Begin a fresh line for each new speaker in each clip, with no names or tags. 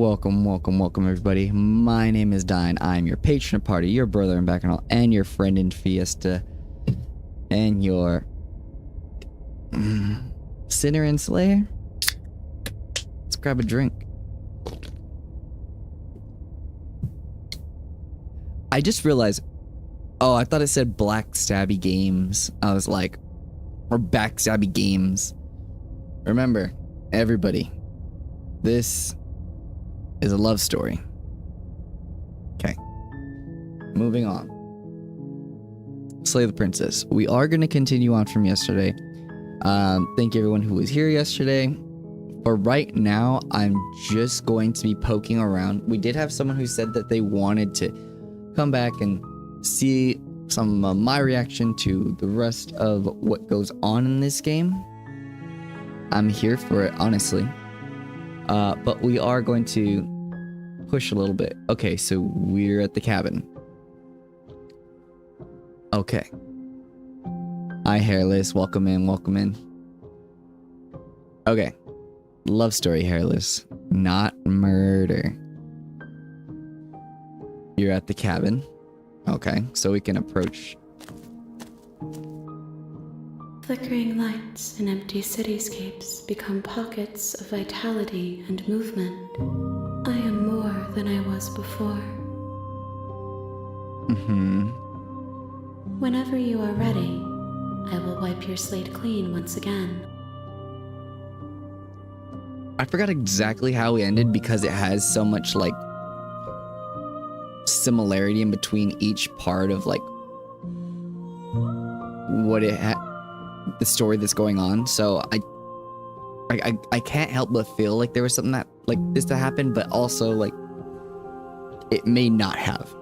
Welcome, everybody. My name is Dine. I'm your patron of party, your brother in Bacchanal, and your friend in Fiesta, and your sinner and slayer. Let's grab a drink. I just realized, I thought it said Black Stabby Games. I was like, or Backstabby Games. Remember, everybody, this is a love story. Okay. Moving on. Slay the Princess. We are going to continue on from yesterday. Thank you everyone who was here yesterday. For right now, I'm just going to be poking around. We did have someone who said that they wanted to come back and see some of my reaction to the rest of what goes on in this game. I'm here for it, honestly. But we are going to push a little bit. Okay, so we're at the cabin. Okay. Hi, Hairless. Welcome in, welcome in. Okay. Love story, Hairless. Not murder. You're at the cabin. Okay, so we can approach.
Flickering lights and empty cityscapes become pockets of vitality and movement. I am more than I was before. Whenever you are ready, I will wipe your slate clean once again.
I forgot exactly how we ended because it has so much, like, similarity in between each part of, like, what it the story that's going on. So I can't help but feel like there was something that like this to happen, but also like it may not have.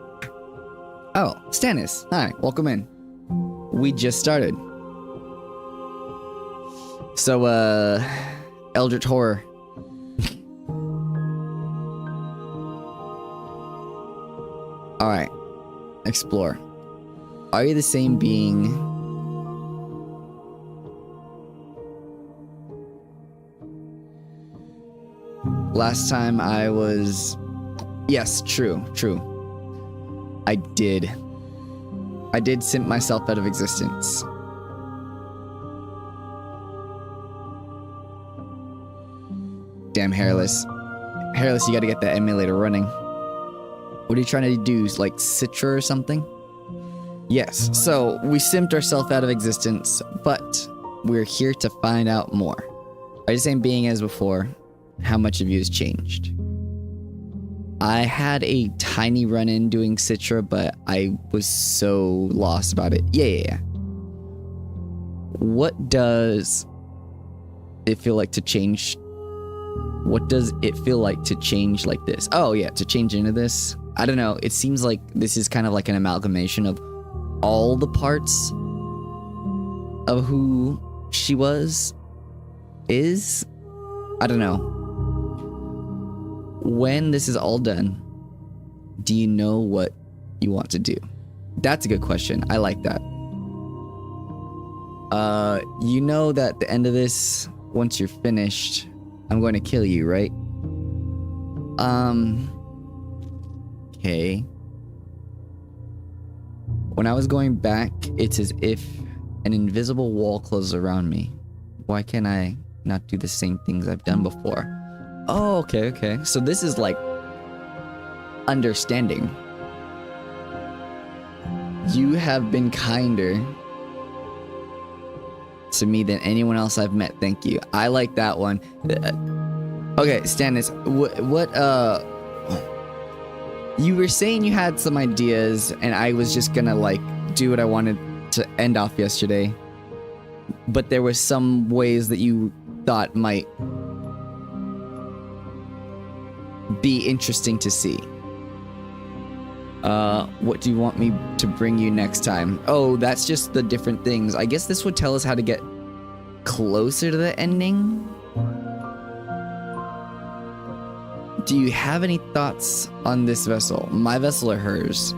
Oh, Stannis, hi, welcome in. We just started. So Eldritch Horror. All right, explore. Are you the same being? Last time I was... Yes, true. I did simp myself out of existence. Damn, Hairless. Hairless, you gotta get that emulator running. What are you trying to do? Like Citra or something? Yes, so we simped ourselves out of existence, but we're here to find out more. Are you the same being as before? How much of you has changed? I had a tiny run-in doing Citra, but I was so lost about it. Yeah. What does it feel like to change? What does it feel like to change like this? Oh yeah, to change into this? I don't know. It seems like this is kind of like an amalgamation of all the parts of who she is. I don't know. When this is all done, do you know what you want to do? That's a good question. I like that. You know that at the end of this, once you're finished, I'm going to kill you, right? Okay. When I was going back, it's as if an invisible wall closes around me. Why can't I not do the same things I've done before? Oh, okay. So this is like understanding. You have been kinder to me than anyone else I've met. Thank you. I like that one. Okay, Stannis, you were saying you had some ideas and I was just gonna like do what I wanted to end off yesterday. But there were some ways that you thought might be interesting to see. What do you want me to bring you next time? Oh, that's just the different things. I guess this would tell us how to get closer to the ending. Do you have any thoughts on this vessel? My vessel or hers?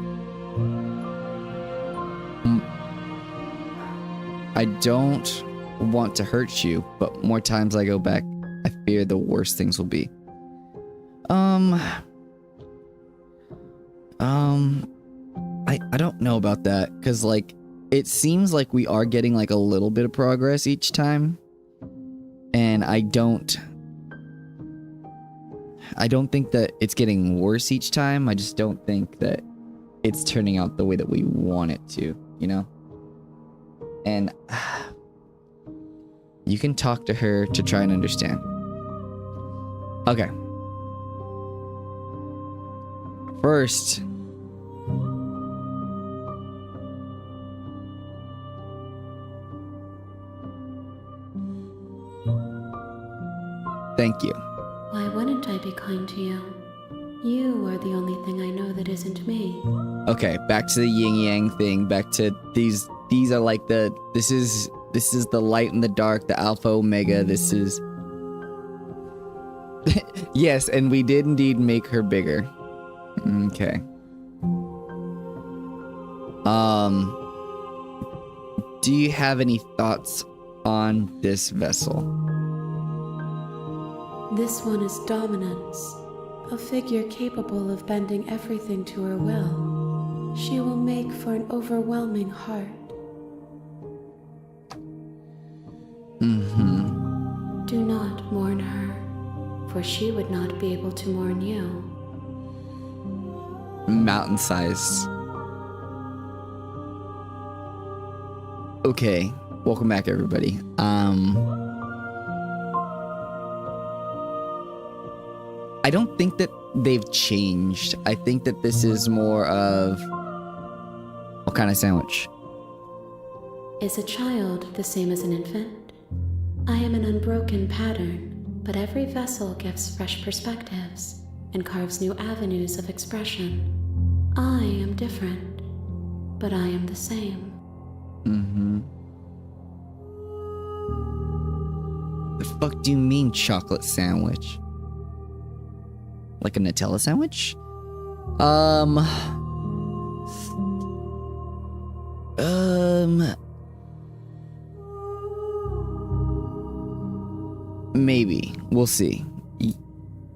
I don't want to hurt you, but more times I go back, I fear the worst things will be. Um, I don't know about that, because like it seems like we are getting like a little bit of progress each time, and I don't think that it's getting worse each time. I just don't think that it's turning out the way that we want it to, you know? And you can talk to her to try and understand. Okay. First, thank you.
Why wouldn't I be kind to you? You are the only thing I know that isn't me.
Okay, back to the yin yang thing. Back to these are like this is the light and the dark, the alpha omega. This is yes, and we did indeed make her bigger. Okay. Do you have any thoughts on this vessel?
This one is dominance, a figure capable of bending everything to her will. She will make for an overwhelming heart.
Mm-hmm.
Do not mourn her, for she would not be able to mourn you.
Mountain size. Okay, welcome back everybody. I don't think that they've changed. I think that this is more of... What kind of sandwich?
Is a child the same as an infant? I am an unbroken pattern, but every vessel gives fresh perspectives and carves new avenues of expression. I am different, but I am the same.
Mm-hmm. The fuck do you mean chocolate sandwich? Like a Nutella sandwich? Maybe. We'll see.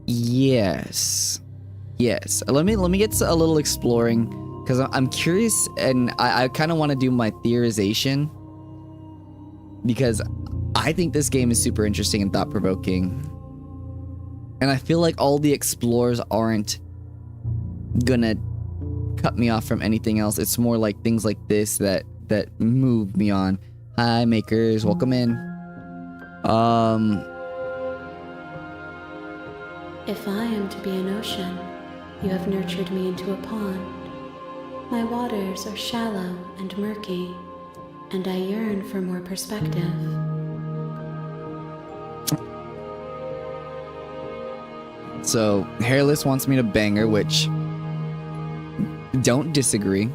Yes. Yes. Let me get a little exploring, because I'm curious, and I kind of want to do my theorization, because I think this game is super interesting and thought-provoking. And I feel like all the explorers aren't gonna cut me off from anything else. It's more like things like this that move me on. Hi, makers. Welcome in.
If I am to be an ocean, you have nurtured me into a pond. My waters are shallow and murky, and I yearn for more perspective.
So, Hairless wants me to bang her, which... Don't disagree.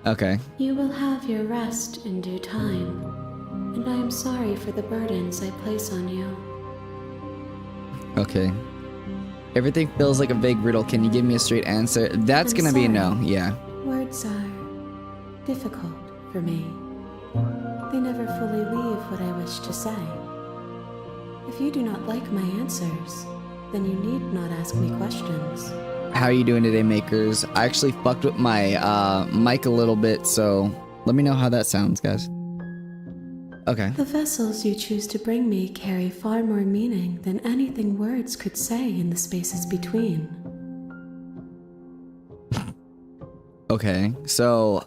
Okay.
You will have your rest in due time, and I am sorry for the burdens I place on you.
Okay. Everything feels like a vague riddle. Can you give me a straight answer? That's gonna be a no, yeah.
Words are difficult for me. They never fully leave what I wish to say. If you do not like my answers, then you need not ask me questions.
How are you doing today, makers? I actually fucked with my mic a little bit, so let me know how that sounds, guys. Okay.
The vessels you choose to bring me carry far more meaning than anything words could say in the spaces between.
Okay, so...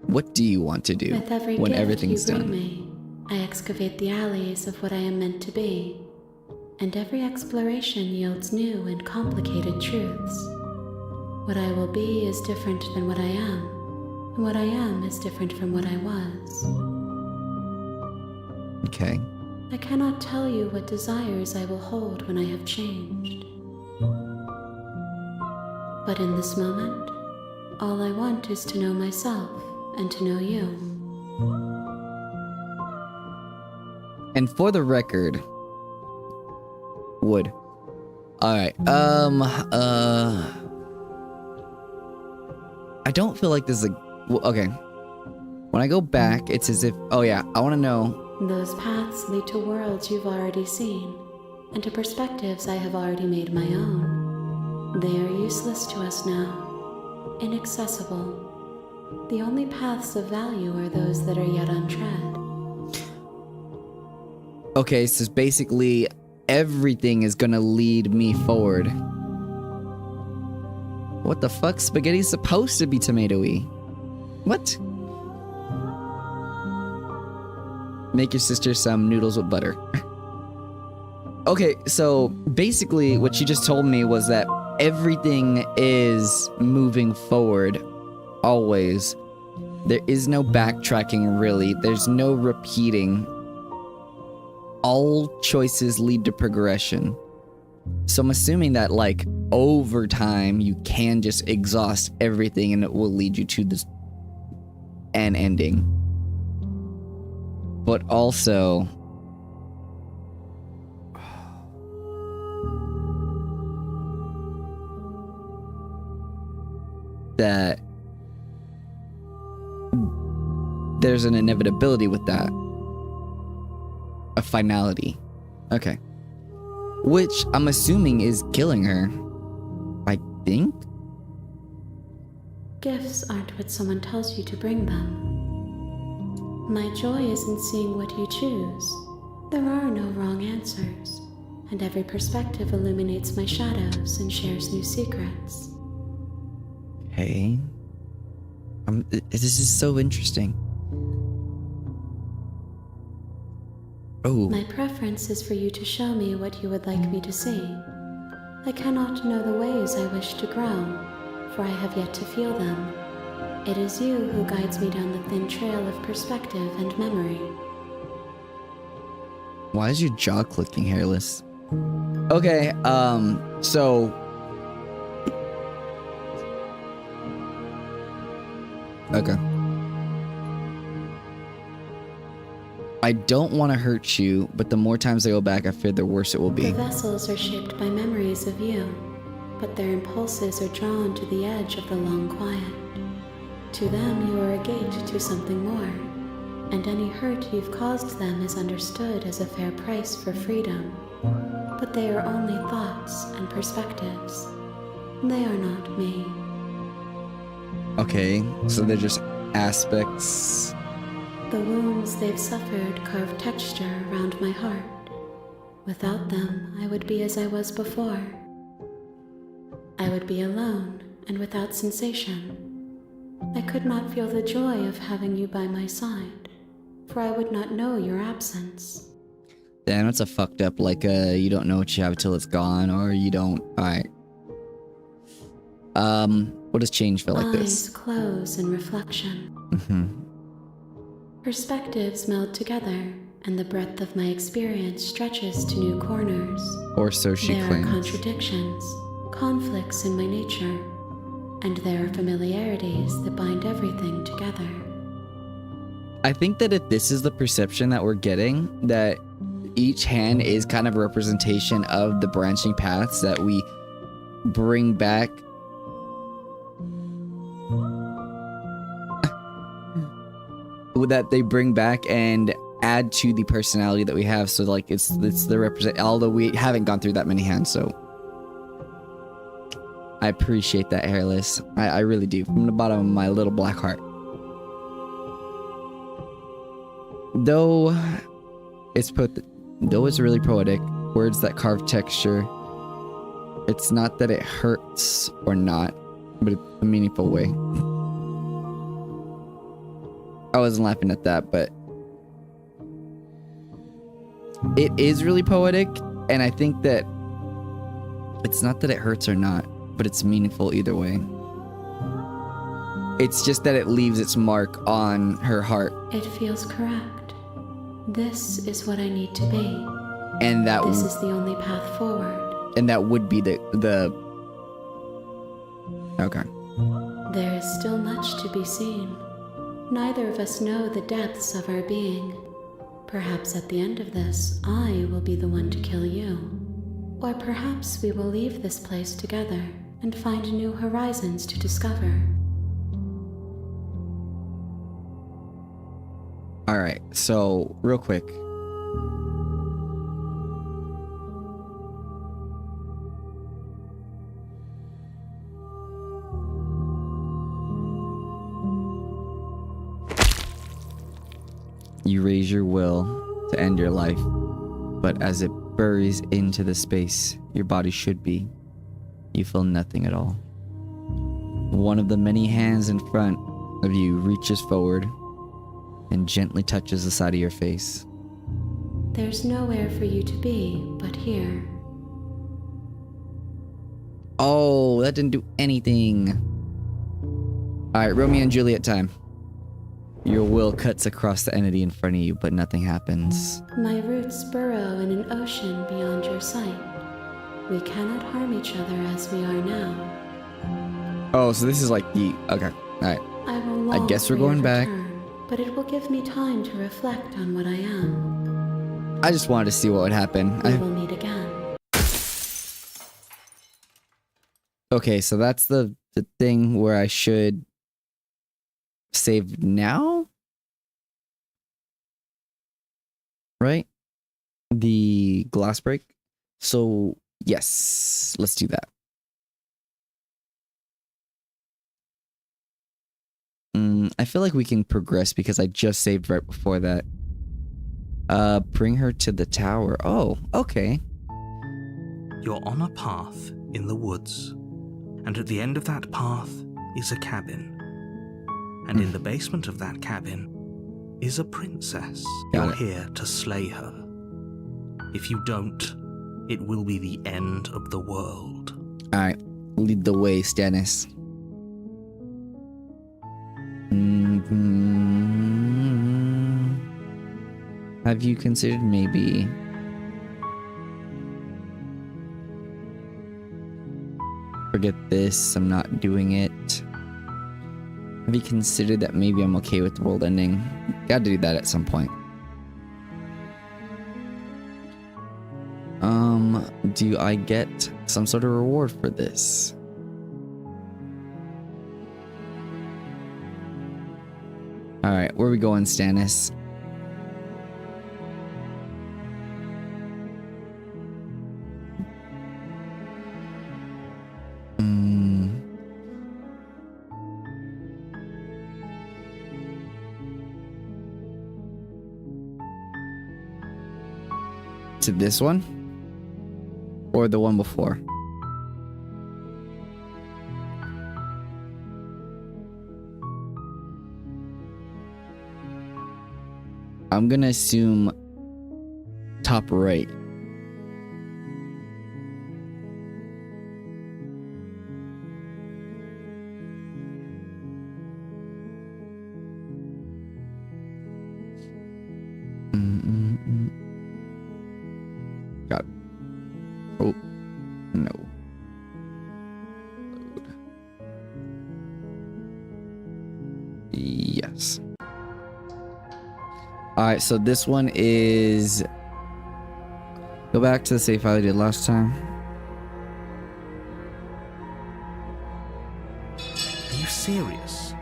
what do you want to do
With every
when
gift
everything's
you bring
done?
me, I excavate the alleys of what I am meant to be, and every exploration yields new and complicated truths. What I will be is different than what I am, and what I am is different from what I was.
Okay.
I cannot tell you what desires I will hold when I have changed. But in this moment, all I want is to know myself and to know you.
And for the record... Wood. Alright, I don't feel like this is a... well, okay. When I go back, it's as if, oh yeah, I want to know.
Those paths lead to worlds you've already seen, and to perspectives I have already made my own. They are useless to us now, inaccessible. The only paths of value are those that are yet untread.
Okay, so basically everything is gonna lead me forward. What the fuck? Spaghetti's supposed to be tomatoey. What? Make your sister some noodles with butter. Okay, so basically what she just told me was that everything is moving forward, always. There is no backtracking, really. There's no repeating. All choices lead to progression. So I'm assuming that, like, over time, you can just exhaust everything and it will lead you to this an ending. But also, that there's an inevitability with that. A finality. Okay. Which I'm assuming is killing her. I think?
Gifts aren't what someone tells you to bring them. My joy is in seeing what you choose. There are no wrong answers, and every perspective illuminates my shadows and shares new secrets.
Okay. This is so interesting. Oh.
My preference is for you to show me what you would like me to see. I cannot know the ways I wish to grow, for I have yet to feel them. It is you who guides me down the thin trail of perspective and memory.
Why is your jaw clicking, Hairless? Okay, so... Okay. I don't want to hurt you, but the more times I go back, I fear the worse it will be.
The vessels are shaped by memories of you, but their impulses are drawn to the edge of the long quiet. To them, you are a gate to something more, and any hurt you've caused them is understood as a fair price for freedom. But they are only thoughts and perspectives. They are not me.
Okay, so they're just aspects.
The wounds they've suffered carve texture around my heart. Without them, I would be as I was before. I would be alone and without sensation. I could not feel the joy of having you by my side, for I would not know your absence.
Damn, it's a fucked up, like, you don't know what you have till it's gone, or you don't. Alright. What does change feel like this?
Eyes close in reflection. Perspectives meld together, and the breadth of my experience stretches to new corners.
Or so she
There
claims.
are contradictions, conflicts in my nature, and there are familiarities that bind everything together.
I think that if this is the perception that we're getting, that each hand is kind of a representation of the branching paths that we bring back. That they bring back and add to the personality that we have. So like it's the represent, although we haven't gone through that many hands, so I appreciate that, Hairless. I really do, from the bottom of my little black heart. Though it's really poetic, words that carve texture. It's not that it hurts or not, but it's a meaningful way. I wasn't laughing at that, but it is really poetic, and I think that it's not that it hurts or not, but it's meaningful either way. It's just that it leaves its mark on her heart.
It feels correct. This is what I need to be.
And that
This is the only path forward.
and that would be the okay.
There is still much to be seen. Neither of us know the depths of our being. Perhaps at the end of this, I will be the one to kill you. Or perhaps we will leave this place together and find new horizons to discover.
All right, so real quick. You raise your will to end your life, but as it buries into the space your body should be, you feel nothing at all. One of the many hands in front of you reaches forward and gently touches the side of your face.
There's nowhere for you to be but here.
Oh, that didn't do anything. All right, Romeo and Juliet time. Your will cuts across the entity in front of you, but nothing happens.
My roots burrow in an ocean beyond your sight. We cannot harm each other as we are now.
Oh, so this is like the... Okay, all right.
I will long
guess we're
for your
going back.
return, but it will give me time to reflect on what I am.
I just wanted to see what would happen.
We will meet again.
Okay, so that's the thing where I should save now? Right? The glass break. So, yes, let's do that. I feel like we can progress because I just saved right before that. Bring her to the tower. Oh, okay.
You're on a path in the woods, and at the end of that path is a cabin. And in the basement of that cabin is a princess. You're here to slay her. If you don't, it will be the end of the world.
Alright, lead the way, Stannis. Have you considered maybe... Forget this, I'm not doing it. Have you considered that maybe I'm okay with the world ending? Gotta do that at some point. Do I get some sort of reward for this? Alright, where are we going, Stannis? To this one? Or the one before? I'm gonna assume top right. Got it. Oh, no. Load. Yes. Alright, so this one is... Go back to the save file I did last time.
Are you serious?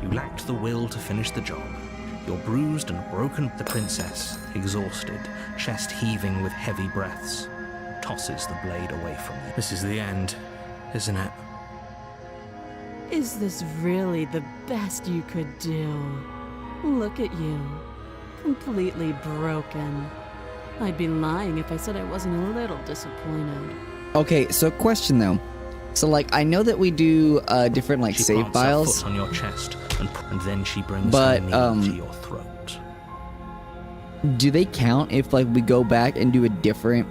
You lacked the will to finish the job. You're bruised and broken. The princess, exhausted, chest heaving with heavy breaths, tosses the blade away from you. This is the end, isn't it?
Is this really the best you could do? Look at you. Completely broken. I'd be lying if I said I wasn't a little disappointed.
Okay, so question though. So like, I know that we do different like
She
save
plants her
files.
foot on your chest, and then she brings
But,
her knee to your throat.
Do they count if like we go back and do a different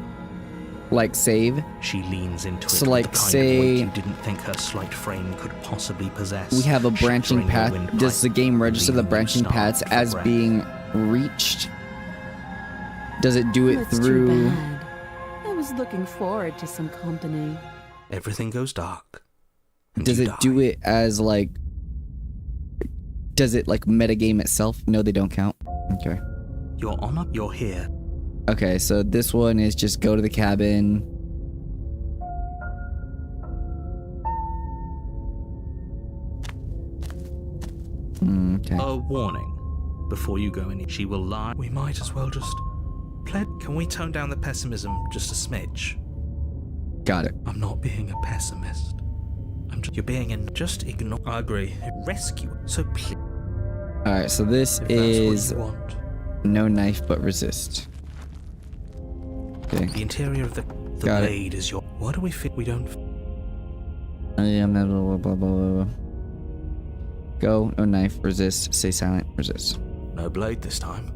like save?
She leans into it
So,
with
like,
the kind
say-
of weight you didn't think her slight frame could possibly possess.
We have a branching
shattering the
path.
windpipe,
Does the game register the
leaving you
branching
starved
paths
for
as
breath.
being reached? Does it do it
That's
through?
too bad. I was looking forward to some company.
Everything goes dark. and
Does
you
it
die.
do it as like? Does it like metagame itself? No, they don't count. Okay.
You're on up. You're here.
Okay, so this one is just go to the cabin. Okay.
A warning. before you go in. She will lie. We might as well just play. Can we tone down the pessimism just a smidge?
Got it.
I'm not being a pessimist. You're being just ignore. I agree. Rescue. So please.
Alright, so this
If
is
that's what you want.
no knife but resist. Okay.
The interior of the
Got it.
blade is your. What do we feel? We don't.
Blah, blah, blah, blah, blah. Go, no knife, resist, stay silent, resist.
No blade this time.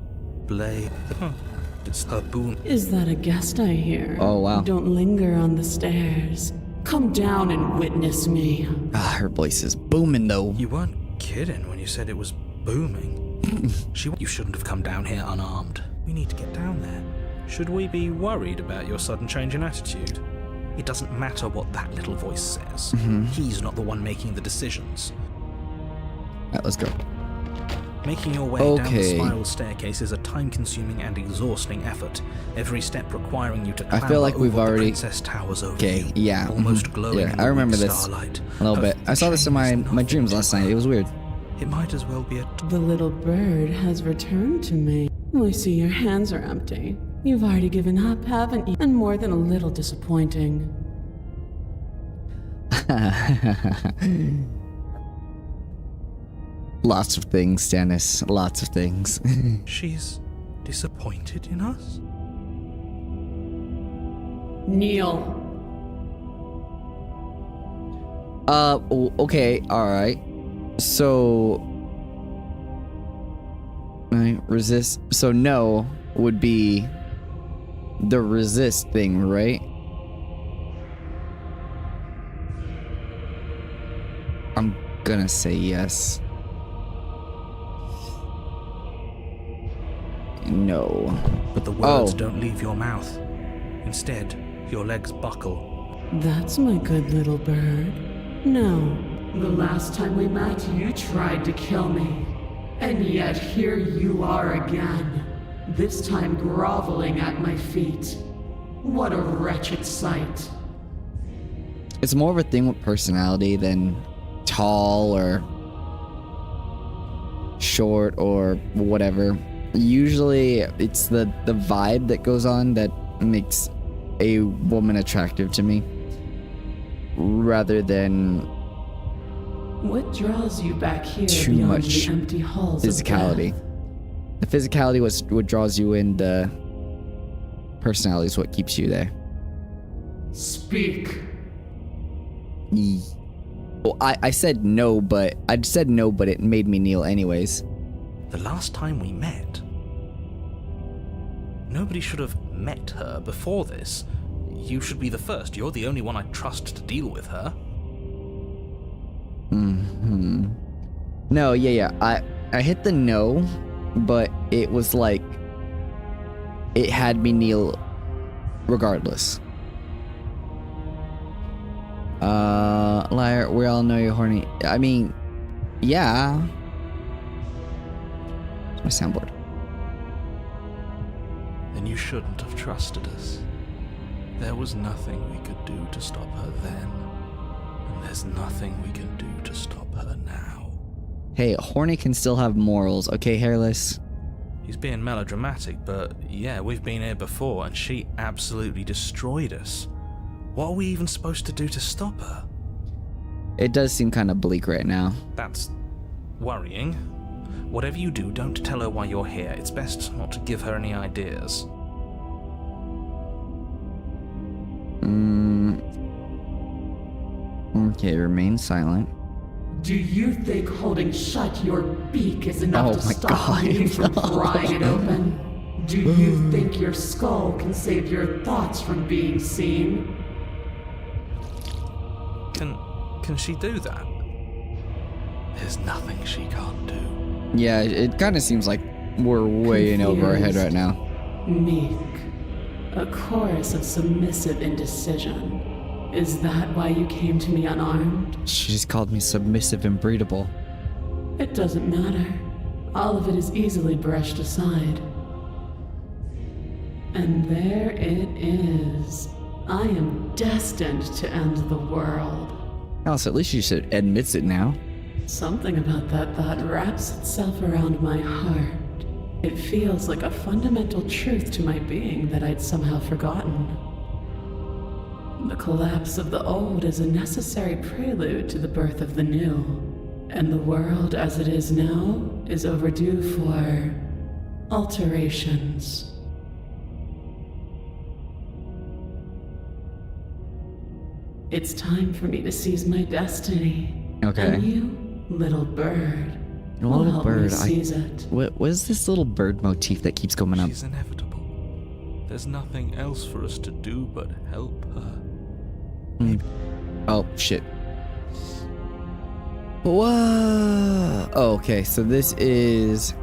Blade. It's a boon.
Is that a guest I hear?
Oh, wow.
Don't linger on the stairs. Come down and witness me.
Ah, her voice is booming though.
You weren't kidding when you said it was booming. You shouldn't have come down here unarmed. We need to get down there. Should we be worried about your sudden change in attitude? It doesn't matter what that little voice says. He's not the one making the decisions.
Alright, let's go.
Making your way down the
Okay.
spiral staircase is a time-consuming and exhausting effort. Every step requiring you to clamber
feel like we've
over the
already-
princess towers over
Okay,
you,
yeah,
almost glowing
yeah,
in
I
the
remember
weak
this
starlight.
A little bit. I saw this in my dreams last night. It was weird.
It might as well be a.
The little bird has returned to me. I see your hands are empty. You've already given up, haven't you? And more than a little disappointing.
Lots of things, Stannis. Lots of things.
She's disappointed in us?
Kneel.
Okay, alright. So... Right, resist. So no would be the resist thing, right? I'm gonna say yes. No.
But the words
Oh.
don't leave your mouth. Instead, your legs buckle.
That's my good little bird. No. The last time we met, you tried to kill me. And yet here you are again. This time groveling at my feet. What a wretched sight.
It's more of a thing with personality than tall or short or whatever. Usually it's the vibe that goes on that makes a woman attractive to me rather than
What draws you back here
Too
beyond
much
the empty halls of
physicality.
death?
The physicality was what draws you in, the personality is what keeps you there.
Speak.
Well, I said no, but it made me kneel anyways.
The last time we met. Nobody should have met her before this. You should be the first. You're the only one I trust to deal with her.
No, yeah. I hit the no, but it was like it had me kneel regardless. Liar, we all know you're horny. I mean, yeah. It's my soundboard.
Then you shouldn't have trusted us. There was nothing we could do to stop her then. And there's nothing we can do to stop her now.
Hey, horny can still have morals, okay, hairless?
He's being melodramatic, but yeah, we've been here before and she absolutely destroyed us. What are we even supposed to do to stop her?
It does seem kind of bleak right now.
That's worrying. Whatever you do, don't tell her why you're here. It's best not to give her any ideas.
Okay, remain silent.
Do you think holding shut your beak is enough
Oh
to
my
stop
God.
me from prying it open? Do you think your skull can save your thoughts from being seen?
Can she do that? There's nothing she can't do.
Yeah, it kind of seems like we're way in over our head right now.
Meek. A chorus of submissive indecision. Is that why you came to me unarmed?
She just called me submissive and breedable.
It doesn't matter. All of it is easily brushed aside. And there it is. I am destined to end the world.
Alice, at least she admits it now.
Something about that thought wraps itself around my heart. It feels like a fundamental truth to my being that I'd somehow forgotten. The collapse of the old is a necessary prelude to the birth of the new, and the world as it is now is overdue for alterations. It's time for me to seize my destiny.
Okay.
And you, little bird, will
Little
help me
bird,
seize it.
what is this little bird motif that keeps coming up?
She's inevitable. There's nothing else for us to do but help her.
Oh, shit. Whoa! Oh, okay, so this is...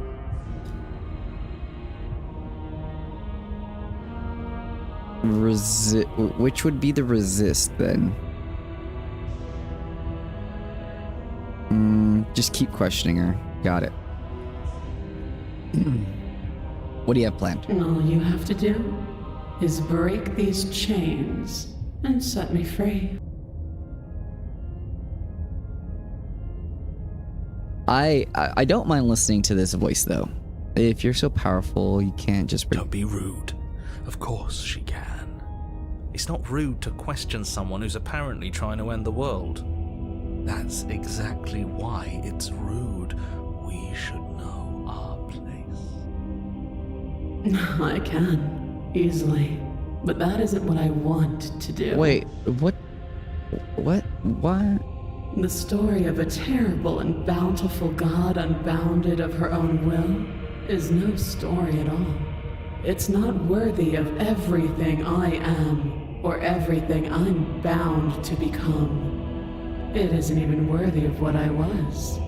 Which would be the resist, then? Just keep questioning her. Got it. What do you have planned?
And all you have to do is break these chains and set me free.
I don't mind listening to this voice, though. If you're so powerful, you can't just...
Don't be rude. Of course she can. It's not rude to question someone who's apparently trying to end the world. That's exactly why it's rude. We should know our place.
I can, easily. But that isn't what I want to do.
Wait, what? What?
The story of a terrible and bountiful God unbounded of her own will is no story at all. It's not worthy of everything I am or everything I'm bound to become. It isn't even worthy of what I was.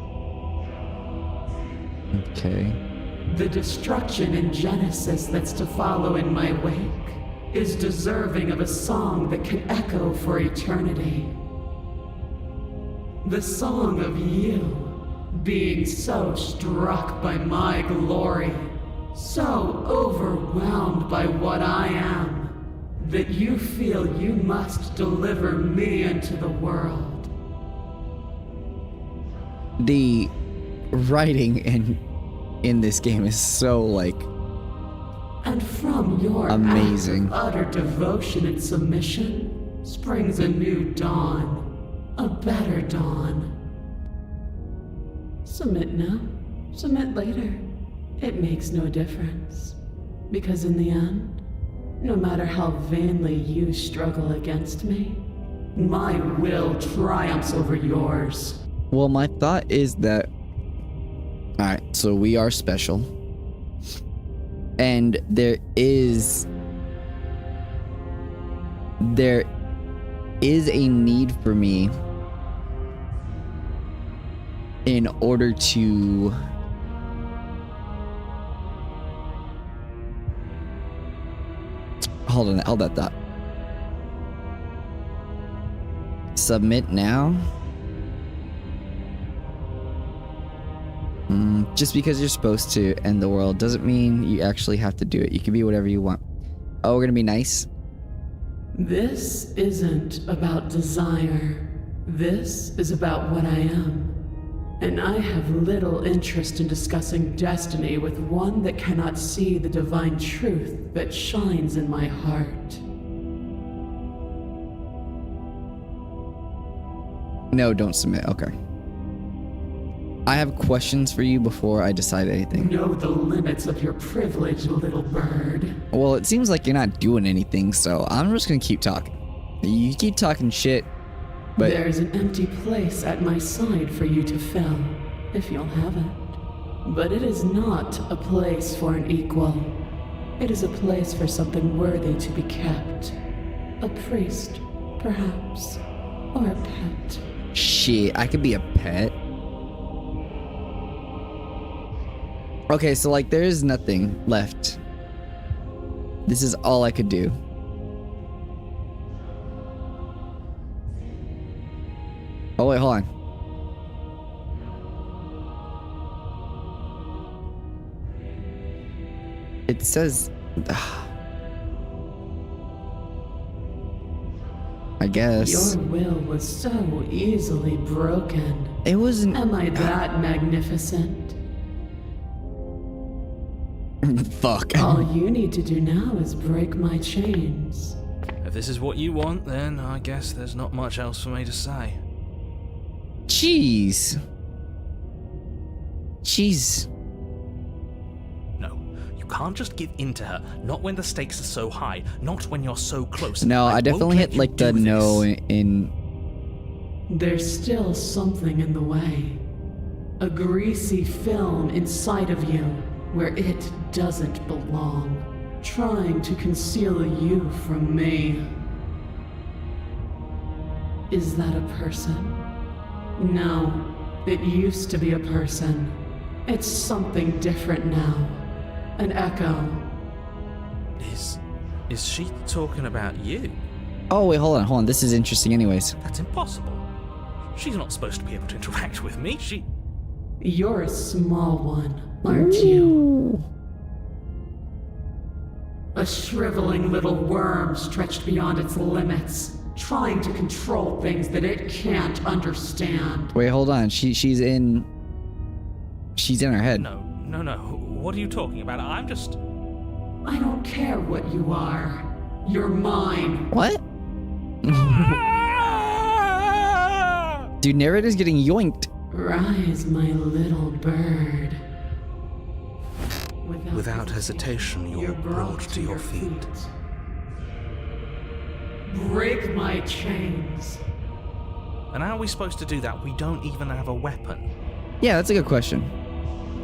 Okay.
The destruction in Genesis that's to follow in my wake is deserving of a song that can echo for eternity. The song of you, being so struck by my glory, so overwhelmed by what I am, that you feel you must deliver me into the world.
The writing in this game is so, like,
And from your
amazing.
act of utter devotion and submission springs a new dawn, a better dawn. Submit now, submit later. It makes no difference. Because in the end, no matter how vainly you struggle against me, my will triumphs over yours.
Well, my thought is that... Alright, so we are special. And there is a need for me in order to hold that thought. Submit now? Just because you're supposed to end the world doesn't mean you actually have to do it. You can be whatever you want. Oh, we're gonna be nice?
This isn't about desire. This is about what I am. And I have little interest in discussing destiny with one that cannot see the divine truth that shines in my heart.
No, don't submit. Okay. I have questions for you before I decide anything.
Know the limits of your privilege, little bird.
Well, it seems like you're not doing anything, so I'm just gonna keep talking. You keep talking shit, but...
There's an empty place at my side for you to fill, if you'll have it. But it is not a place for an equal. It is a place for something worthy to be kept. A priest, perhaps, or a pet.
Shit, I could be a pet. Okay, so like there is nothing left. This is all I could do. Oh wait, hold on. It says... I guess.
Your will was so easily broken.
It wasn't...
Am I that magnificent?
Fuck.
All you need to do now is break my chains.
If this is what you want, then I guess there's not much else for me to say.
Jeez. Jeez.
No, you can't just give in to her. Not when the stakes are so high. Not when you're so close.
No, I
won't
definitely
let
hit
you
like the
do
no
this.
in.
There's still something in the way. A greasy film inside of you where it doesn't belong, trying to conceal you from me. Is that a person? No, it used to be a person. It's something different now. An echo.
Is she talking about you?
Oh wait, hold on. This is interesting, anyways.
That's impossible. She's not supposed to be able to interact with me.
You're a small one, aren't you? A shriveling little worm stretched beyond its limits, trying to control things that it can't understand.
Wait, hold on. She's in her head.
No. What are you talking about? I'm just...
I don't care what you are. You're mine.
What? Dude, narrator's getting yoinked.
Rise, my little bird.
Without hesitation, you're brought to your feet.
Break my chains.
And how are we supposed to do that? We don't even have a weapon.
Yeah, that's a good question.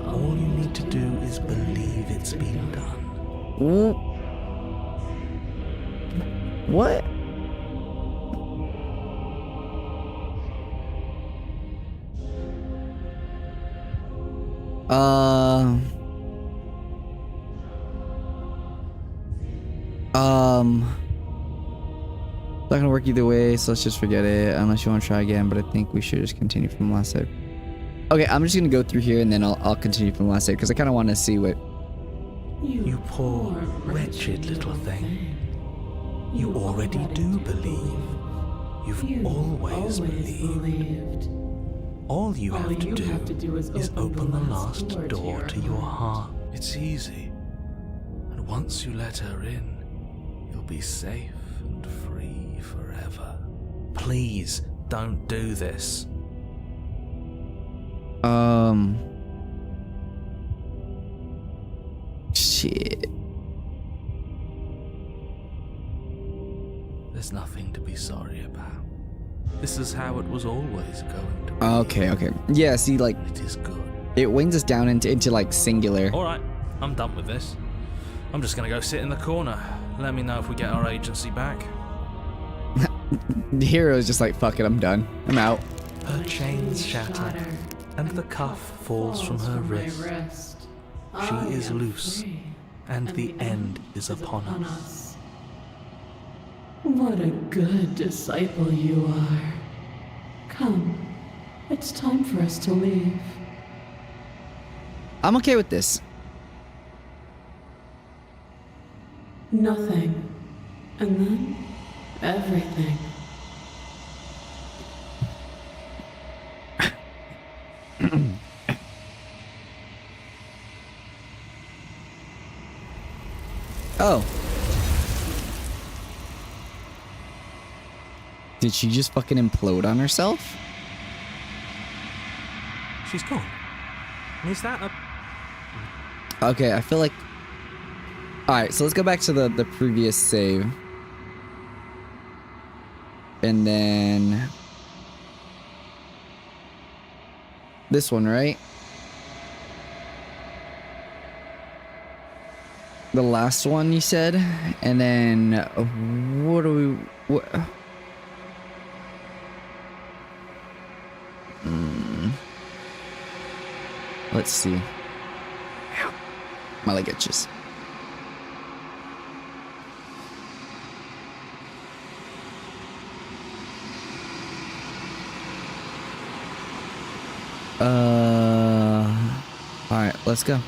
All you need to do is believe it's been done.
What? Not gonna work either way, so let's just forget it. Unless you want to try again, but I think we should just continue from last save. Okay, I'm just gonna go through here and then I'll continue from last save because I kind of want to see what.
You poor, wretched little thing. You already do believe. You've always believed. All you have to do is open the last door to your heart. It's easy. And once you let her in, you'll be safe and free forever. Please don't do this.
Shit.
There's nothing to be sorry about. This is how it was always going to be.
Okay. Yeah, see, like,
It is good.
it wings us down into like singular.
Alright, I'm done with this. I'm just gonna go sit in the corner. Let me know if we get our agency back.
The hero is just like, fuck it, I'm done. I'm out.
Her chains shatter, and the cuff falls from her wrist. She is loose, and the end is upon us.
What a good disciple you are. Come, it's time for us to leave.
I'm okay with this.
Nothing. And then, everything.
Oh. Did she just fucking implode on herself?
She's gone. Is that a...
Okay, I feel like... Alright, so let's go back to the previous save. And then... This one, right? The last one you said? And then... what do we... What... Let's see. My leg itches. Alright, let's go.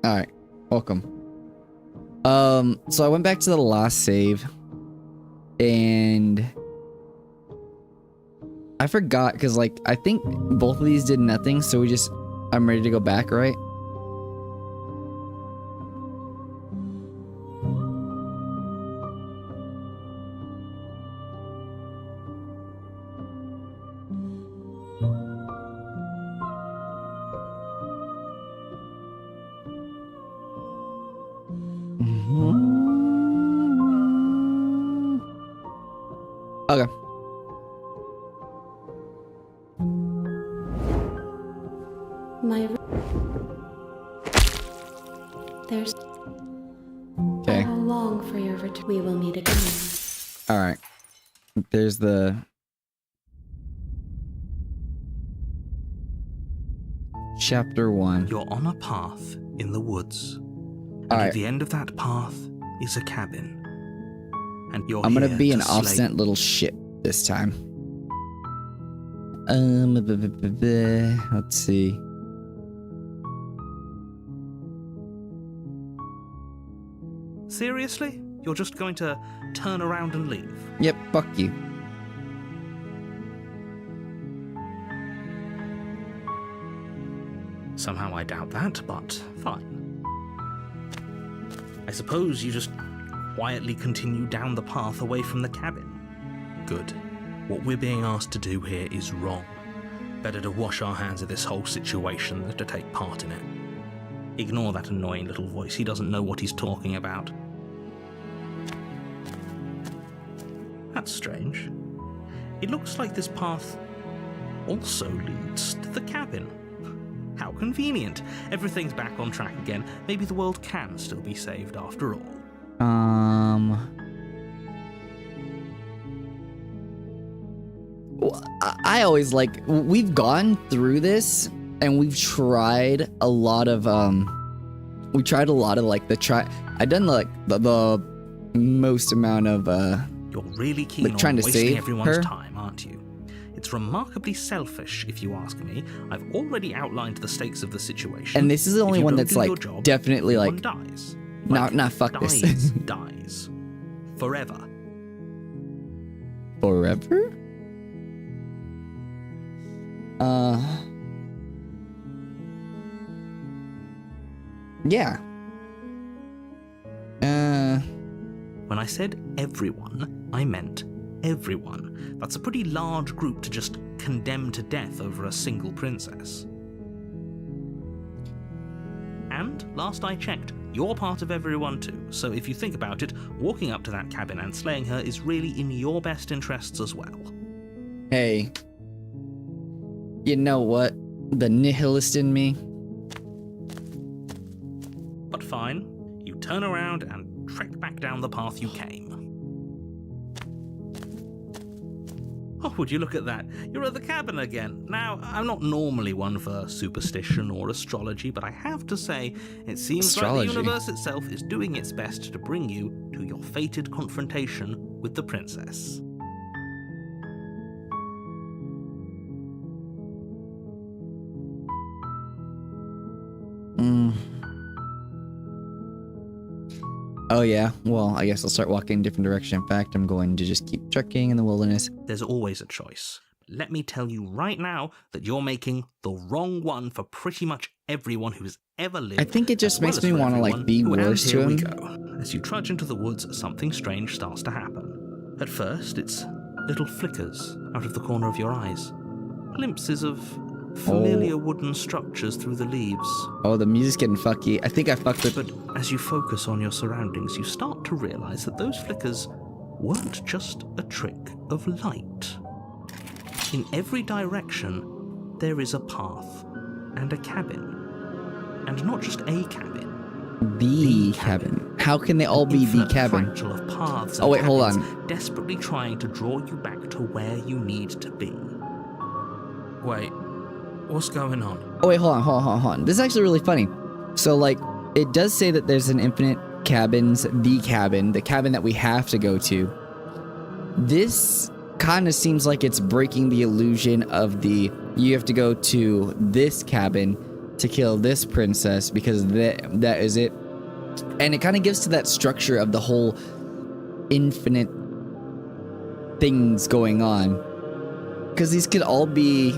Alright, welcome. So I went back to the last save, and I forgot, because, like, I think both of these did nothing, so I'm ready to go back, right? Okay.
There's.
Okay.
How long for your return? We will meet again.
Alright. There's the... Chapter 1.
You're on a path in the woods. And
Alright.
at the end of that path is a cabin. And you're
I'm gonna
here
be
to
an
slay-
obstinate little shit this time. Let's see.
Seriously? You're just going to turn around and leave?
Yep, fuck you.
Somehow I doubt that, but fine. I suppose you just quietly continue down the path away from the cabin. Good. What we're being asked to do here is wrong. Better to wash our hands of this whole situation than to take part in it. Ignore that annoying little voice. He doesn't know what he's talking about. That's strange. It looks like this path also leads to the cabin. How convenient. Everything's back on track again. Maybe the world can still be saved after all.
Well, I always like, we've gone through this and we've tried a lot of like I've done like the most amount of
You're really keen
like
on
trying to
wasting
save
everyone's
her?
time, aren't you? It's remarkably selfish, if you ask me. I've already outlined the stakes of the situation.
And this is the
If
only
you
one
don't
that's
do your
like
job,
definitely
everyone
like
dies.
not fuck this.
Dies. Forever.
Forever? Yeah.
When I said everyone, I meant everyone. That's a pretty large group to just condemn to death over a single princess. And, last I checked, you're part of everyone too, so if you think about it, walking up to that cabin and slaying her is really in your best interests as well.
Hey. You know what? The nihilist in me.
But fine, you turn around and trek back down the path you came. Oh, would you look at that? You're at the cabin again. Now, I'm not normally one for superstition or astrology, but I have to say, it seems
Astrology?
like the universe itself is doing its best to bring you to your fated confrontation with the princess.
Oh yeah, well, I guess I'll start walking in a different direction. In fact, I'm going to just keep trekking in the wilderness.
There's always a choice. Let me tell you right now that you're making the wrong one for pretty much everyone who's ever lived.
I think it just
as well
makes
as
me
for
want to like
everyone
be
who- and
worse to
here we
him.
go. As you trudge into the woods, something strange starts to happen. At first, it's little flickers out of the corner of your eyes. Glimpses of familiar wooden structures through the leaves.
Oh, the music's getting fucky. I think I fucked with.
But as you focus on your surroundings, you start to realize that those flickers weren't just a trick of light. In every direction, there is a path and a cabin. And not just a cabin.
The cabin. How can they all be the
Infinite
cabin?
fractal of paths and
Oh, wait, hold
cabins,
on.
desperately trying to draw you back to where you need to be. Wait, what's going on?
Oh wait, hold on. This is actually really funny. So like, it does say that there's an infinite cabins, the cabin that we have to go to. This kind of seems like it's breaking the illusion of the you have to go to this cabin to kill this princess because that is it. And it kind of gives to that structure of the whole infinite things going on. Because these could all be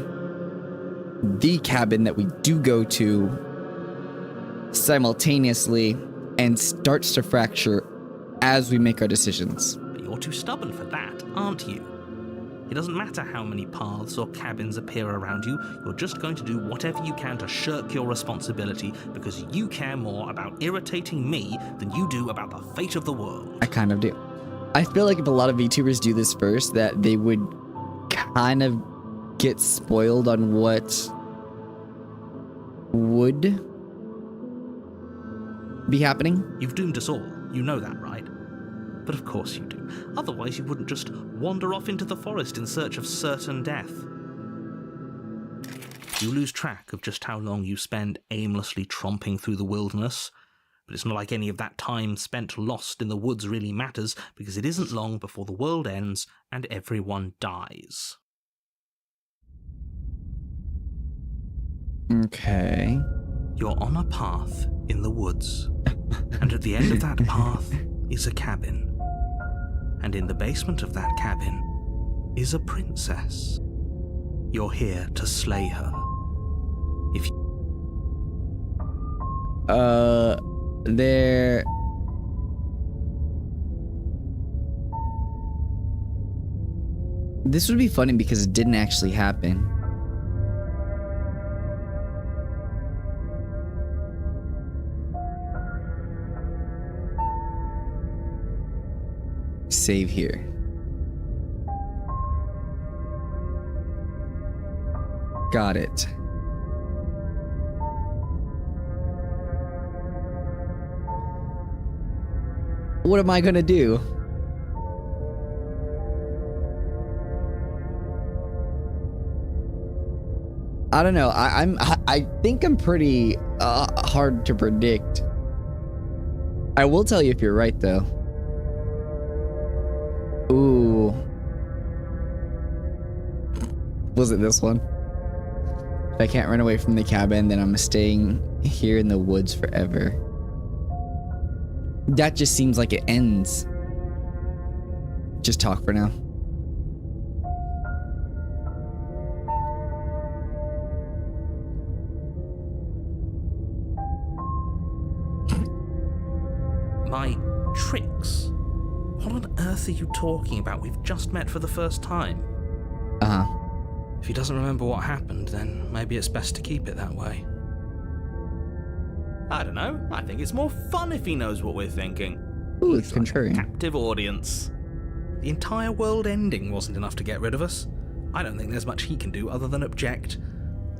the cabin that we do go to simultaneously and starts to fracture as we make our decisions.
But you're too stubborn for that, aren't you? It doesn't matter how many paths or cabins appear around you, you're just going to do whatever you can to shirk your responsibility because you care more about irritating me than you do about the fate of the world.
I kind of do. I feel like if a lot of VTubers do this first, that they would kind of get spoiled on what would be happening.
You've doomed us all, you know that, right? But of course you do. Otherwise you wouldn't just wander off into the forest in search of certain death. You lose track of just how long you spend aimlessly tromping through the wilderness. But it's not like any of that time spent lost in the woods really matters, because it isn't long before the world ends and everyone dies.
Okay.
You're on a path in the woods, and at the end of that path is a cabin. And in the basement of that cabin is a princess. You're here to slay her. If you...
There... This would be funny because it didn't actually happen. Save here. Got it. What am I gonna do? I don't know. I think I'm pretty hard to predict. I will tell you if you're right though. Ooh. Was it this one? If I can't run away from the cabin, then I'm staying here in the woods forever. That just seems like it ends. Just talk for now.
My tricks? What on earth are you talking about? We've just met for the first time.
Uh-huh.
If he doesn't remember what happened, then maybe it's best to keep it that way. I don't know. I think it's more fun if he knows what we're thinking.
Ooh, it's contrarian.
Captive audience. The entire world ending wasn't enough to get rid of us. I don't think there's much he can do other than object.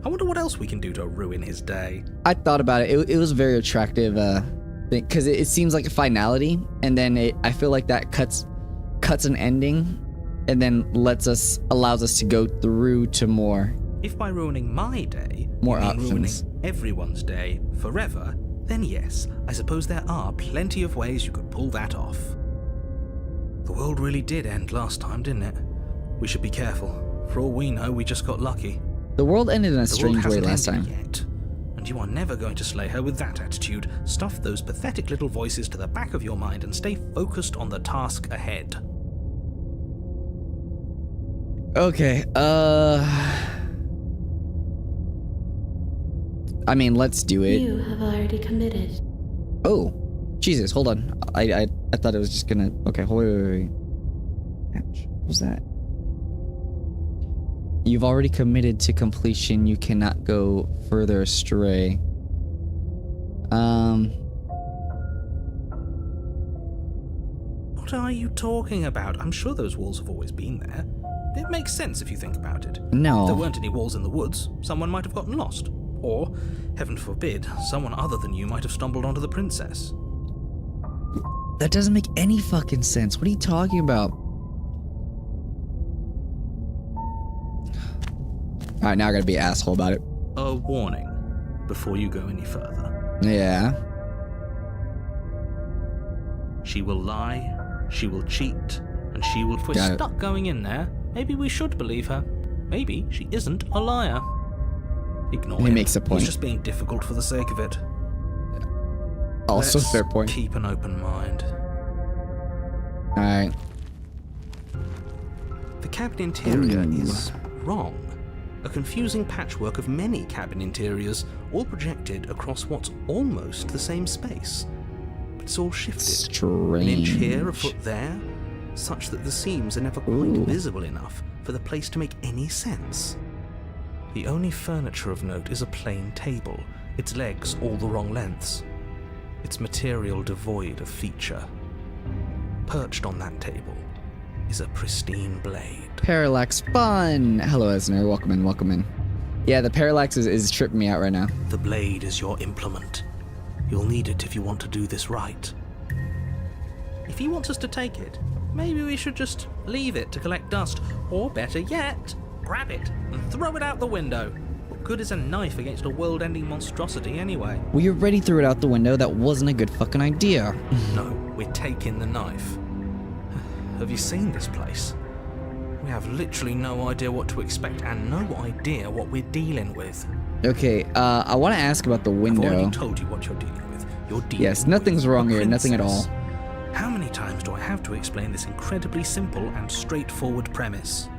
I wonder what else we can do to ruin his day.
I thought about it. It was a very attractive thing because it seems like a finality, and then I feel like that cuts an ending, and then allows us to go through to more.
If by ruining my day,
More
you mean
options.
ruining everyone's day forever, then yes, I suppose there are plenty of ways you could pull that off. The world really did end last time, didn't it? We should be careful. For all we know, we just got lucky.
The world ended in a
The world
strange way
hasn't
last time.
ended yet, and you are never going to slay her with that attitude. Stuff those pathetic little voices to the back of your mind and stay focused on the task ahead.
Okay, I mean, let's do it.
You have already committed.
Oh, Jesus, hold on. I thought it was just gonna... Okay, wait. Ouch, what was that? You've already committed to completion. You cannot go further astray.
What are you talking about? I'm sure those walls have always been there. It makes sense if you think about it.
No.
If there weren't any walls in the woods, someone might have gotten lost. Or, heaven forbid, someone other than you might have stumbled onto the princess.
That doesn't make any fucking sense. What are you talking about? Alright, now I gotta be an asshole about it.
A warning before you go any further.
Yeah.
She will lie, she will cheat, and she will... If we're
Got it.
stuck going in there, maybe we should believe her. Maybe she isn't a liar. Ignore
He
him.
makes a point.
He's just being difficult for the sake of it.
Also,
Let's
fair point.
keep an open mind.
Alright.
The cabin interior
Ooh.
is wrong. A confusing patchwork of many cabin interiors, all projected across what's almost the same space. But it's all shifted.
Strange.
An inch here, a foot there, such that the seams are never quite
Ooh.
visible enough for the place to make any sense. The only furniture of note is a plain table, its legs all the wrong lengths, its material devoid of feature. Perched on that table is a pristine blade.
Parallax fun. Hello, Esner. Welcome in. Welcome in. Yeah, the parallax is tripping me out right now.
The blade is your implement. You'll need it if you want to do this right. If he wants us to take it, maybe we should just leave it to collect dust. Or better yet, grab it and throw it out the window. What good is a knife against a world-ending monstrosity anyway?
We already threw it out the window. That wasn't a good fucking idea.
No, we're taking the knife. Have you seen this place? We have literally no idea what to expect and no idea what we're dealing with.
Okay, I want to ask about the
I've
window.
already told you what you're dealing with. You're dealing
Yes, nothing's
with
wrong
a
here, nothing at all.
princess. How many times do I have to explain this incredibly simple and straightforward premise?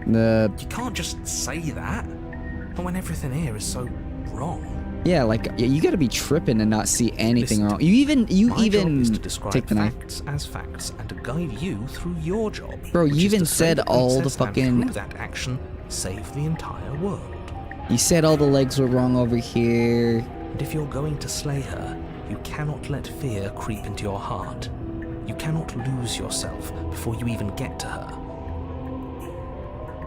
The
You can't just say that. And when everything here is so wrong.
yeah, like you gotta be tripping and not see anything
Listen,
wrong. You
My job
even
is to describe
take the knife,
facts as facts and to guide you through your job.
bro.
which
You
is
even
to save
said
the
all the
princess and
fucking.
through that action, save the entire world.
You said all the legs were wrong over here.
And if you're going to slay her, you cannot let fear creep into your heart. You cannot lose yourself before you even get to her.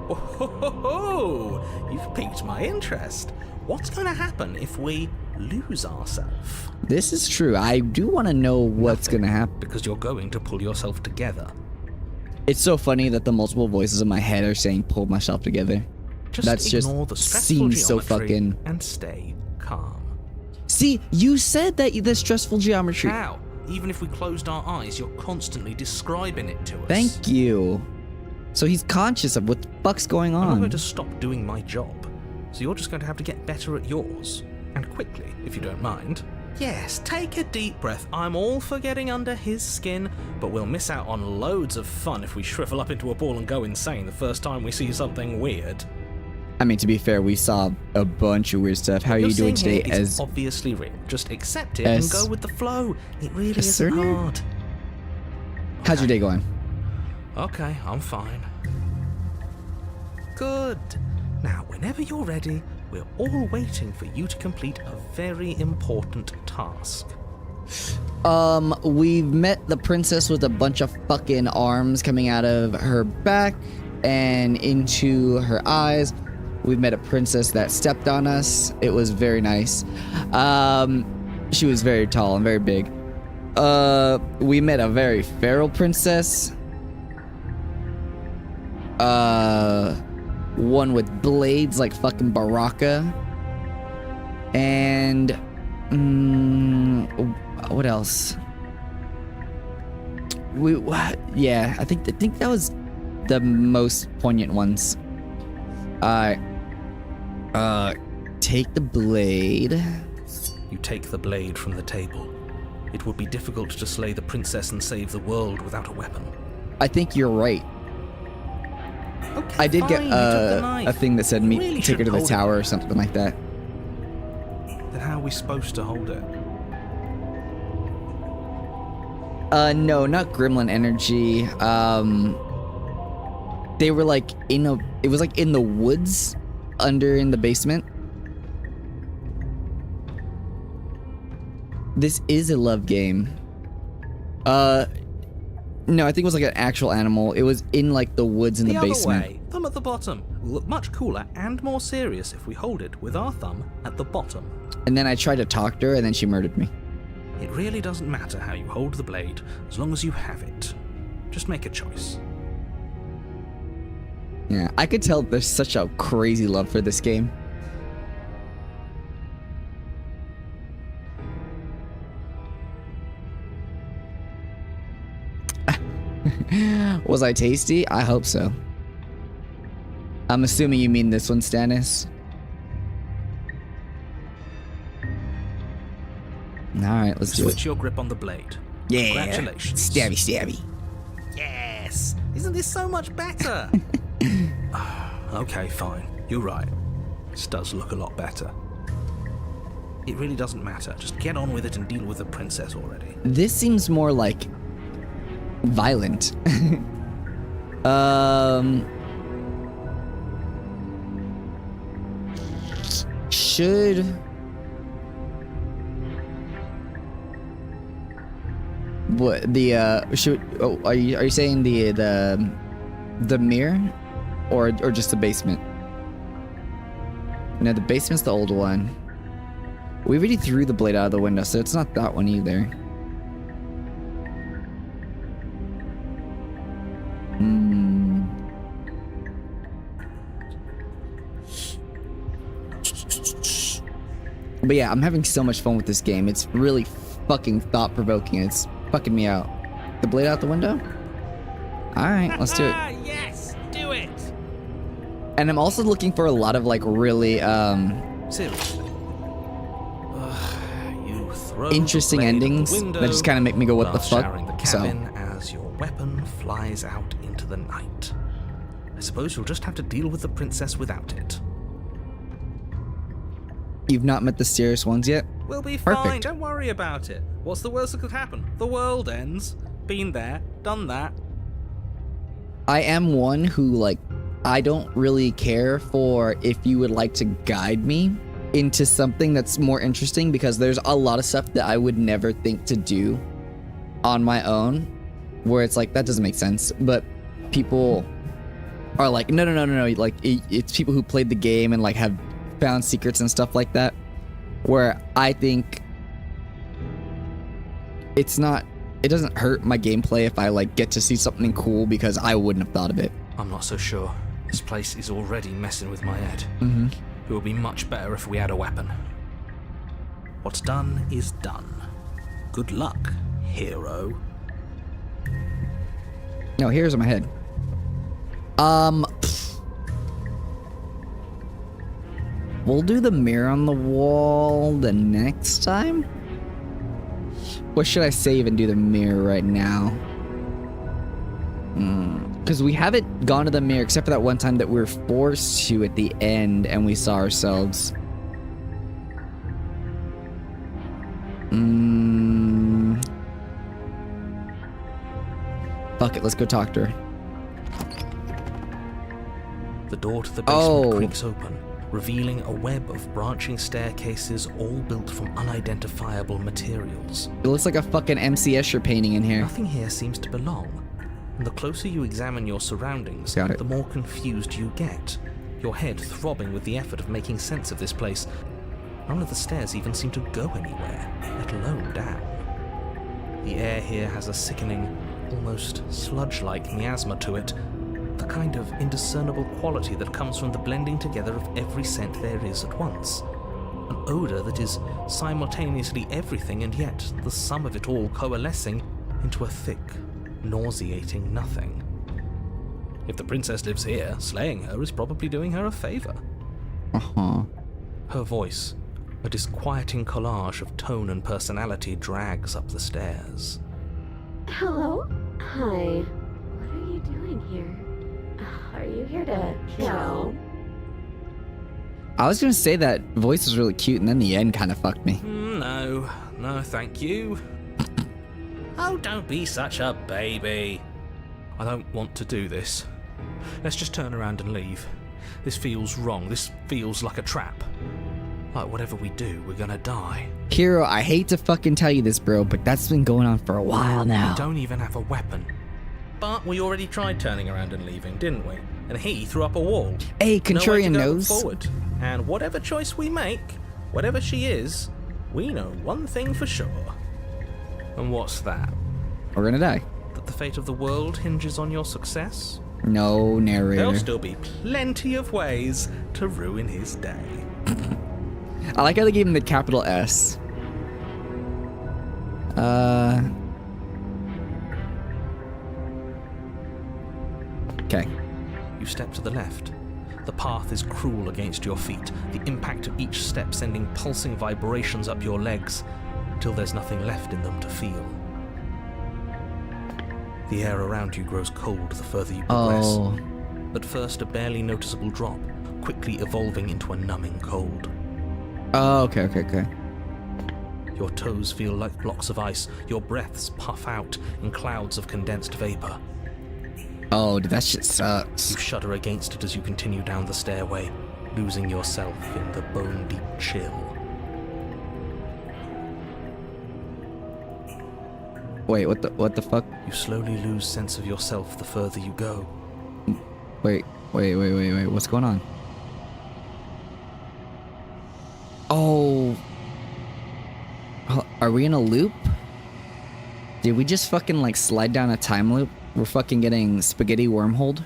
Oh, ho, ho, ho. You've piqued my interest. What's going to happen if we lose ourselves?
This is true. I do want to know what's
Nothing,
gonna happen.
Because you're going to pull yourself together.
It's so funny that the multiple voices in my head are saying "pull myself together."
Just
That's just
ignore the stressful
seems so
geometry
fucking.
and stay calm.
See, you said that the stressful geometry.
How? Even if we closed our eyes, you're constantly describing it to us.
Thank you. So he's conscious of what the fuck's going
I'm not
on.
going to stop doing my job, so you're just going to have to get better at yours. And quickly, if you don't mind. Yes, take a deep breath. I'm all for getting under his skin, but we'll miss out on loads of fun if we shrivel up into a ball and go insane the first time we see something weird.
I mean, to be fair, we saw a bunch of weird stuff. How are
What
you
you're
doing
seeing
today?
here is
As
obviously real. Just accept it
as-
and go with the flow. It really
as
isn't
Cerner?
hard.
how's your day going?
Okay, I'm fine. Good. Now, whenever you're ready, we're all waiting for you to complete a very important task.
We've met the princess with a bunch of fucking arms coming out of her back and into her eyes. We've met a princess that stepped on us. It was very nice. She was very tall and very big. We met a very feral princess. One with blades like fucking Baraka. And what else? Yeah, I think that was the most poignant ones. Take the blade.
You take the blade from the table. It would be difficult to slay the princess and save the world without a weapon.
I think you're right.
Okay,
I did get
fine, you took the knife.
a thing that said
You
me
really
take her to
shouldn't
the
hold
tower
it.
or something like that.
Then how are we supposed to hold it?
No, not gremlin energy. They were like it was like in the woods under in the basement. This is a love game. No, I think it was like an actual animal. It was in like the woods in the basement.
Other way, thumb at the bottom. Will look much cooler and more serious if we hold it with our thumb at the bottom.
And then I tried to talk to her and then she murdered me.
It really doesn't matter how you hold the blade, as long as you have it. Just make a choice.
Yeah, I could tell there's such a crazy love for this game. Was I tasty? I hope so. I'm assuming you mean this one, Stannis. Alright, let's do
Switch
it.
your grip on the blade.
Yeah.
Congratulations.
Stabby, stabby.
Yes! Isn't this so much better? Okay, fine. You're right. This does look a lot better. It really doesn't matter. Just get on with it and deal with the princess already.
This seems more like violent. Should what the should are you saying the mirror or just the basement? No, the basement's the old one. We already threw the blade out of the window, so it's not that one either. But yeah, I'm having so much fun with this game. It's really fucking thought-provoking. It's fucking me out. The blade out the window? Alright, let's do it.
Yes! Do it!
And I'm also looking for a lot of like really
Seriously. You throw
interesting
the blade at the
endings
window,
that just kind of make me go, what the
thus
fuck?
showering the cabin as your weapon flies out into the night. I suppose you'll just have to deal with the princess without it.
You've not met the serious ones yet?
We'll be fine,
Perfect.
don't worry about it. What's the worst that could happen? The world ends. Been there, done that.
I am one who, like, I don't really care for if you would like to guide me into something that's more interesting, because there's a lot of stuff that I would never think to do on my own, where it's like, that doesn't make sense. But people are like, no. Like, it's people who played the game and, like, have found secrets and stuff like that, where I think it doesn't hurt my gameplay if I like get to see something cool because I wouldn't have thought of it.
I'm not so sure. This place is already messing with my head.
Mm-hmm.
It would be much better if we had a weapon. What's done is done. Good luck, hero.
No, here's in my head. We'll do the mirror on the wall the next time? Or should I save and do the mirror right now? Because we haven't gone to the mirror except for that one time that we were forced to at the end and we saw ourselves. Fuck it, let's go talk to her.
The door to the basement
Oh.
creaks open, revealing a web of branching staircases all built from unidentifiable materials.
It looks like a fucking MC Escher painting in here.
Nothing here seems to belong. And the closer you examine your surroundings,
Got it.
the more confused you get, your head throbbing with the effort of making sense of this place. None of the stairs even seem to go anywhere, let alone down. The air here has a sickening, almost sludge-like miasma to it, the kind of indiscernible quality that comes from the blending together of every scent there is at once. An odor that is simultaneously everything and yet the sum of it all coalescing into a thick, nauseating nothing. If the princess lives here, slaying her is probably doing her a favor.
Uh-huh.
Her voice, a disquieting collage of tone and personality, drags up the stairs.
Hello? Hi. What are you doing here? Are you here to kill?
I was gonna say that voice was really cute, and then the end kind of fucked me.
No, thank you. Oh, don't be such a baby. I don't want to do this. Let's just turn around and leave. This feels wrong. This feels like a trap. Like whatever we do, we're gonna die.
Hero, I hate to fucking tell you this, bro, but that's been going on for a while now.
We don't even have a weapon. But we already tried turning around and leaving, didn't we? And he threw up a wall.
Hey,
No way to
Contrarian
go
knows.
forward. And whatever choice we make, whatever she is, we know one thing for sure. And what's that?
We're gonna die.
That the fate of the world hinges on your success?
No narrator.
There'll still be plenty of ways to ruin his day.
I like how they gave him the capital S. Okay.
You step to the left. The path is cruel against your feet, the impact of each step sending pulsing vibrations up your legs, till there's nothing left in them to feel. The air around you grows cold the further you progress.
Oh.
At first a barely noticeable drop, quickly evolving into a numbing cold.
Oh, okay.
Your toes feel like blocks of ice, your breaths puff out in clouds of condensed vapor.
Oh, dude, that shit sucks.
You shudder against it as you continue down the stairway, losing yourself in the bone-deep chill.
Wait, what the fuck?
You slowly lose sense of yourself the further you go.
Wait, what's going on? Oh. Are we in a loop? Did we just fucking like slide down a time loop? We're fucking getting spaghetti wormholed?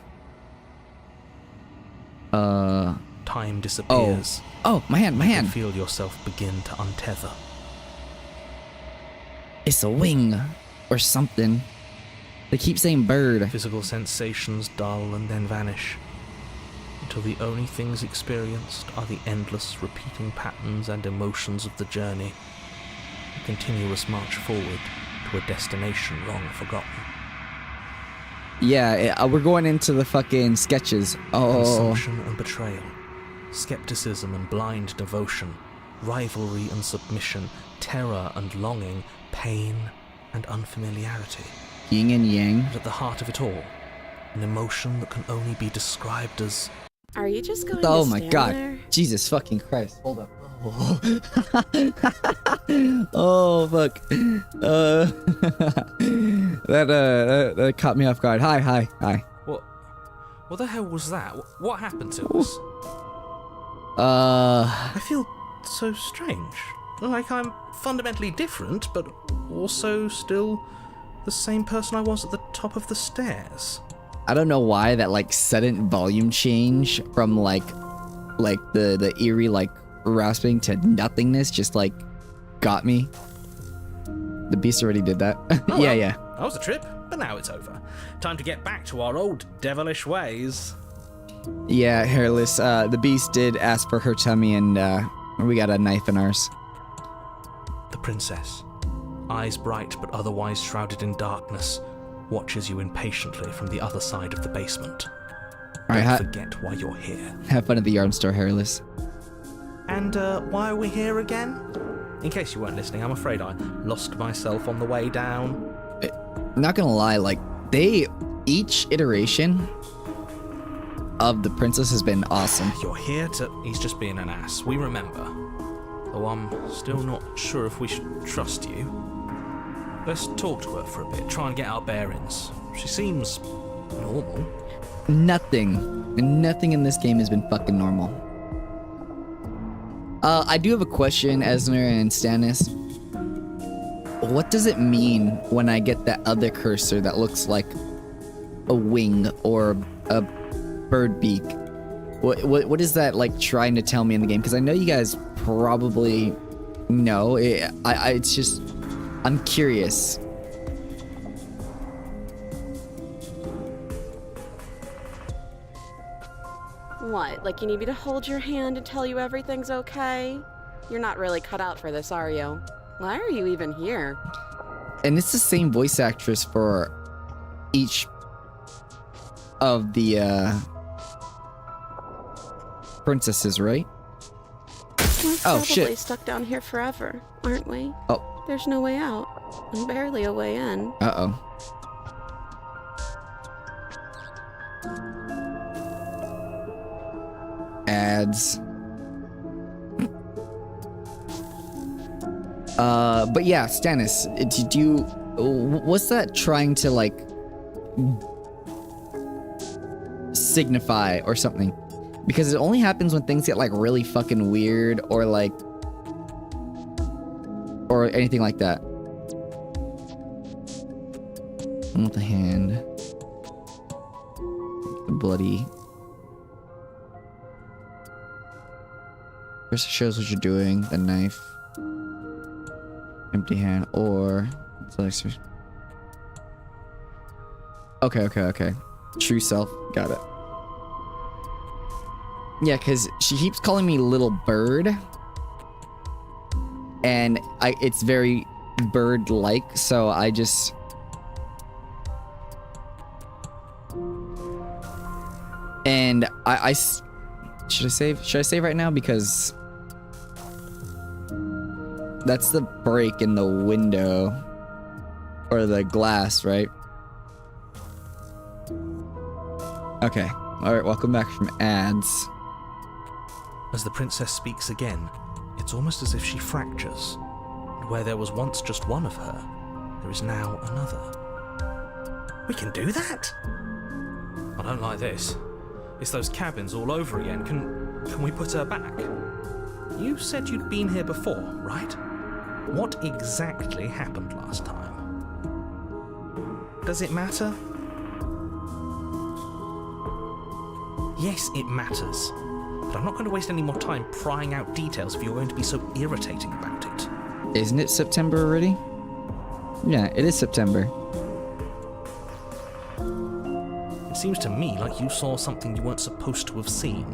Time disappears.
Oh, my hand.
You can feel yourself begin to untether.
It's a wing. Or something. They keep saying bird.
Physical sensations dull and then vanish, until the only things experienced are the endless repeating patterns and emotions of the journey, a continuous march forward to a destination long forgotten.
Yeah, we're going into the fucking sketches. Oh.
Assumption and betrayal, skepticism and blind devotion, rivalry and submission, terror and longing, pain and unfamiliarity.
Yin and yang.
And at the heart of it all, an emotion that can only be described as...
Are you just going
Oh
to
my
stand
god.
there?
Jesus fucking Christ. Hold up. Oh fuck. That caught me off guard. Hi.
What the hell was that? What happened to us? I feel so strange. Like I'm fundamentally different, but also still the same person I was at the top of the stairs.
I don't know why that like sudden volume change from like the eerie like rasping to nothingness just like got me. The beast already did that.
Oh,
yeah,
well,
yeah.
That was a trip, but now it's over. Time to get back to our old devilish ways.
Yeah, hairless. The beast did ask for her tummy and we got a knife in ours.
The princess, eyes bright but otherwise shrouded in darkness, watches you impatiently from the other side of the basement.
Alright,
Don't forget why you're here.
have fun at the yarn store, hairless.
And why are we here again? In case you weren't listening, I'm afraid I lost myself on the way down.
Not gonna lie, like each iteration of the princess has been awesome.
You're here to... He's just being an ass. We remember. Though I'm still not sure if we should trust you. Let's talk to her for a bit, try and get our bearings. She seems normal.
Nothing in this game has been fucking normal. I do have a question, Esner and Stannis. What does it mean when I get that other cursor that looks like a wing or a bird beak? What is that like trying to tell me in the game? Because I know you guys probably know. It's just I'm curious.
What, like you need me to hold your hand and tell you everything's okay? You're not really cut out for this, are you? Why are you even here?
And it's the same voice actress for each of the princesses, right?
We're
Oh,
probably
shit.
stuck down here forever, aren't we?
Oh.
There's no way out, and barely a way in.
Uh-oh. Ads. But yeah, Stannis, did you... What's that trying to, like... signify or something? Because it only happens when things get, like, really fucking weird or, like... or anything like that. With the hand. The bloody... First it shows what you're doing, the knife. Empty hand, or... Okay. True self, got it. Yeah, because she keeps calling me little bird. And it's very bird-like, so I just... And should I save? Should I save right now? Because that's the break in the window. Or the glass, right? Okay. Alright, welcome back from ads.
As the princess speaks again, it's almost as if she fractures. And where there was once just one of her, there is now another. We can do that? I don't like this. It's those cabins all over again. Can we put her back? You said you'd been here before, right? What exactly happened last time? Does it matter? Yes, it matters. But I'm not going to waste any more time prying out details if you're going to be so irritating about it.
Isn't it September already? Yeah, it is September.
It seems to me like you saw something you weren't supposed to have seen.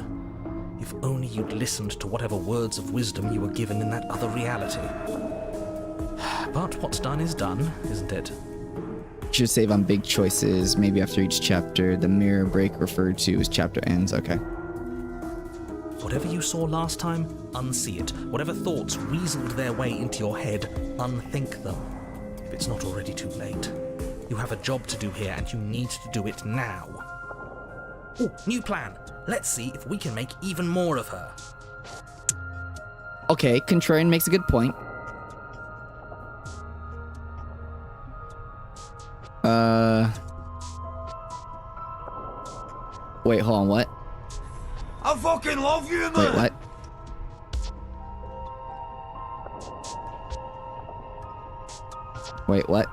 If only you'd listened to whatever words of wisdom you were given in that other reality. But what's done is done, isn't it?
Should save on big choices, maybe after each chapter. The mirror break referred to as chapter ends. Okay.
Whatever you saw last time, unsee it. Whatever thoughts weaseled their way into your head, unthink them. If it's not already too late. You have a job to do here, and you need to do it now. Ooh, new plan. Let's see if we can make even more of her.
Okay, Contrarian makes a good point. Wait, hold on, what?
I fucking love you, man!
Wait, what? Wait, what?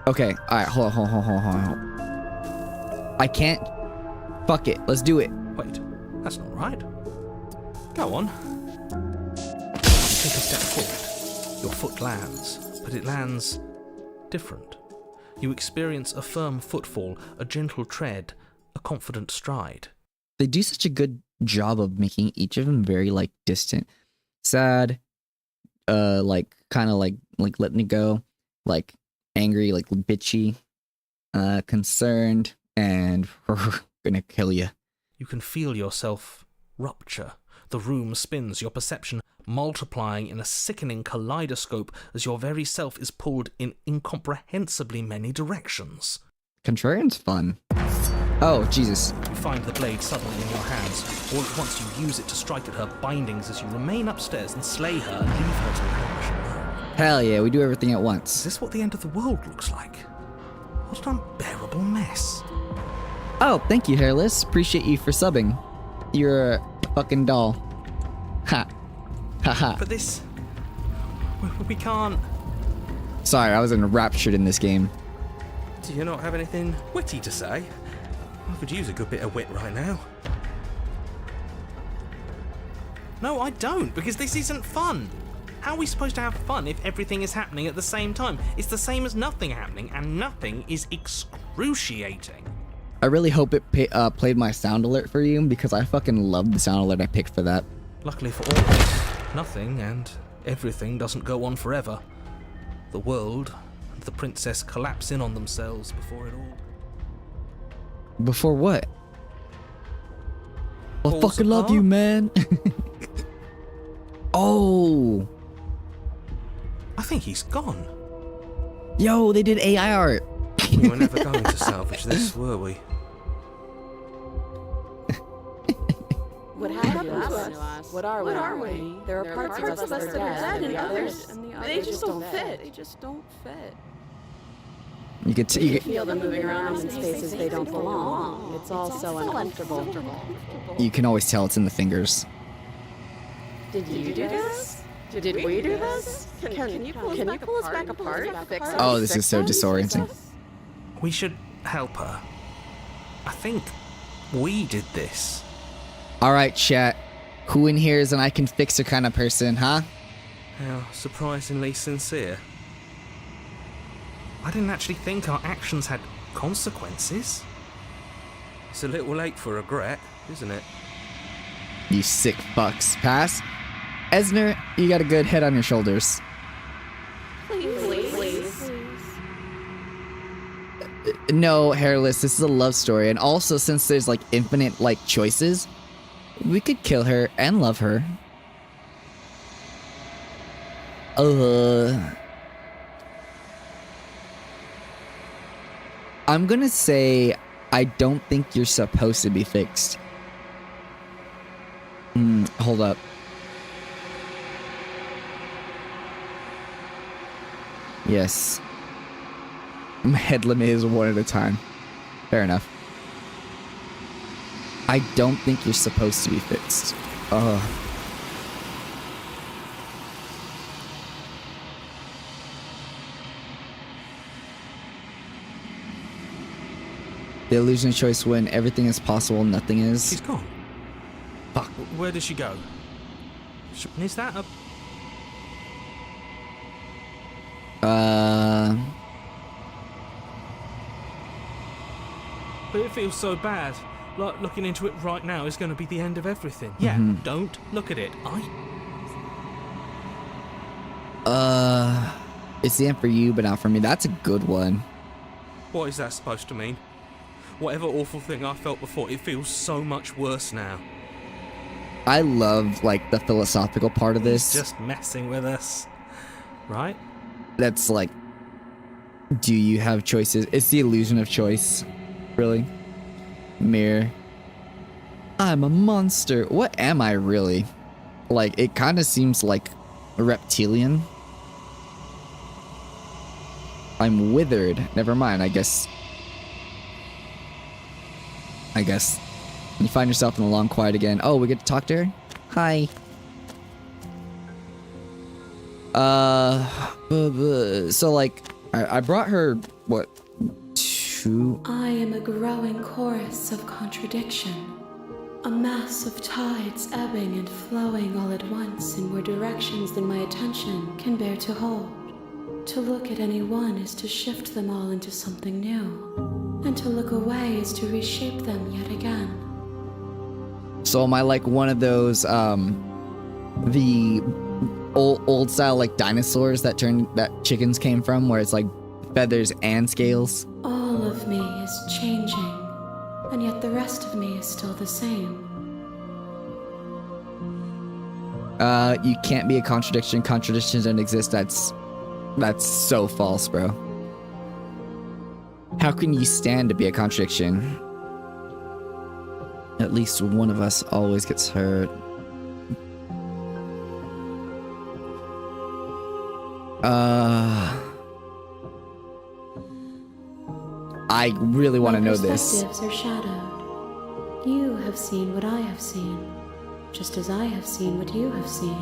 Okay, alright, hold on. I can't... Fuck it, let's do it.
Wait, that's not right. Go on. You take a step forward. Your foot lands, but it lands different. You experience a firm footfall, a gentle tread, a confident stride.
They do such a good job of making each of them very, like, distant. Sad, like, kind of like letting it go, like, angry, like, bitchy, concerned, and gonna kill you.
You can feel yourself rupture. The room spins, your perception multiplying in a sickening kaleidoscope as your very self is pulled in incomprehensibly many directions.
Contrarian's fun. Oh, Jesus.
You find the blade suddenly in your hands. All at once you use it to strike at her bindings as you remain upstairs and slay her and leave her to perish alone.
Hell yeah, we do everything at
Is
once.
this what the end of the world looks like? What an unbearable mess.
Oh, thank you, Hairless. Appreciate you for subbing. You're a fucking doll. Ha. Ha ha.
But this... we can't...
Sorry, I was enraptured in this game.
Do you not have anything witty to say? I could use a good bit of wit right now. No, I don't, because this isn't fun. How are we supposed to have fun if everything is happening at the same time? It's the same as nothing happening, and nothing is excruciating.
I really hope it played my sound alert for you, because I fucking love the sound alert I picked for that.
Luckily for all of us, nothing and everything doesn't go on forever. The world and the princess collapse in on themselves before it all...
Before what? I
Falls
fucking love
apart.
you, man. Oh.
I think he's gone.
Yo, they did AI art.
We were never going to salvage this, were we?
What happened to us? What are we? There are parts of us that are dead, and the others, they just don't fit. They just don't fit.
You could
You feel them moving around in spaces they don't belong. It's all so uncomfortable.
you can always tell it's in the fingers.
Did you do this? Did we do this? Can you pull us back apart? Fix us?
Oh, this is so disorienting.
We should help her. I think we did this.
All right, chat. Who in here is an I can fix her kind of person, huh?
How surprisingly sincere. I didn't actually think our actions had consequences. It's a little late for regret, isn't it?
You sick fucks. Pass. Esner, you got a good head on your shoulders.
Please.
No, Hairless, this is a love story. And also, since there's like infinite like choices, we could kill her and love her. I'm gonna say I don't think you're supposed to be fixed. Hold up. Yes. My head limit is 1 at a time. Fair enough. I don't think you're supposed to be fixed. The illusion of choice when everything is possible, nothing is.
She's gone.
Fuck.
Where does she go? Is that a... But it feels so bad. Like, looking into it right now is going to be the end of everything. Yeah, don't look at it.
It's the end for you, but not for me. That's a good one.
What is that supposed to mean? Whatever awful thing I felt before, it feels so much worse now.
I love, like, the philosophical part of this.
He's just messing with us. Right?
That's like, do you have choices? It's the illusion of choice. Really? Mirror. I'm a monster. What am I really? Like, it kind of seems like a reptilian. I'm withered. Never mind, I guess. You find yourself in the long quiet again. Oh, we get to talk to her? Hi. So like, I brought her, what, 2?
I am a growing chorus of contradiction. A mass of tides ebbing and flowing all at once in more directions than my attention can bear to hold. To look at any one is to shift them all into something new, and to look away is to reshape them yet again.
So am I like one of those, the old style like dinosaurs that chickens came from, where it's like feathers and scales?
All of me is changing, and yet the rest of me is still the same.
You can't be a contradiction. Contradictions don't exist. That's so false, bro. How can you stand to be a contradiction? At least one of us always gets hurt. I really want to know this.
My perspectives are shadowed. You have seen what I have seen, just as I have seen what you have seen.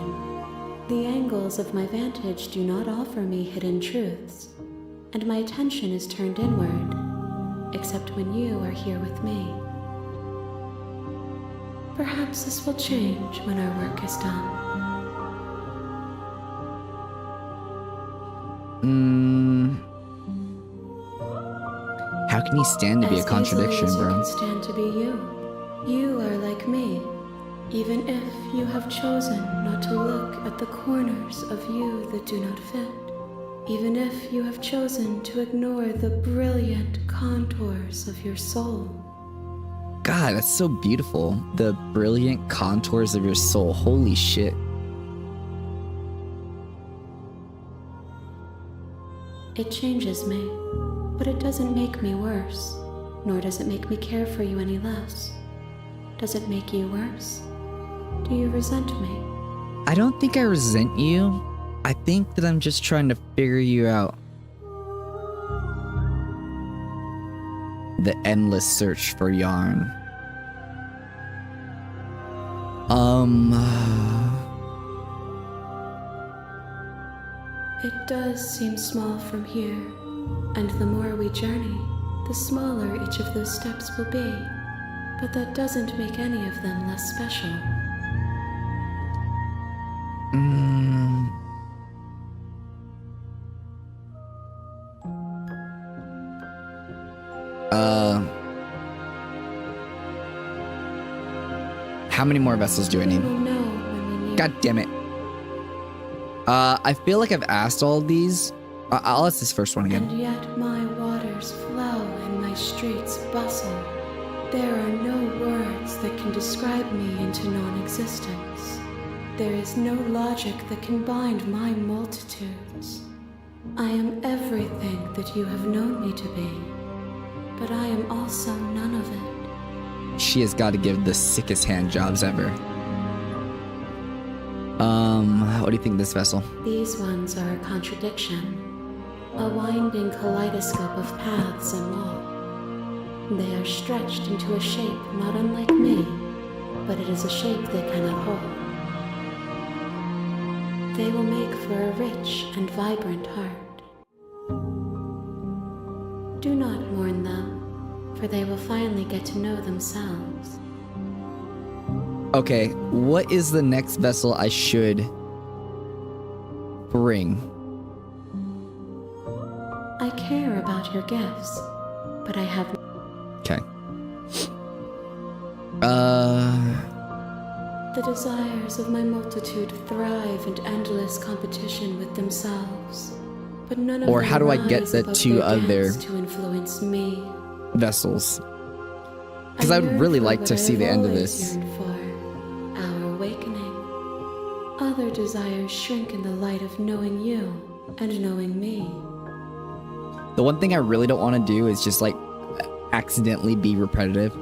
The angles of my vantage do not offer me hidden truths, and my attention is turned inward, except when you are here with me. Perhaps this will change when our work is done.
How can you stand to be a
As
contradiction,
easily as you
bro?
can stand to be you. You are like me, even if you have chosen not to look at the corners of you that do not fit. Even if you have chosen to ignore the brilliant contours of your soul.
God, that's so beautiful. The brilliant contours of your soul. Holy shit.
It changes me, but it doesn't make me worse, nor does it make me care for you any less. Does it make you worse? Do you resent me?
I don't think I resent you. I think that I'm just trying to figure you out. The endless search for yarn.
It does seem small from here, and the more we journey, the smaller each of those steps will be. But that doesn't make any of them less special.
How many more vessels do I
We
need?
will know when we need.
God damn it. I feel like I've asked all of these. I'll ask this first one again.
And yet my waters flow and my streets bustle. There are no words that can describe me into non-existence. There is no logic that can bind my multitudes. I am everything that you have known me to be, but I am also none of it.
She has got to give the sickest hand jobs ever. What do you think of this vessel?
These ones are a contradiction, a winding kaleidoscope of paths and law. They are stretched into a shape not unlike me, but it is a shape they cannot hold. They will make for a rich and vibrant heart. Do not mourn them, for they will finally get to know themselves.
Okay, what is the next vessel I should bring?
I care about your gifts, but I have
Okay.
the desires of my multitude thrive in endless competition with themselves. But none of
Or
them
how do I get
rise
the
above
two
their
other
dance to influence me.
vessels. Because I would
yearn
really
for
like
what
to
I
see the
have
end of
always
this.
yearned for, our awakening. Other desires shrink in the light of knowing you and knowing me.
The one thing I really don't want to do is just like accidentally be repetitive.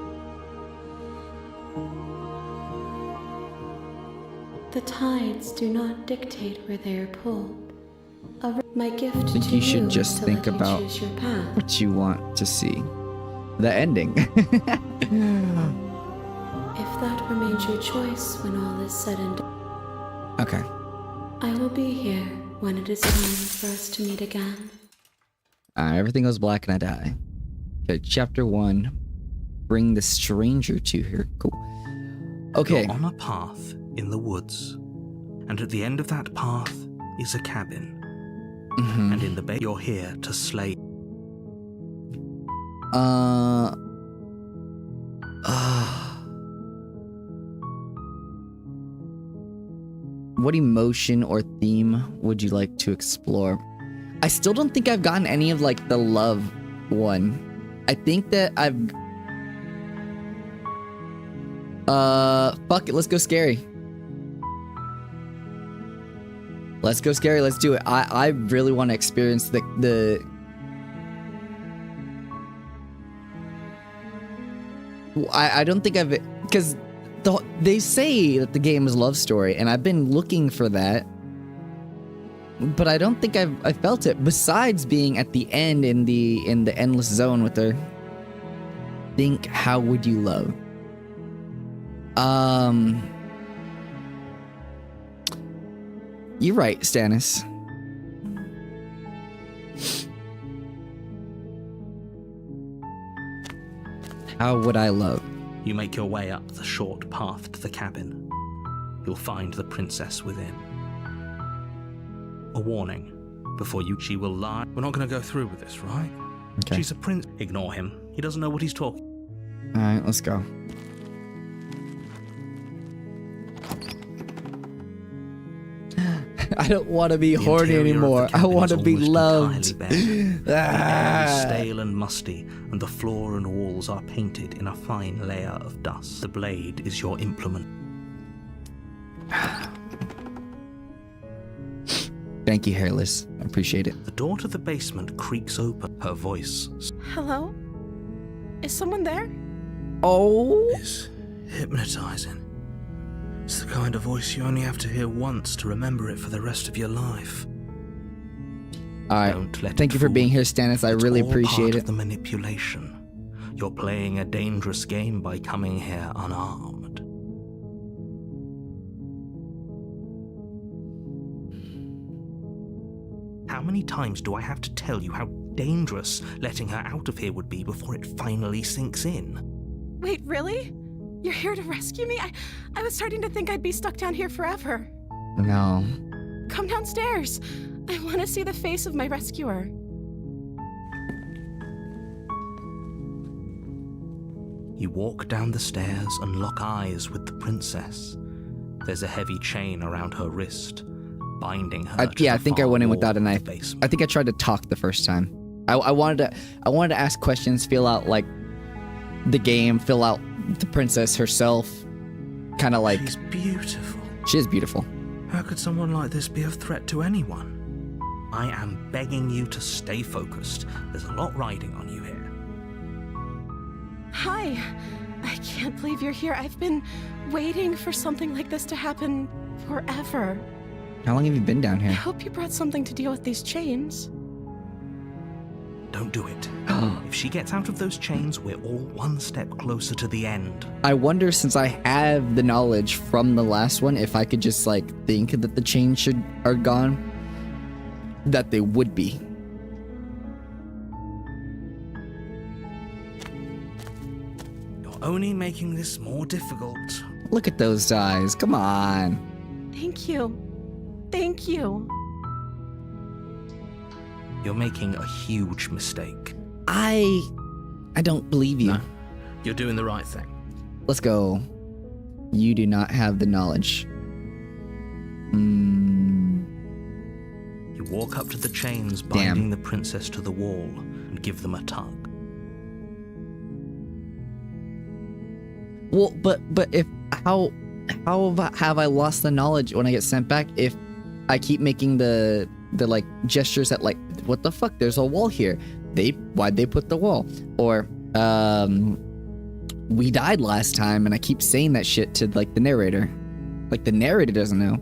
The tides do not dictate where they are pulled. My gift
think
to
you should
you
just
is to
think
let
about
you choose your path.
What you want to see. The ending.
If that remains your choice when all is said and done,
Okay.
I will be here when it is time for us to meet again.
Everything goes black and I die. Okay, chapter 1. Bring the stranger to her. Cool. Okay.
You're on a path in the woods, and at the end of that path is a cabin.
Mhm.
And in the bay, you're here to slay.
What emotion or theme would you like to explore? I still don't think I've gotten any of like the love one. I think that I've fuck it, let's go scary. Let's go scary, let's do it. I really want to experience the I don't think I've, because they say that the game is love story, and I've been looking for that, but I don't think I felt it. Besides being at the end in the endless zone with her. Think, how would you love? You're right, Stannis. How would I love?
You make your way up the short path to the cabin. You'll find the princess within. A warning. Before she will lie. We're not going to go through with this, right?
Okay.
She's a prince. Ignore him. He doesn't know what he's talking.
Alright, let's go. I don't want to be
The
horny
interior of the
anymore. I
cabin
want to
is
be
almost
loved.
entirely bare. The air is
Ah.
stale and musty, and the floor and walls are painted in a fine layer of dust. The blade is your implement.
Thank you, Hairless. I appreciate it.
The door to the basement creaks open. Her voice
Hello? Is someone there?
Oh.
is hypnotizing. It's the kind of voice you only have to hear once to remember it for the rest of your life.
Alright.
Don't let
Thank
it
you for
fool
being
you.
here, Stannis. I
It's
really
all
appreciate
part
it.
of the manipulation. You're playing a dangerous game by coming here unarmed. How many times do I have to tell you how dangerous letting her out of here would be before it finally sinks in?
Wait, really? You're here to rescue me? I was starting to think I'd be stuck down here forever.
No.
Come downstairs. I want to see the face of my rescuer.
You walk down the stairs and lock eyes with the princess. There's a heavy chain around her wrist, binding her.
I think I went in without a knife.
Basement.
I think I tried to talk the first time. I wanted to ask questions, feel out like the game, fill out the princess herself, kind of like.
She's beautiful.
She is beautiful.
How could someone like this be a threat to anyone? I am begging you to stay focused. There's a lot riding on you here.
Hi. I can't believe you're here. I've been waiting for something like this to happen forever.
How long have you been down
I
here?
hope you brought something to deal with these chains.
Don't do it. If she gets out of those chains, we're all one step closer to the end.
I wonder, since I have the knowledge from the last one, if I could just like think that the chains are gone, that they would be.
You're only making this more difficult.
Look at those eyes. Come on.
Thank you. Thank you.
You're making a huge mistake.
I don't believe you.
No, you're doing the right thing.
Let's go. You do not have the knowledge.
You walk up to the chains binding the princess to the wall and give them a tug.
Well, but if how have I lost the knowledge when I get sent back if I keep making the like gestures that like, what the fuck? There's a wall here. Why'd they put the wall? Or we died last time, and I keep saying that shit to like the narrator. Like the narrator doesn't know.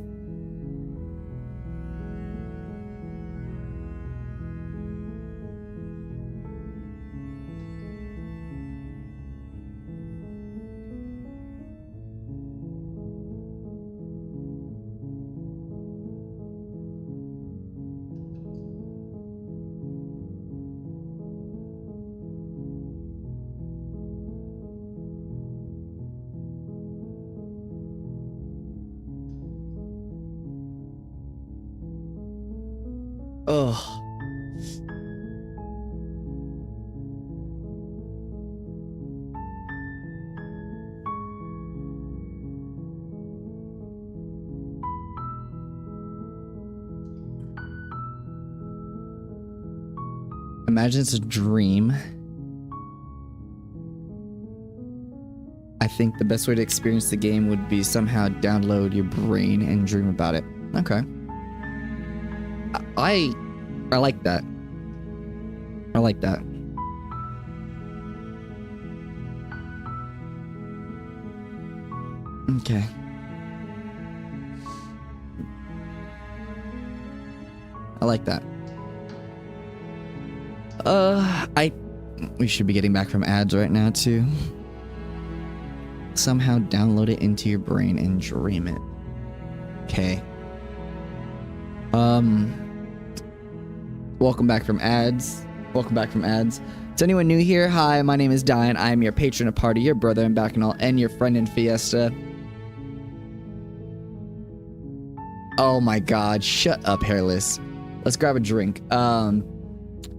Ugh. Imagine it's a dream. I think the best way to experience the game would be somehow download your brain and dream about it. Okay. I like that. I like that. Okay. I like that. We should be getting back from ads right now too. Somehow download it into your brain and dream it. Okay. Welcome back from ads. Welcome back from ads. To anyone new here, hi, my name is Diane. I am your patron of party, your brother in Bacchanal, and your friend in Fiesta. Oh my god, shut up, hairless. Let's grab a drink.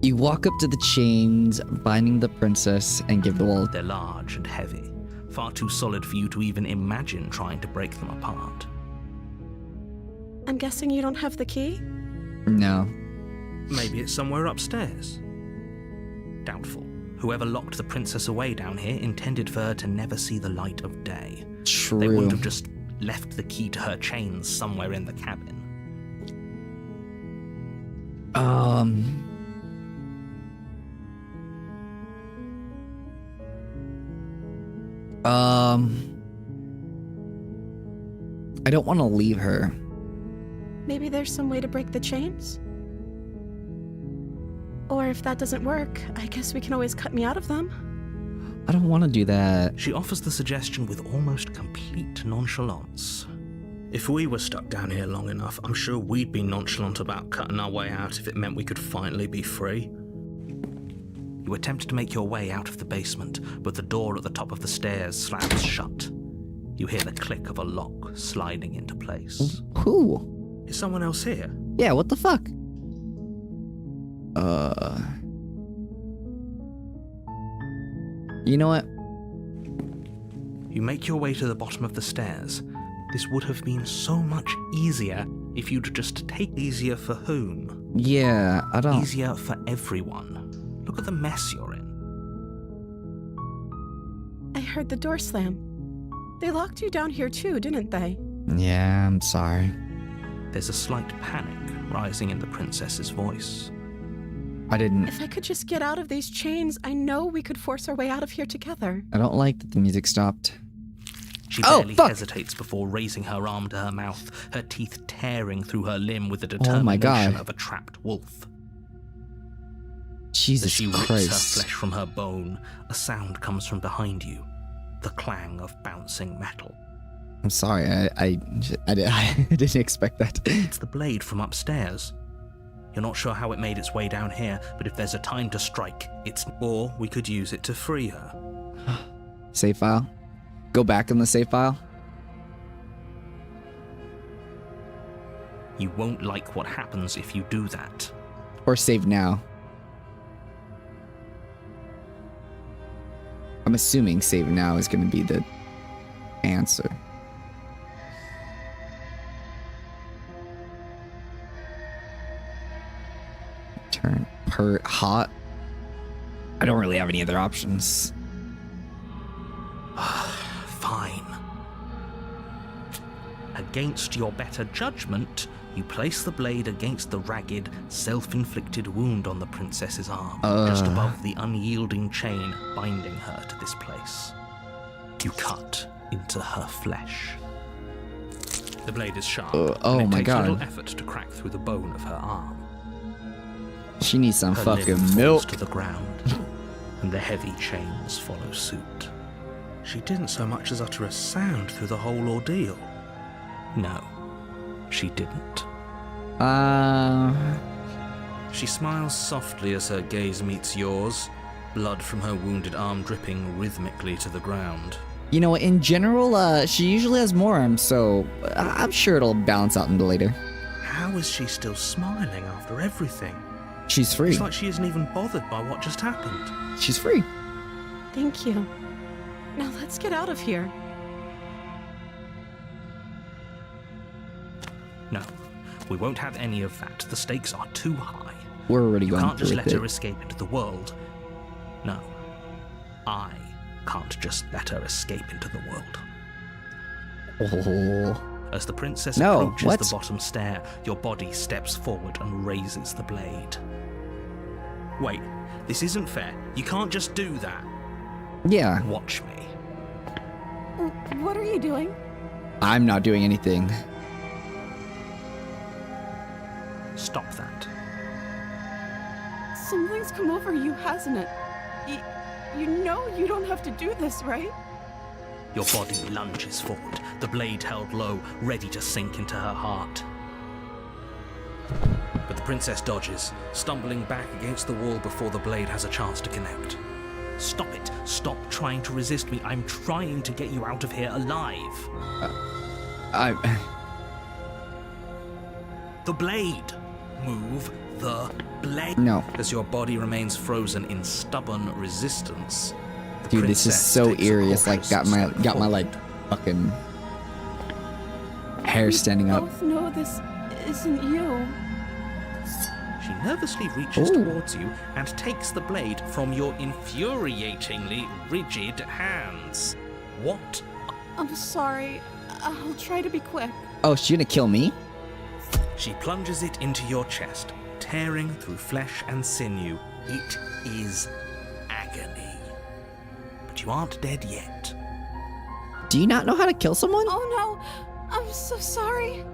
You walk up to the chains, binding the princess, and give the wall.
They're large and heavy, far too solid for you to even imagine trying to break them apart.
I'm guessing you don't have the key?
No.
Maybe it's somewhere upstairs. Doubtful. Whoever locked the princess away down here intended for her to never see the light of day.
True.
They wouldn't have just left the key to her chains somewhere in the cabin.
I don't want to leave her.
Maybe there's some way to break the chains? Or if that doesn't work, I guess we can always cut me out of them.
I don't want to do that.
She offers the suggestion with almost complete nonchalance. If we were stuck down here long enough, I'm sure we'd be nonchalant about cutting our way out if it meant we could finally be free. You attempt to make your way out of the basement, but the door at the top of the stairs slams shut. You hear the click of a lock sliding into place.
Who?
Is someone else here?
Yeah, what the fuck? You know what?
You make your way to the bottom of the stairs. This would have been so much easier if you'd just take easier for whom?
Yeah, I don't.
Easier for everyone. Look at the mess you're in.
I heard the door slam. They locked you down here too, didn't they?
Yeah, I'm sorry.
There's a slight panic rising in the princess's voice.
I didn't.
If I could just get out of these chains, I know we could force our way out of here together.
I don't like that the music stopped.
She
Oh,
barely
fuck!
hesitates before raising her arm to her mouth, her teeth tearing through her limb with the
Oh my
determination
God.
of a trapped wolf. As
Jesus
she rips her
Christ.
flesh from her bone, a sound comes from behind you, the clang of bouncing metal.
I'm sorry. I didn't expect that.
It's the blade from upstairs. You're not sure how it made its way down here, but if there's a time to strike, it's... Or we could use it to free her.
Save file. Go back in the save file.
You won't like what happens if you do that.
Or save now. I'm assuming save now is going to be the answer. Turn per hot. I don't really have any other options.
Fine. Against your better judgment, you place the blade against the ragged, self-inflicted wound on the princess's arm, just above the unyielding chain binding her to this place. You cut into her flesh. The blade is sharp,
oh
and it
my
takes
God.
little effort to crack through the bone of her arm.
She needs some
Her limb
fucking
falls
milk.
to the ground, and the heavy chains follow suit. She didn't so much as utter a sound through the whole ordeal. No, she didn't. She smiles softly as her gaze meets yours, blood from her wounded arm dripping rhythmically to the ground.
You know, in general, she usually has more arms, so I'm sure it'll balance out in the later.
How is she still smiling after everything?
She's free.
It's like she isn't even bothered by what just happened.
She's free.
Thank you. Now let's get out of here.
No, we won't have any of that. The stakes are too high.
We're already
You
going
can't
through
just
with
let
it.
her escape into the world. No, I can't just let her escape into the world.
Oh.
As the princess
No,
approaches
what?
the bottom stair, your body steps forward and raises the blade. Wait, this isn't fair. You can't just do that.
Yeah,
Watch me.
What are you doing?
I'm not doing anything.
Stop that.
Something's come over you, hasn't it? You know you don't have to do this, right?
Your body lunges forward, the blade held low, ready to sink into her heart. But the princess dodges, stumbling back against the wall before the blade has a chance to connect. Stop it. Stop trying to resist me. I'm trying to get you out of here alive. The blade. Move the blade.
No.
As your body remains frozen in stubborn resistance. the
Dude, this is
princess
so
takes a
eerie. It's like
cautious
got my
step
like
forward.
fucking hair standing up.
Both know this isn't you.
She nervously reaches
Ooh.
towards you and takes the blade from your infuriatingly rigid hands. What?
I'm sorry. I'll try to be quick.
Oh, she's gonna kill me?
She plunges it into your chest, tearing through flesh and sinew. It is agony. But you aren't dead yet.
Do you not know how to kill someone?
Oh no! I'm so sorry.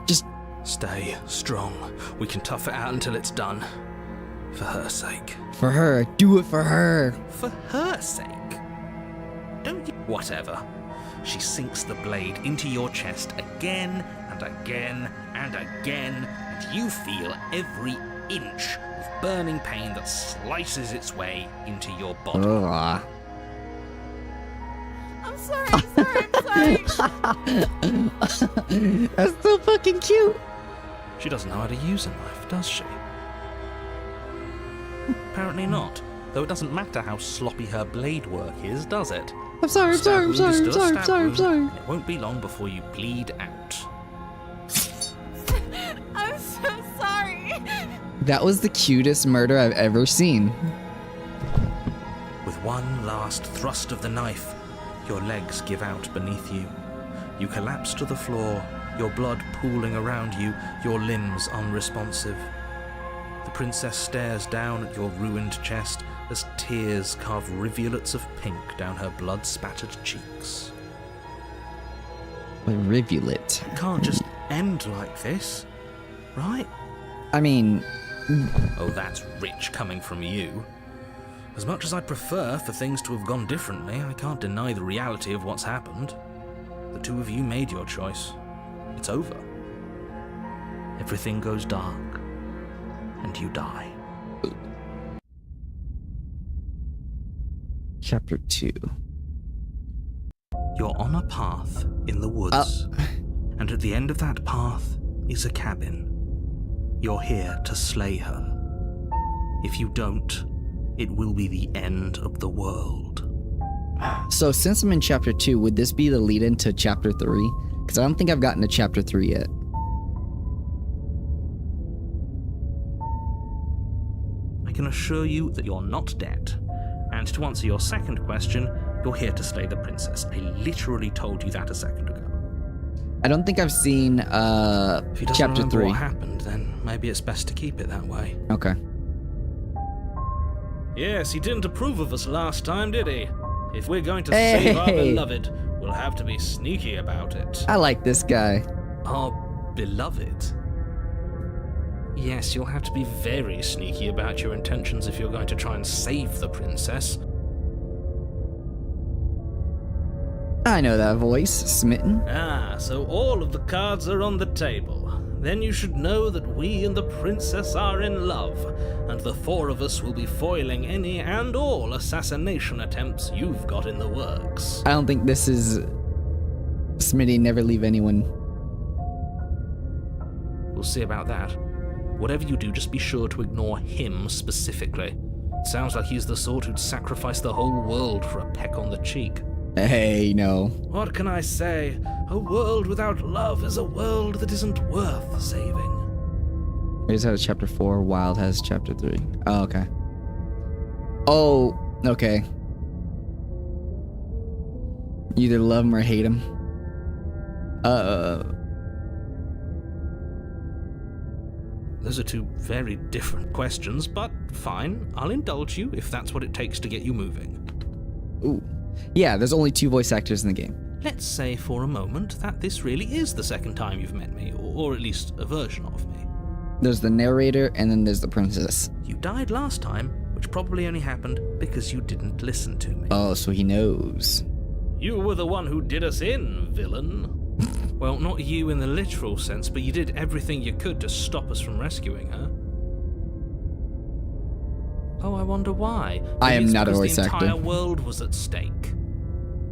Just
Stay strong. We can tough it out until it's done. For her sake.
for her. Do it for her.
For her sake? Don't you? Whatever. She sinks the blade into your chest again and again and again, and you feel every inch of burning pain that slices its way into your body.
Ugh.
I'm sorry. I'm sorry.
That's so fucking cute.
She doesn't know how to use a knife, does she? Apparently not, though it doesn't matter how sloppy her blade work is, does it?
I'm sorry, I'm
Stab
sorry, I'm
wound
sorry,
is
I'm
still a
sorry, I'm
stab
sorry, I'm
wound,
sorry.
and it won't be long before you bleed out.
I'm so sorry.
That was the cutest murder I've ever seen.
With one last thrust of the knife, your legs give out beneath you. You collapse to the floor, your blood pooling around you, your limbs unresponsive. The princess stares down at your ruined chest as tears carve rivulets of pink down her blood-spattered cheeks.
A rivulet.
It can't just end like this, right?
I mean,
Oh, that's rich coming from you. As much as I'd prefer for things to have gone differently, I can't deny the reality of what's happened. The two of you made your choice. It's over. Everything goes dark, and you die.
chapter 2.
You're on a path in the woods, and at the end of that path is a cabin. You're here to slay her. If you don't, it will be the end of the world.
So since I'm in chapter 2, would this be the lead into chapter 3? Because I don't think I've gotten to chapter 3 yet.
I can assure you that you're not dead. And to answer your second question, you're here to slay the princess. I literally told you that a second ago.
I don't think I've seen
If he doesn't
chapter
remember
3.
what happened, then maybe it's best to keep it that way.
Okay.
Yes, he didn't approve of us last time, did he? If we're going to
Hey.
save our beloved, we'll have to be sneaky about it.
I like this guy.
Our beloved? Yes, you'll have to be very sneaky about your intentions if you're going to try and save the princess.
I know that voice, Smitten.
Ah, so all of the cards are on the table. Then you should know that we and the princess are in love, and the four of us will be foiling any and all assassination attempts you've got in the works.
I don't think this is Smitty never leave anyone.
We'll see about that. Whatever you do, just be sure to ignore him specifically. Sounds like he's the sort who'd sacrifice the whole world for a peck on the cheek.
Hey, no.
What can I say? A world without love is a world that isn't worth saving.
Here's out of chapter 4. Wild has chapter 3. Oh, okay. Oh, okay. You either love him or hate him.
Those are two very different questions, but fine. I'll indulge you if that's what it takes to get you moving.
Ooh. Yeah, there's only 2 voice actors in the game.
Let's say for a moment that this really is the second time you've met me, or at least a version of me.
There's the narrator, and then there's the princess.
You died last time, which probably only happened because you didn't listen to me.
Oh, so he knows.
You were the one who did us in, villain. Well, not you in the literal sense, but you did everything you could to stop us from rescuing her. Oh, I wonder why.
I am
Maybe it's
not a
because
voice
the
actor.
entire world was at stake.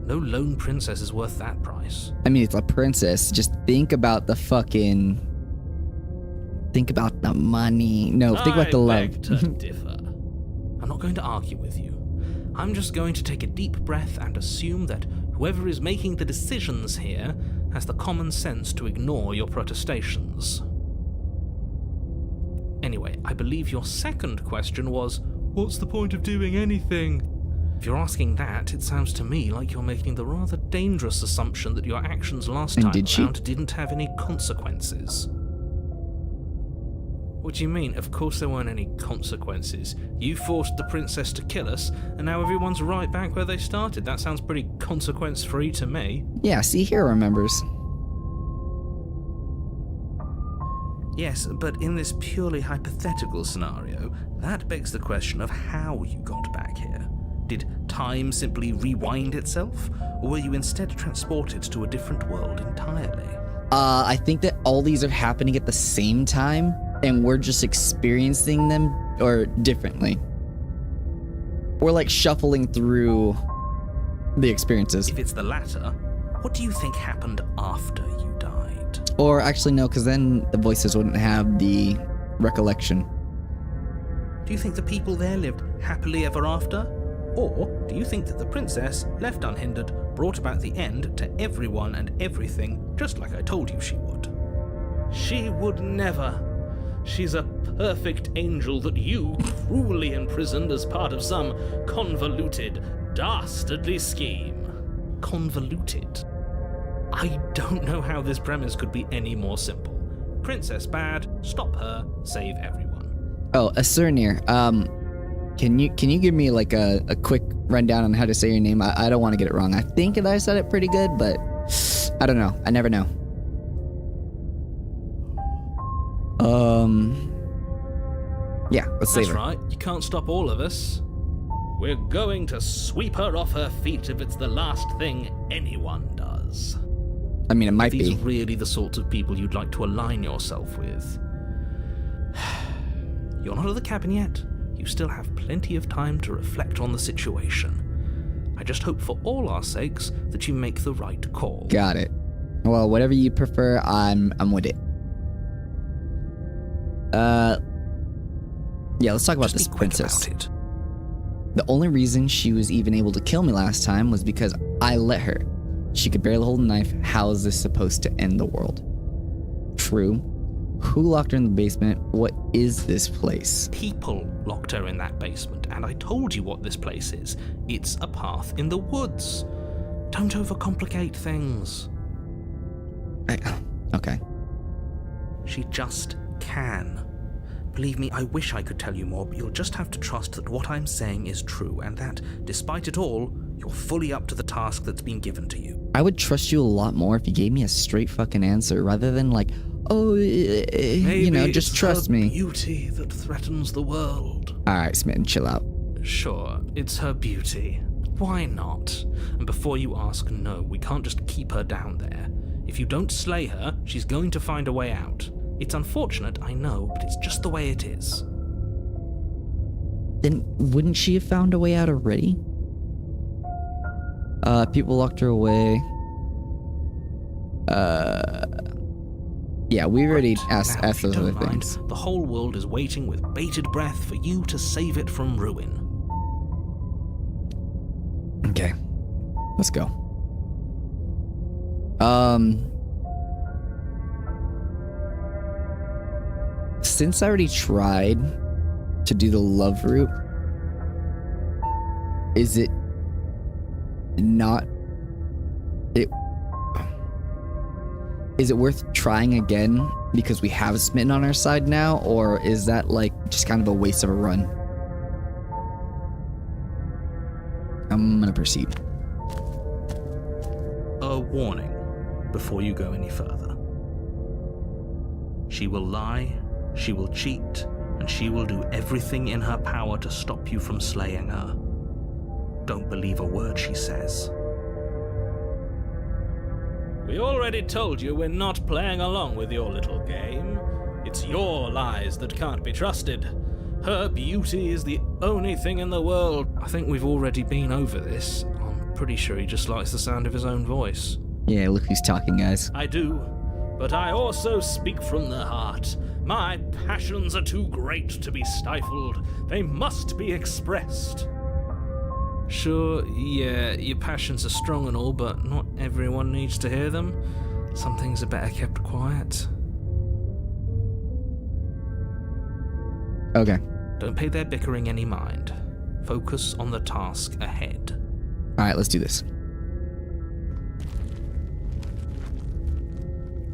No lone princess is worth that price.
I mean, it's a princess. Just think about the fucking... Think about the money. No, think about the
I
love.
beg to differ. I'm not going to argue with you. I'm just going to take a deep breath and assume that whoever is making the decisions here has the common sense to ignore your protestations. Anyway, I believe your second question was, what's the point of doing anything? If you're asking that, it sounds to me like you're making the rather dangerous assumption that your actions last
And
time
did she?
around didn't have any consequences. What do you mean? Of course there weren't any consequences. You forced the princess to kill us, and now everyone's right back where they started. That sounds pretty consequence-free to me.
Yeah, see, here remembers.
Yes, but in this purely hypothetical scenario, that begs the question of how you got back here. Did time simply rewind itself, or were you instead transported to a different world entirely?
I think that all these are happening at the same time, and we're just experiencing them or differently. We're like shuffling through the experiences.
If it's the latter, what do you think happened after you died?
Or actually, no, because then the voices wouldn't have the recollection.
Do you think the people there lived happily ever after? Or do you think that the princess, left unhindered, brought about the end to everyone and everything, just like I told you she would? She would never. She's a perfect angel that you cruelly imprisoned as part of some convoluted, dastardly scheme. Convoluted? I don't know how this premise could be any more simple. Princess bad, stop her, save everyone.
Oh, Asurnir, can you give me like a quick rundown on how to say your name? I don't want to get it wrong. I think that I said it pretty good, but I don't know. I never know. Yeah, let's save her.
That's right, you can't stop all of us. We're going to sweep her off her feet if it's the last thing anyone does.
I mean, it might
These
be.
are really the sorts of people you'd like to align yourself with. You're not at the cabin yet. You still have plenty of time to reflect on the situation. I just hope for all our sakes that you make the right call.
Got it. Well, whatever you prefer, I'm with it. Yeah, let's talk about
Just
this
be quick
princess.
about it.
The only reason she was even able to kill me last time was because I let her. She could barely hold a knife. How is this supposed to end the world? True. Who locked her in the basement? What is this place?
People locked her in that basement, and I told you what this place is. It's a path in the woods. Don't overcomplicate things.
Okay.
She just can. Believe me, I wish I could tell you more, but you'll just have to trust that what I'm saying is true, and that, despite it all, you're fully up to the task that's been given to you.
I would trust you a lot more if you gave me a straight fucking answer rather than like, oh, you know, just trust me.
Beauty that threatens the world.
Alright, Smitten, chill out.
Sure, it's her beauty. Why not? And before you ask, no, we can't just keep her down there. If you don't slay her, she's going to find a way out. It's unfortunate, I know, but it's just the way it is.
Then wouldn't she have found a way out already? People locked her away. Yeah, we already asked
Now, if you
those other
don't mind,
things.
the whole world is waiting with bated breath for you to save it from ruin.
Okay, let's go. Since I already tried to do the love route, is it not... Is it worth trying again because we have Smitten on our side now, or is that like just kind of a waste of a run? I'm gonna proceed.
A warning before you go any further. She will lie, she will cheat, and she will do everything in her power to stop you from slaying her. Don't believe a word she says. We already told you we're not playing along with your little game. It's your lies that can't be trusted. Her beauty is the only thing in the world. I think we've already been over this. I'm pretty sure he just likes the sound of his own voice.
Yeah, look who's talking, guys.
I do, but I also speak from the heart. My passions are too great to be stifled. They must be expressed. Sure, yeah, your passions are strong and all, but not everyone needs to hear them. Some things are better kept quiet.
Okay.
Don't pay their bickering any mind. Focus on the task ahead.
Alright, let's do this.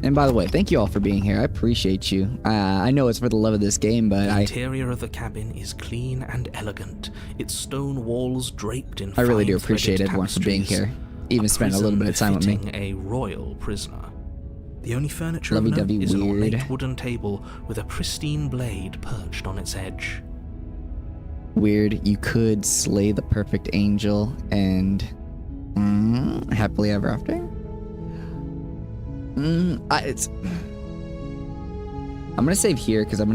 And by the way, thank you all for being here. I appreciate you. I know it's for the love of this game, but
The interior of the cabin is clean and elegant. Its stone walls draped in
I really
fine
do appreciate
threaded
everyone for being
tapestries.
here. Even spending a little bit of time with me.
Fitting a royal prisoner. The only furniture of
Lovey-dovey
note is an
weird.
ornate wooden table with a pristine blade perched on its edge.
Weird. You could slay the perfect angel and happily ever after. I'm gonna save here because I'm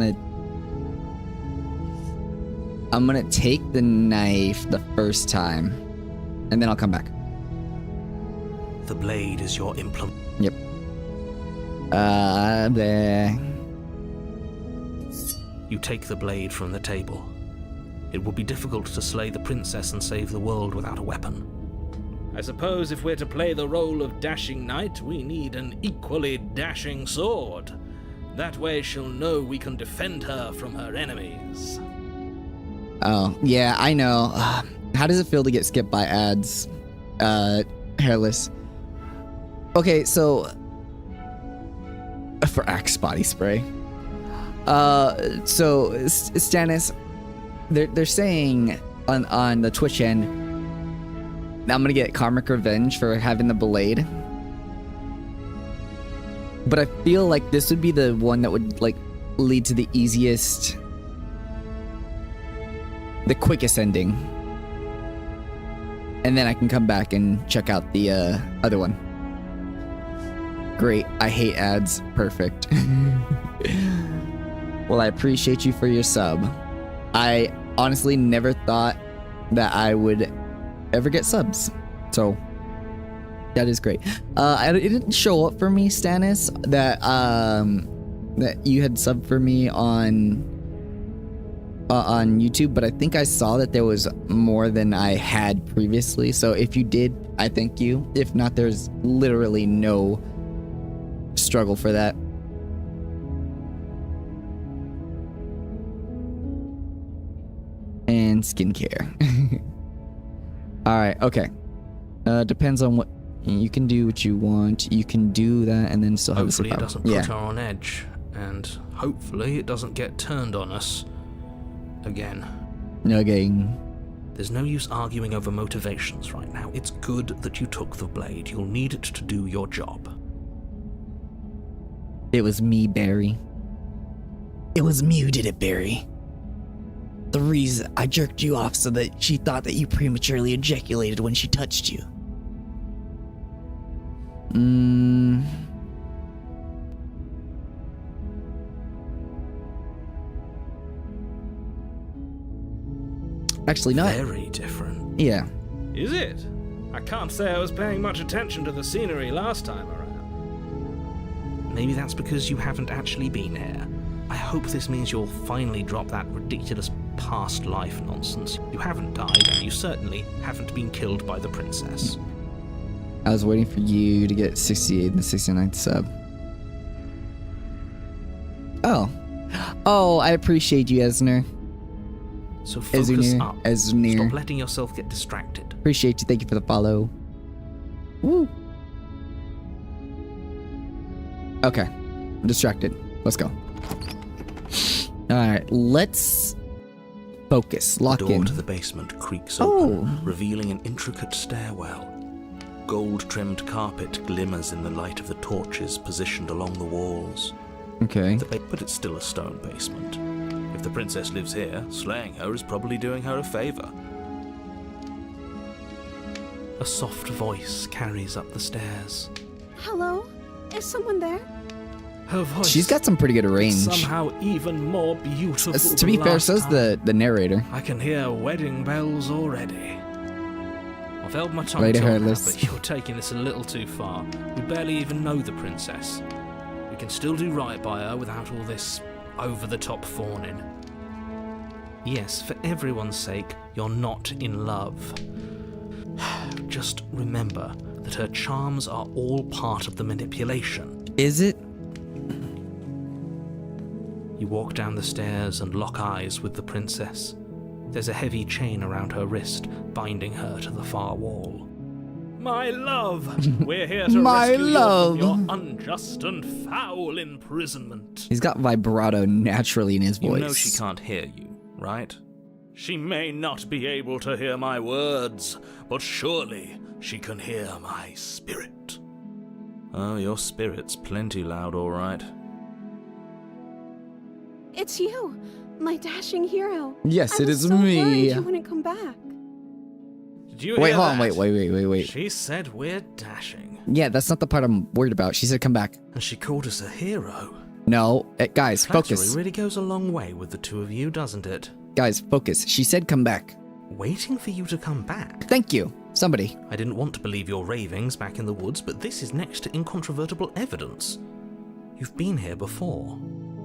gonna take the knife the first time, and then I'll come back.
The blade is your implement.
Yep. There.
You take the blade from the table. It would be difficult to slay the princess and save the world without a weapon. I suppose if we're to play the role of dashing knight, we need an equally dashing sword. That way she'll know we can defend her from her enemies.
Oh, yeah, I know. How does it feel to get skipped by ads? Hairless. Okay, so for Axe body spray. So Stannis, they're saying on the Twitch end, I'm gonna get karmic revenge for having the blade. But I feel like this would be the one that would like lead to the easiest, the quickest ending. And then I can come back and check out the other one. Great. I hate ads. Perfect. Well, I appreciate you for your sub. I honestly never thought that I would ever get subs. So that is great. It didn't show up for me, Stannis, that you had subbed for me on YouTube, but I think I saw that there was more than I had previously. So if you did, I thank you. If not, there's literally no struggle for that. And skincare. All right, okay. Depends on what you can do. What you want, you can do that, and then still have
Hopefully
the
it doesn't put her on edge, and hopefully it doesn't get turned on us again.
Again.
There's no use arguing over motivations right now. It's good that you took the blade. You'll need it to do your job.
It was me, Barry. It was me who did it, Barry. The reason I jerked you off so that she thought that you prematurely ejaculated when she touched you. Actually, not.
Very different.
Yeah.
Is it? I can't say I was paying much attention to the scenery last time around. Maybe that's because you haven't actually been here. I hope this means you'll finally drop that ridiculous past life nonsense. You haven't died, and you certainly haven't been killed by the princess.
I was waiting for you to get 68 and the 69th sub. Oh, I appreciate you, Esner.
So focus up.
Esner.
Stop letting yourself get distracted.
Appreciate you. Thank you for the follow. Woo. Okay. I'm distracted. Let's go. Alright, let's focus. Lock
The door
in.
to the basement creaks open, revealing an intricate stairwell. Gold-trimmed carpet glimmers in the light of the torches positioned along the walls.
Okay.
But it's still a stone basement. If the princess lives here, slaying her is probably doing her a favor. A soft voice carries up the stairs.
Hello? Is someone there?
Her voice.
She's got some pretty good range.
Somehow even more beautiful.
To be fair, so's the narrator.
I can hear wedding bells already. I've held my tongue
Later,
till now,
Hairless.
but you're taking this a little too far. We barely even know the princess. We can still do right by her without all this over-the-top fawning. Yes, for everyone's sake, you're not in love. Just remember that her charms are all part of the manipulation.
Is it?
You walk down the stairs and lock eyes with the princess. There's a heavy chain around her wrist, binding her to the far wall. My love! We're here to
My
rescue
love.
you from your unjust and foul imprisonment.
He's got vibrato naturally in his voice.
You know she can't hear you, right? She may not be able to hear my words, but surely she can hear my spirit. Oh, your spirit's plenty loud, all right.
It's you, my dashing hero.
Yes,
I
it
was
is
so
me.
worried you wouldn't come back.
Did you
Wait,
hear
hold on.
that?
Wait.
She said we're dashing.
Yeah, that's not the part I'm worried about. She said come back.
And she called us a hero.
No. Guys,
Flattery
focus.
really goes a long way with the two of you, doesn't it?
Guys, focus. She said come back.
Waiting for you to come back.
Thank you. Somebody.
I didn't want to believe your ravings back in the woods, but this is next to incontrovertible evidence. You've been here before.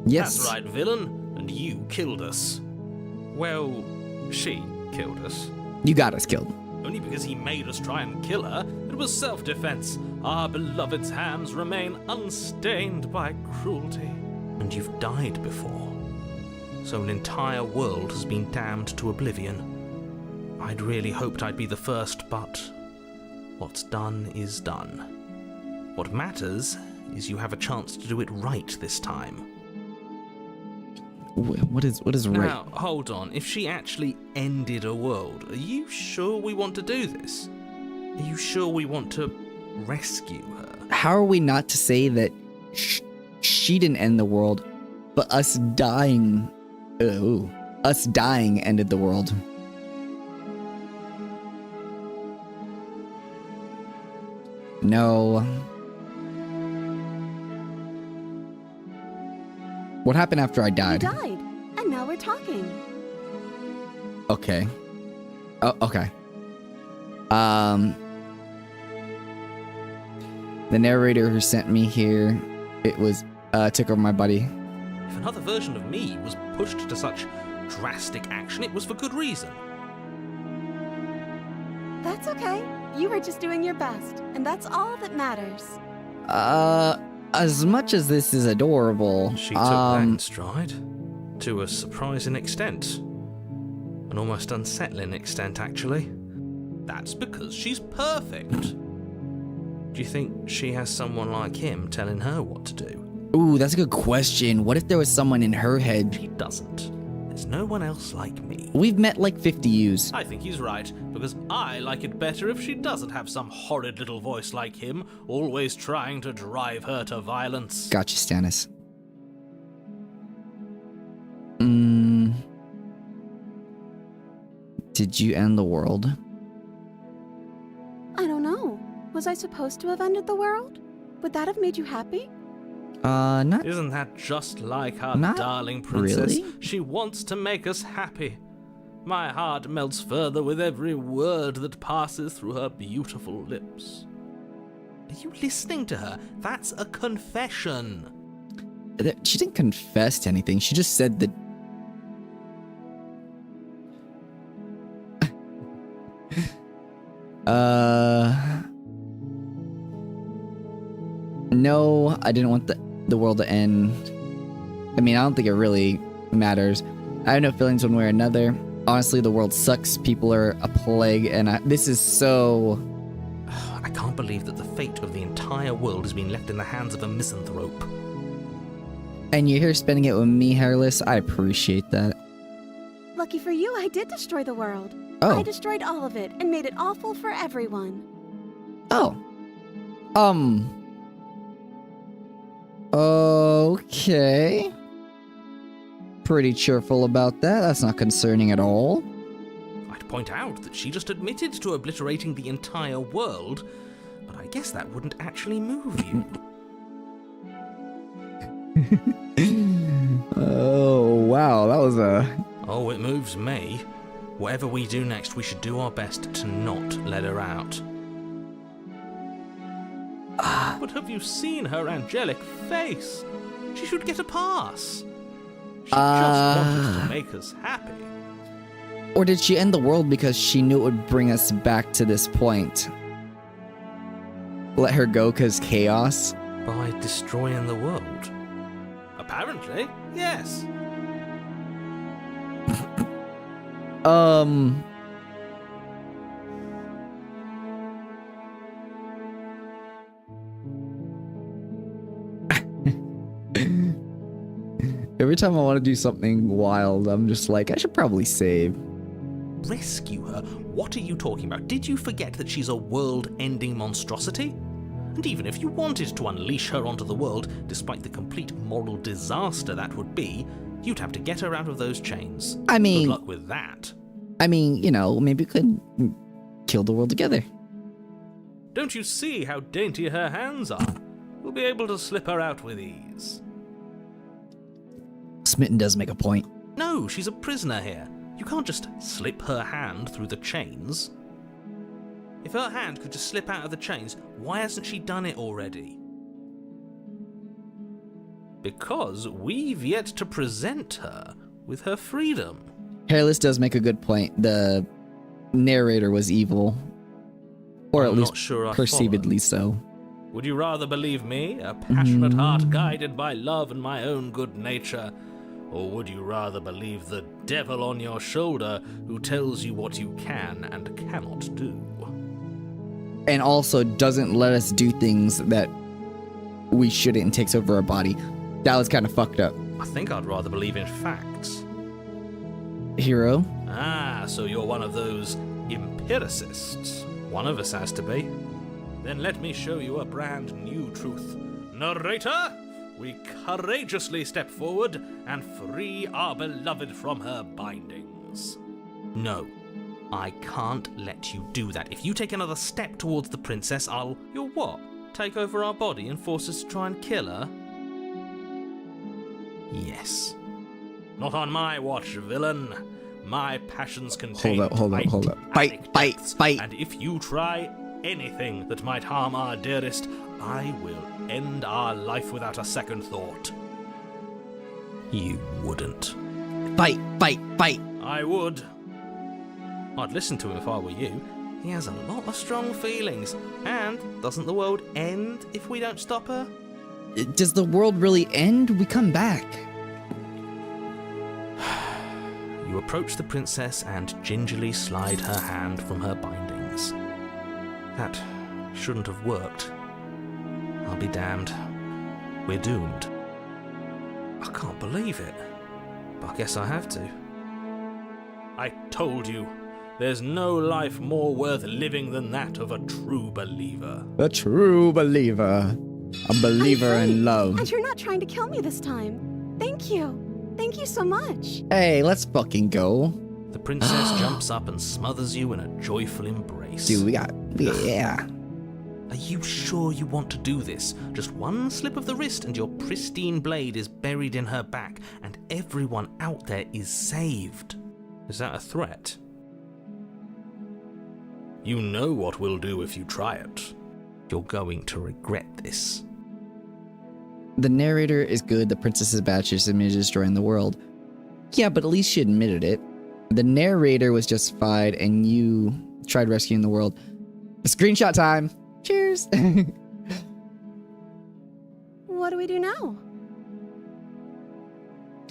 Yes.
That's right, villain. And you killed us. Well, She killed us.
You got us killed.
Only because he made us try and kill her. It was self-defense. Our beloved's hands remain unstained by cruelty. And you've died before. So an entire world has been damned to oblivion. I'd really hoped I'd be the first, but what's done is done. What matters is you have a chance to do it right this time.
What is right?
Now, hold on. If she actually ended a world, are you sure we want to do this? Are you sure we want to rescue her?
How are we not to say that she didn't end the world, but us dying ended the world? No. What happened after I died?
You died, and now we're talking.
Okay. Oh, okay. The narrator who sent me here, it was, took over my body.
If another version of me was pushed to such drastic action, it was for good reason.
That's okay. You were just doing your best, and that's all that matters.
As much as this is adorable,
She took that in stride. To a surprising extent. An almost unsettling extent, actually. That's because she's perfect. Do you think she has someone like him telling her what to do?
Ooh, that's a good question. What if there was someone in her head?
She doesn't. There's no one else like me.
We've met like 50 yous.
I think he's right, because I like it better if she doesn't have some horrid little voice like him, always trying to drive her to violence.
Gotcha, Stannis. Did you end the world?
I don't know. Was I supposed to have ended the world? Would that have made you happy?
Not
Isn't that just like our
Not
darling princess?
really.
She wants to make us happy. My heart melts further with every word that passes through her beautiful lips. Are you listening to her? That's a confession.
She didn't confess to anything. She just said that. No, I didn't want the world to end. I mean, I don't think it really matters. I have no feelings one way or another. Honestly, the world sucks. People are a plague, and this is so...
I can't believe that the fate of the entire world has been left in the hands of a misanthrope.
And you're here spending it with me, Hairless. I appreciate that.
Lucky for you, I did destroy the world.
Oh.
I destroyed all of it and made it awful for everyone.
Oh. Okay. Pretty cheerful about that. That's not concerning at all.
I'd point out that she just admitted to obliterating the entire world, but I guess that wouldn't actually move you.
Oh, wow. That was a...
Oh, it moves me. Whatever we do next, we should do our best to not let her out. But have you seen her angelic face? She should get a pass. She just wanted to make us happy.
Or did she end the world because she knew it would bring us back to this point? Let her go because chaos?
By destroying the world. Apparently, yes.
Every time I want to do something wild, I'm just like, I should probably save.
Rescue her? What are you talking about? Did you forget that she's a world-ending monstrosity? And even if you wanted to unleash her onto the world, despite the complete moral disaster that would be, you'd have to get her out of those chains.
I mean...
Good luck with that.
I mean, you know, maybe we could kill the world together.
Don't you see how dainty her hands are? We'll be able to slip her out with ease.
Smitten does make a point.
No, she's a prisoner here. You can't just slip her hand through the chains. If her hand could just slip out of the chains, why hasn't she done it already? Because we've yet to present her with her freedom.
Hairless does make a good point. The narrator was evil. Or
I'm
at least
not sure I
perceivedly so.
Would you rather believe me, a passionate heart guided by love and my own good nature? Or would you rather believe the devil on your shoulder who tells you what you can and cannot do?
And also doesn't let us do things that we shouldn't and takes over our body. That was kind of fucked up.
I think I'd rather believe in facts.
Hero?
Ah, so you're one of those empiricists. One of us has to be. Then let me show you a brand new truth. Narrator, we courageously step forward and free our beloved from her bindings. No, I can't let you do that. If you take another step towards the princess, You'll what? Take over our body and force us to try and kill her? Yes. Not on my watch, villain. My passions contain
Hold up. Fight.
And if you try anything that might harm our dearest, I will end our life without a second thought. You wouldn't.
Fight.
I would. I'd listen to him if I were you. He has a lot of strong feelings. And doesn't the world end if we don't stop her?
Does the world really end? We come back.
You approach the princess and gingerly slide her hand from her bindings. That shouldn't have worked. I'll be damned. We're doomed. I can't believe it. But I guess I have to. I told you, there's no life more worth living than that of a true believer.
A true believer. A believer
I'm free,
in love.
And you're not trying to kill me this time. Thank you. Thank you so much.
Hey, let's fucking go.
The princess jumps up and smothers you in a joyful embrace.
Dude, yeah.
Are you sure you want to do this? Just one slip of the wrist and your pristine blade is buried in her back, and everyone out there is saved. Is that a threat? You know what we'll do if you try it. You're going to regret this.
The narrator is good, the princess is bad, she's destroying the world. Yeah, but at least she admitted it. The narrator was justified, and you tried rescuing the world. Screenshot time! Cheers!
What do we do now?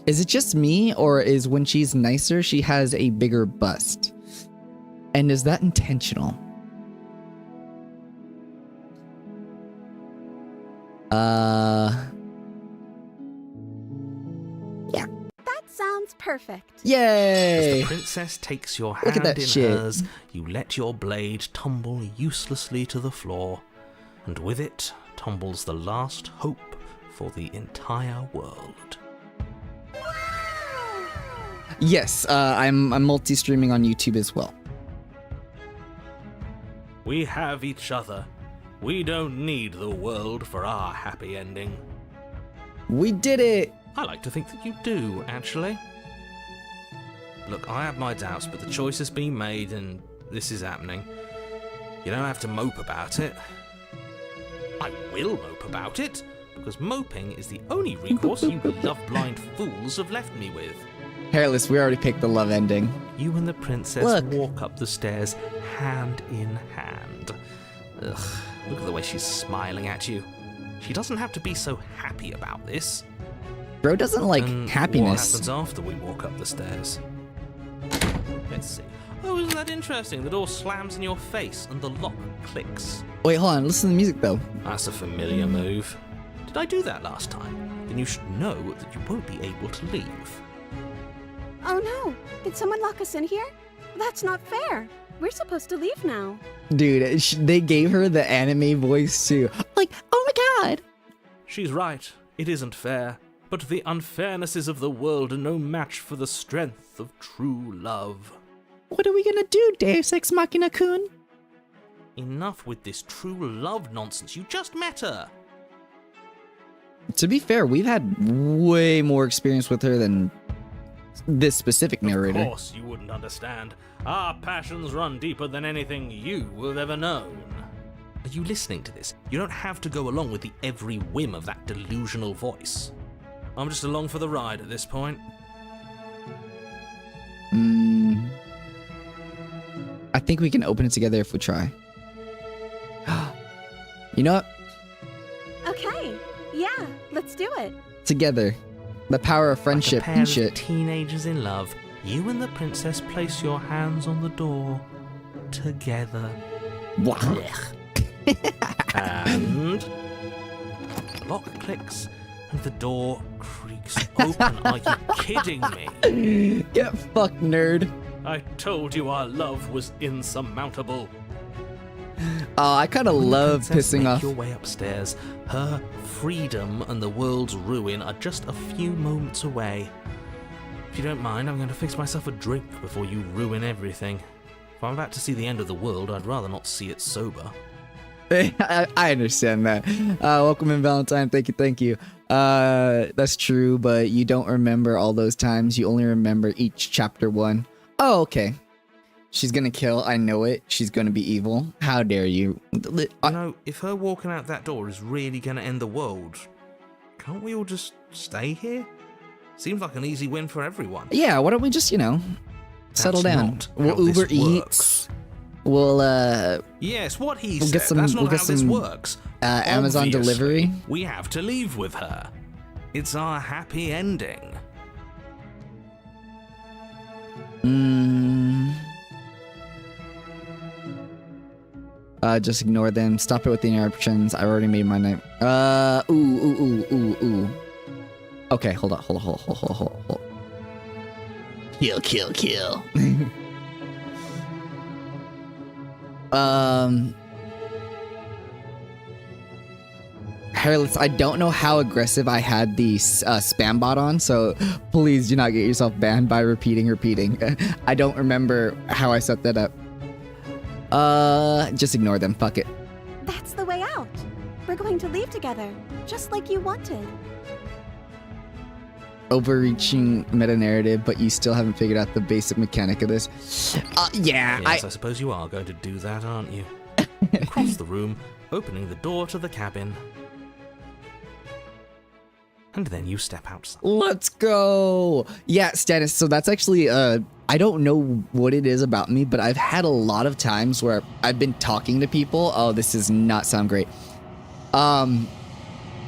Is it just me, or is when she's nicer, she has a bigger bust? And is that intentional? Yeah.
That sounds perfect.
As
Yay!
the princess takes your
Look at
hand
that
in
shit.
hers, you let your blade tumble uselessly to the floor, and with it tumbles the last hope for the entire world.
Yes, I'm multi-streaming on YouTube as well.
We have each other. We don't need the world for our happy ending.
We did it!
I like to think that you do, actually. Look, I have my doubts, but the choice has been made and this is happening. You don't have to mope about it. I will mope about it, because moping is the only recourse you love-blind fools have left me with.
Hairless, we already picked the love ending.
You and the princess
Look.
walk up the stairs hand in hand. Ugh, look at the way she's smiling at you. She doesn't have to be so happy about this.
Bro doesn't like
And
happiness.
what happens after we walk up the stairs? Let's see. Oh, isn't that interesting? The door slams in your face and the lock clicks.
Wait, hold on, listen to the music though.
That's a familiar move. Did I do that last time? Then you should know that you won't be able to leave.
Oh no! Did someone lock us in here? That's not fair. We're supposed to leave now.
Dude, they gave her the anime voice too. Like, oh my god!
She's right. It isn't fair. But the unfairnesses of the world are no match for the strength of true love.
What are we gonna do, Deus Ex Machina-kun?
Enough with this true love nonsense. You just met her.
To be fair, we've had way more experience with her than this specific narrator.
Of course you wouldn't understand. Our passions run deeper than anything you have ever known. Are you listening to this? You don't have to go along with the every whim of that delusional voice. I'm just along for the ride at this point.
I think we can open it together if we try. You know what?
Okay, yeah, let's do it.
Together. The power of friendship
Like a pair
and
of
shit.
teenagers in love, you and the princess place your hands on the door together. And the lock clicks and the door creaks open. Are you kidding me?
Get fucked, nerd.
I told you our love was insurmountable.
Oh, I kind of
When the
love
princess
pissing
make
off.
your way upstairs, her freedom and the world's ruin are just a few moments away. If you don't mind, I'm going to fix myself a drink before you ruin everything. If I'm about to see the end of the world, I'd rather not see it sober.
I understand that. Welcome in, Valentine. Thank you. That's true, but you don't remember all those times. You only remember each chapter 1. Oh, okay. She's gonna kill. I know it. She's gonna be evil. How dare you?
You know, if her walking out that door is really going to end the world, can't we all just stay here? Seems like an easy win for everyone.
Yeah, why don't we just, settle
That's
down?
not
We'll
how this
Uber Eats.
works.
We'll
Yes, what he
We'll
said.
get some-
That's
we'll
not
get
how this
some,
works.
Amazon
Obviously,
delivery.
We have to leave with her. It's our happy ending.
Just ignore them. Stop it with the interruptions. I already made my name. Ooh. Okay, hold on. Kill. Hairless, I don't know how aggressive I had the spam bot on, so please do not get yourself banned by repeating. I don't remember how I set that up. Just ignore them. Fuck it.
That's the way out. We're going to leave together, just like you wanted.
Overreaching meta narrative, but you still haven't figured out the basic mechanic of this. Yeah,
Yes, I suppose you are going to do that, aren't you? Across the room, opening the door to the cabin. And then you step outside.
Let's go. Yeah, Stannis. So that's actually, I don't know what it is about me, but I've had a lot of times where I've been talking to people. Oh, this does not sound great. And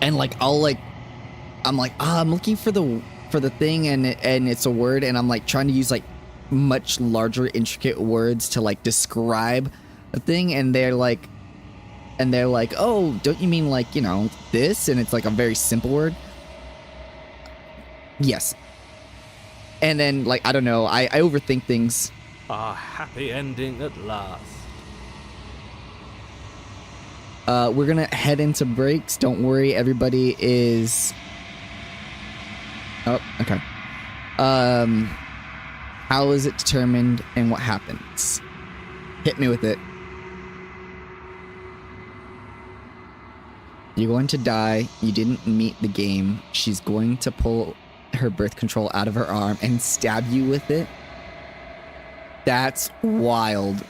like, I'm like, I'm looking for the thing, and it's a word, and I'm like trying to use like much larger, intricate words to like describe a thing, and they're like, oh, don't you mean like, this? And it's like a very simple word. Yes. And then, like, I don't know, I overthink things.
Our happy ending at last.
We're gonna head into breaks. Don't worry, everybody is... Oh, okay. How is it determined and what happens? Hit me with it. You're going to die. You didn't meet the game. She's going to pull her birth control out of her arm and stab you with it. That's wild.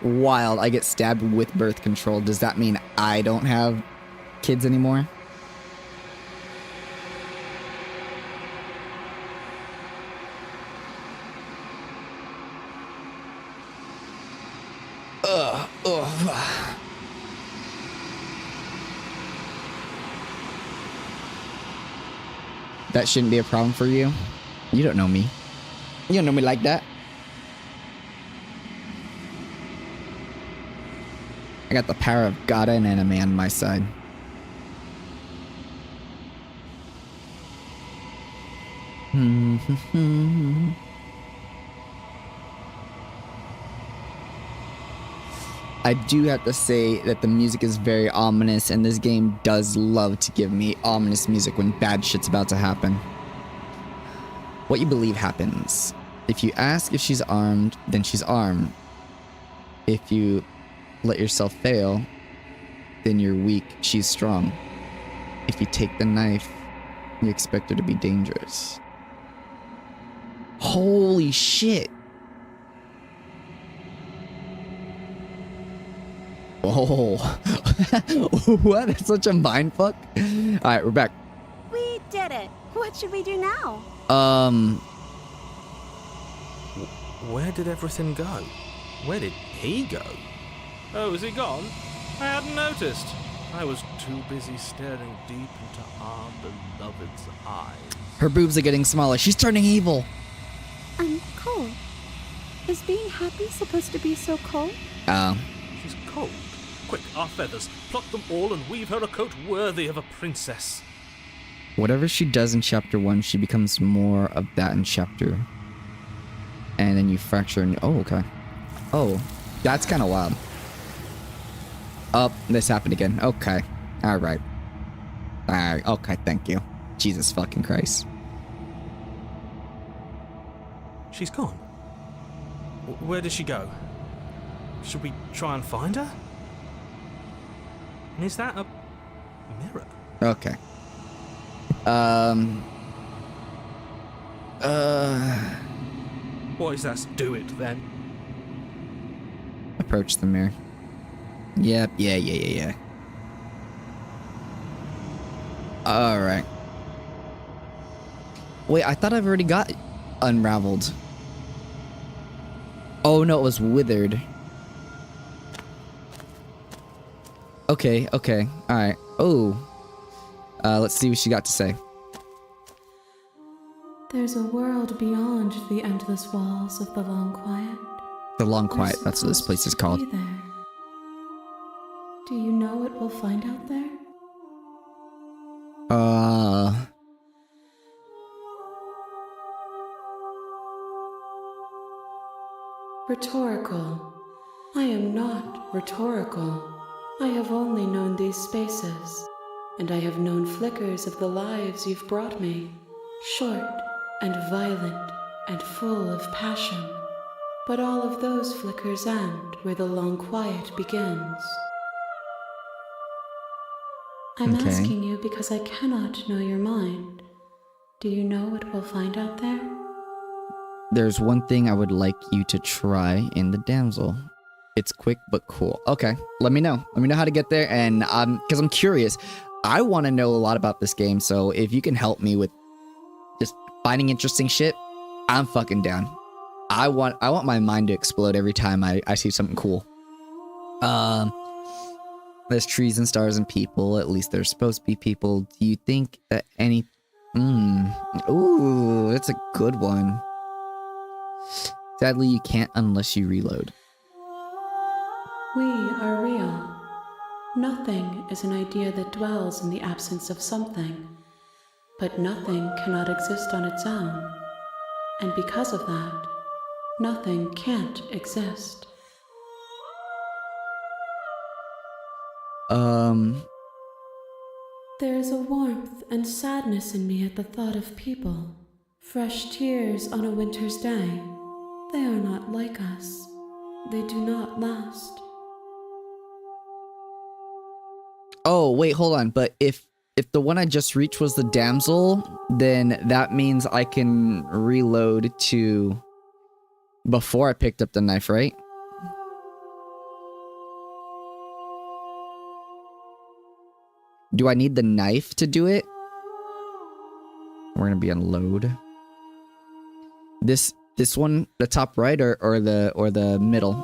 Wild. I get stabbed with birth control. Does that mean I don't have kids anymore? That shouldn't be a problem for you. You don't know me. You don't know me like that. I got the power of God and anime on my side. I do have to say that the music is very ominous, and this game does love to give me ominous music when bad shit's about to happen. What you believe happens. If you ask if she's armed, then she's armed. If you let yourself fail, then you're weak, she's strong. If you take the knife, you expect her to be dangerous. Holy shit. Oh, what? That's such a mindfuck. All right, we're back.
We did it. What should we do now?
Where did everything go? Where did he go? Oh, is he gone? I hadn't noticed. I was too busy staring deep into our beloved's eyes.
Her boobs are getting smaller. She's turning evil.
Cole. Is being happy supposed to be so cold?
She's cold. Quick, our feathers. Pluck them all and weave her a coat worthy of a princess.
Whatever she does in chapter 1, she becomes more of that in chapter. And then you fracture and... Oh, okay. Oh, that's kind of wild. Oh, this happened again. Okay. Alright. Alright, okay, thank you. Jesus fucking Christ.
She's gone. Where did she go? Should we try and find her? And is that a mirror?
Okay.
What is that? Do it then.
Approach the mirror. Yep, yeah. Alright. Wait, I thought I've already got unraveled. Oh no, it was withered. Okay. Alright. Oh. Let's see what she got to say.
There's a world beyond the endless walls of the long quiet.
The Long Quiet, that's what this place is called.
Be there. Do you know what we'll find out there? Rhetorical. I am not rhetorical. I have only known these spaces, and I have known flickers of the lives you've brought me, short and violent and full of passion. But all of those flickers end where the long quiet begins. I'm
Okay.
asking you because I cannot know your mind. Do you know what we'll find out there?
There's one thing I would like you to try in the damsel. It's quick but cool. Okay, let me know. Let me know how to get there, and because I'm curious. I want to know a lot about this game, so if you can help me with just finding interesting shit, I'm fucking down. I want my mind to explode every time I see something cool. There's trees and stars and people. At least there's supposed to be people. Do you think that any... Ooh, that's a good one. Sadly, you can't unless you reload.
We are real. Nothing is an idea that dwells in the absence of something. But nothing cannot exist on its own. And because of that, nothing can't exist. There is a warmth and sadness in me at the thought of people. Fresh tears on a winter's day. They are not like us. They do not last.
Oh, wait, hold on. But if the one I just reached was the damsel, then that means I can reload to before I picked up the knife, right? Do I need the knife to do it? We're gonna be on load. This one, the top right or the middle?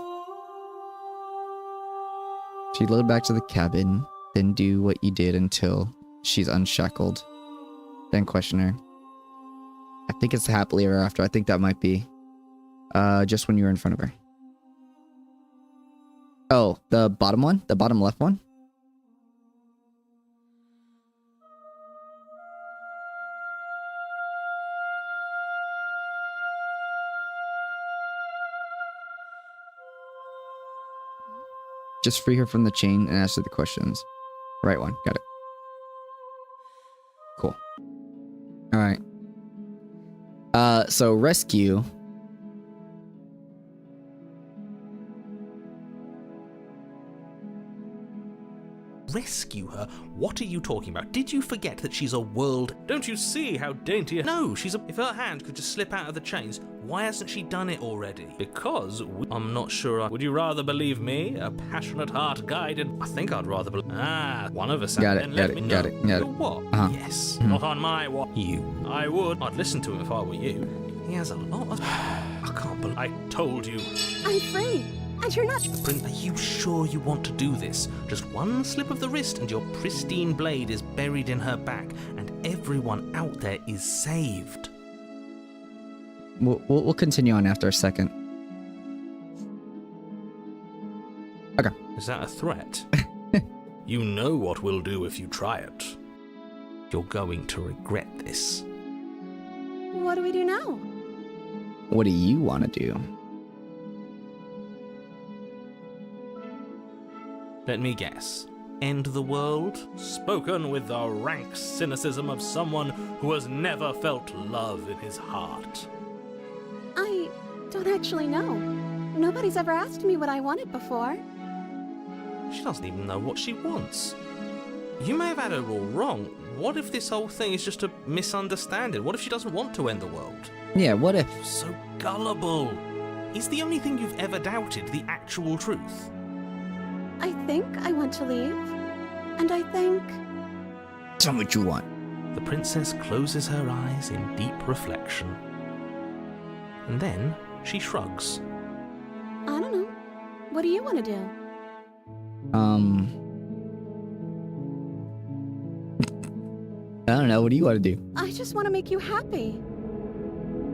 She load back to the cabin, then do what you did until she's unshackled. Then question her. I think it's happily ever after. I think that might be just when you were in front of her. Oh, the bottom one? The bottom left one? Just free her from the chain and answer the questions. Right one. Got it. Cool. Alright. So rescue.
rescue her? What are you talking about? Did you forget that she's a world... Don't you see how dainty... No, she's a... If her hand could just slip out of the chains, why hasn't she done it already? Because I'm not sure. Would you rather believe me, a passionate heart guided? I think I'd rather believe... one of us.
Got it, got it.
What?
Uh-huh.
Yes. Not on my watch. You. I would. I'd listen to him if I were you. He has a lot of... I can't believe... I told you.
I'm free, and you're not.
Prince, are you sure you want to do this? Just one slip of the wrist and your pristine blade is buried in her back, and everyone out there is saved.
We'll continue on after a second. Okay.
Is that a threat? You know what we'll do if you try it. You're going to regret this.
What do we do now?
What do you want to do?
Let me guess. End the world? Spoken with the rank cynicism of someone who has never felt love in his heart.
I don't actually know. Nobody's ever asked me what I wanted before.
She doesn't even know what she wants. You may have had her all wrong. What if this whole thing is just a misunderstanding? What if she doesn't want to end the world?
Yeah, what if?
So gullible. Is the only thing you've ever doubted the actual truth?
I think I want to leave. And I think...
Tell me what you want.
The princess closes her eyes in deep reflection. And then she shrugs.
I don't know. What do you want to do?
I don't know. What do you want to do?
I just want to make you happy.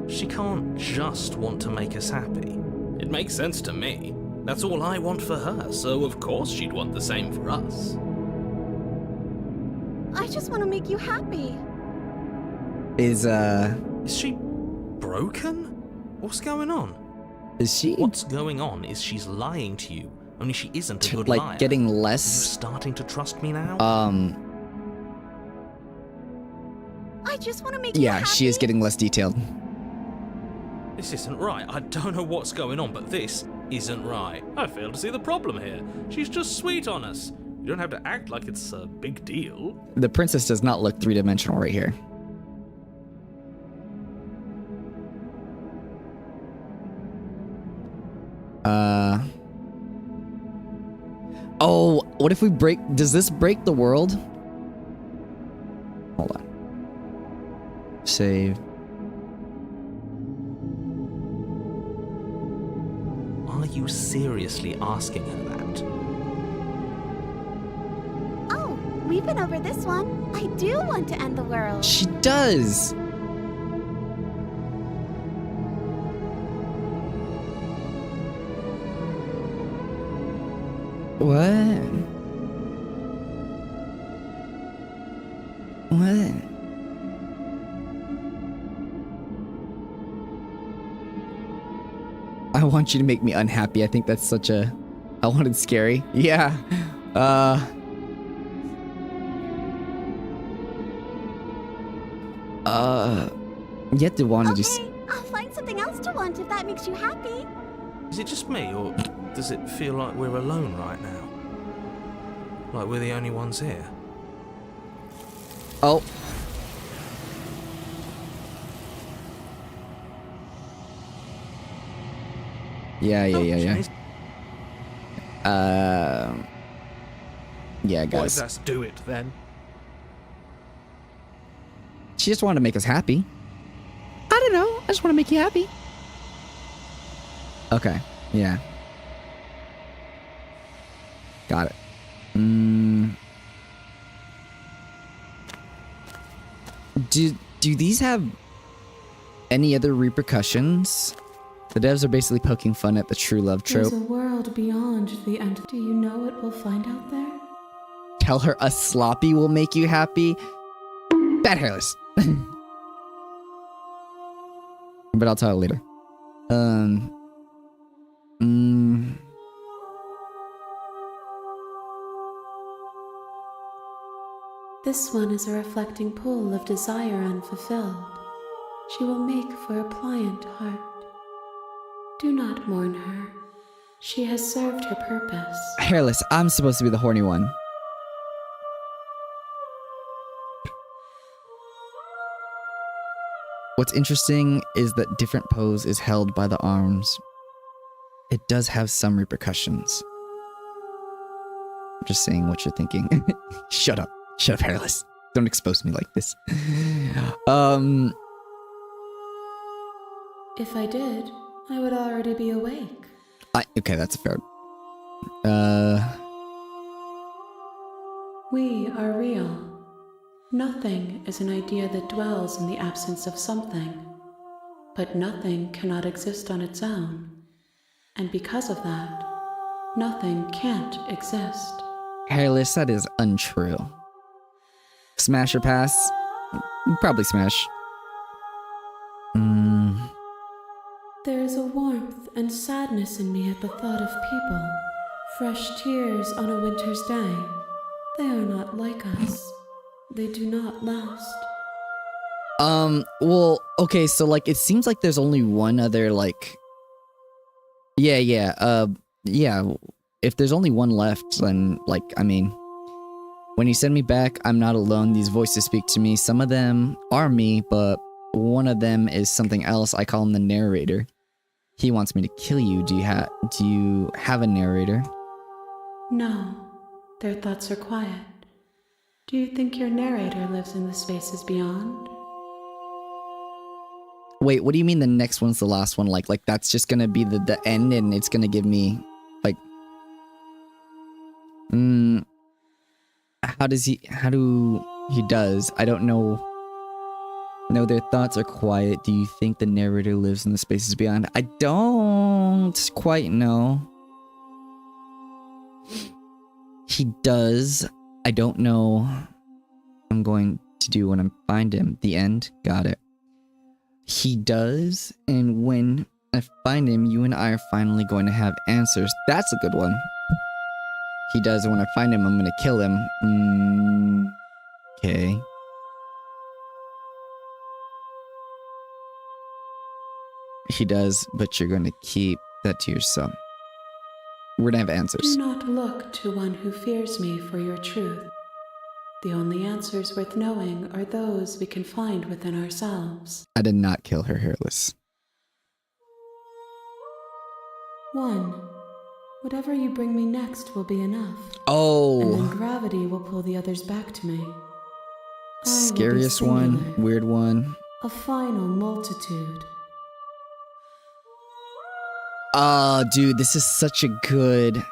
She can't just want to make us happy. It makes sense to me. That's all I want for her, so of course she'd want the same for us.
I just want to make you happy.
Is
she broken? What's going on?
Is she
What's going on is she's lying to you, only she isn't a good
like
liar.
getting
Are you
less?
starting to trust me now?
I just want to make you
Yeah,
happy.
she is getting less detailed.
This isn't right. I don't know what's going on, but this isn't right. I fail to see the problem here. She's just sweet on us. You don't have to act like it's a big deal.
The princess does not look three-dimensional right here. Oh, what if we break... Does this break the world? Hold on. Save.
Are you seriously asking her that?
Oh, we've been over this one. I do want to end the world.
She does. What? What? I want you to make me unhappy. I think that's such a... I wanted scary. Yeah. You have to want to just...
Okay, I'll find something else to want if that makes you happy.
Is it just me, or does it feel like we're alone right now? Like we're the only ones here?
Oh. Yeah. Yeah,
Why
guys.
does us do it then?
She just wanted to make us happy. I don't know. I just want to make you happy. Okay. Yeah. Got it. Do these have any other repercussions? The devs are basically poking fun at the true love trope.
There's a world beyond the end. Do you know what we'll find out there?
Tell her a sloppy will make you happy. Bad hairless. But I'll tell her later.
This one is a reflecting pool of desire unfulfilled. She will make for a pliant heart. Do not mourn her. She has served her purpose.
Hairless, I'm supposed to be the horny one. What's interesting is that different pose is held by the arms. It does have some repercussions. I'm just saying what you're thinking. Shut up. Shut up, Hairless. Don't expose me like this.
If I did, I would already be awake.
Okay, that's fair.
We are real. Nothing is an idea that dwells in the absence of something. But nothing cannot exist on its own. And because of that, nothing can't exist.
Hairless, that is untrue. Smash or pass? Probably smash.
There is a warmth and sadness in me at the thought of people. Fresh tears on a winter's day. They are not like us. They do not last.
Well, okay, so, like, it seems like there's only one other, like... Yeah, if there's only one left, then, like, I mean... When you send me back, I'm not alone. These voices speak to me. Some of them are me, but one of them is something else. I call him the narrator. He wants me to kill you. Do you have a narrator?
No, their thoughts are quiet. Do you think your narrator lives in the spaces beyond?
Wait, what do you mean the next one's the last one? Like that's just gonna be the end and it's gonna give me, like... How do he does? I don't know. No, their thoughts are quiet. Do you think the narrator lives in the spaces beyond? I don't quite know. He does. I don't know what I'm going to do when I find him. The end. Got it. He does, and when I find him, you and I are finally going to have answers. That's a good one. He does, and when I find him, I'm gonna kill him. Okay. He does, but you're gonna keep that to yourself. We're gonna have answers.
Do not look to one who fears me for your truth. The only answers worth knowing are those we can find within ourselves.
I did not kill her, Hairless.
1. Whatever you bring me next will be enough.
Oh!
And then gravity will pull the others back to me.
Scariest one, weird one.
A final multitude.
Oh, dude, this is such a good...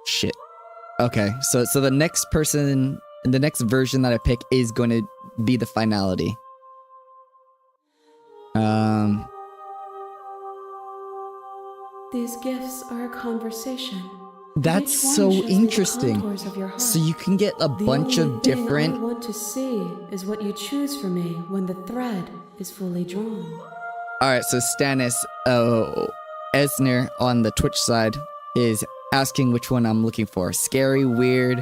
Shit. Okay, so the next person, the next version that I pick is going to be the finality.
These gifts are a conversation.
That's
Each one
so
shows me the
interesting.
contours of your heart.
So you can get a bunch
The
of
only thing
different...
I want to see is what you choose for me when the thread is fully drawn.
Alright, so Stannis Esner on the Twitch side is asking which one I'm looking for. Scary, weird,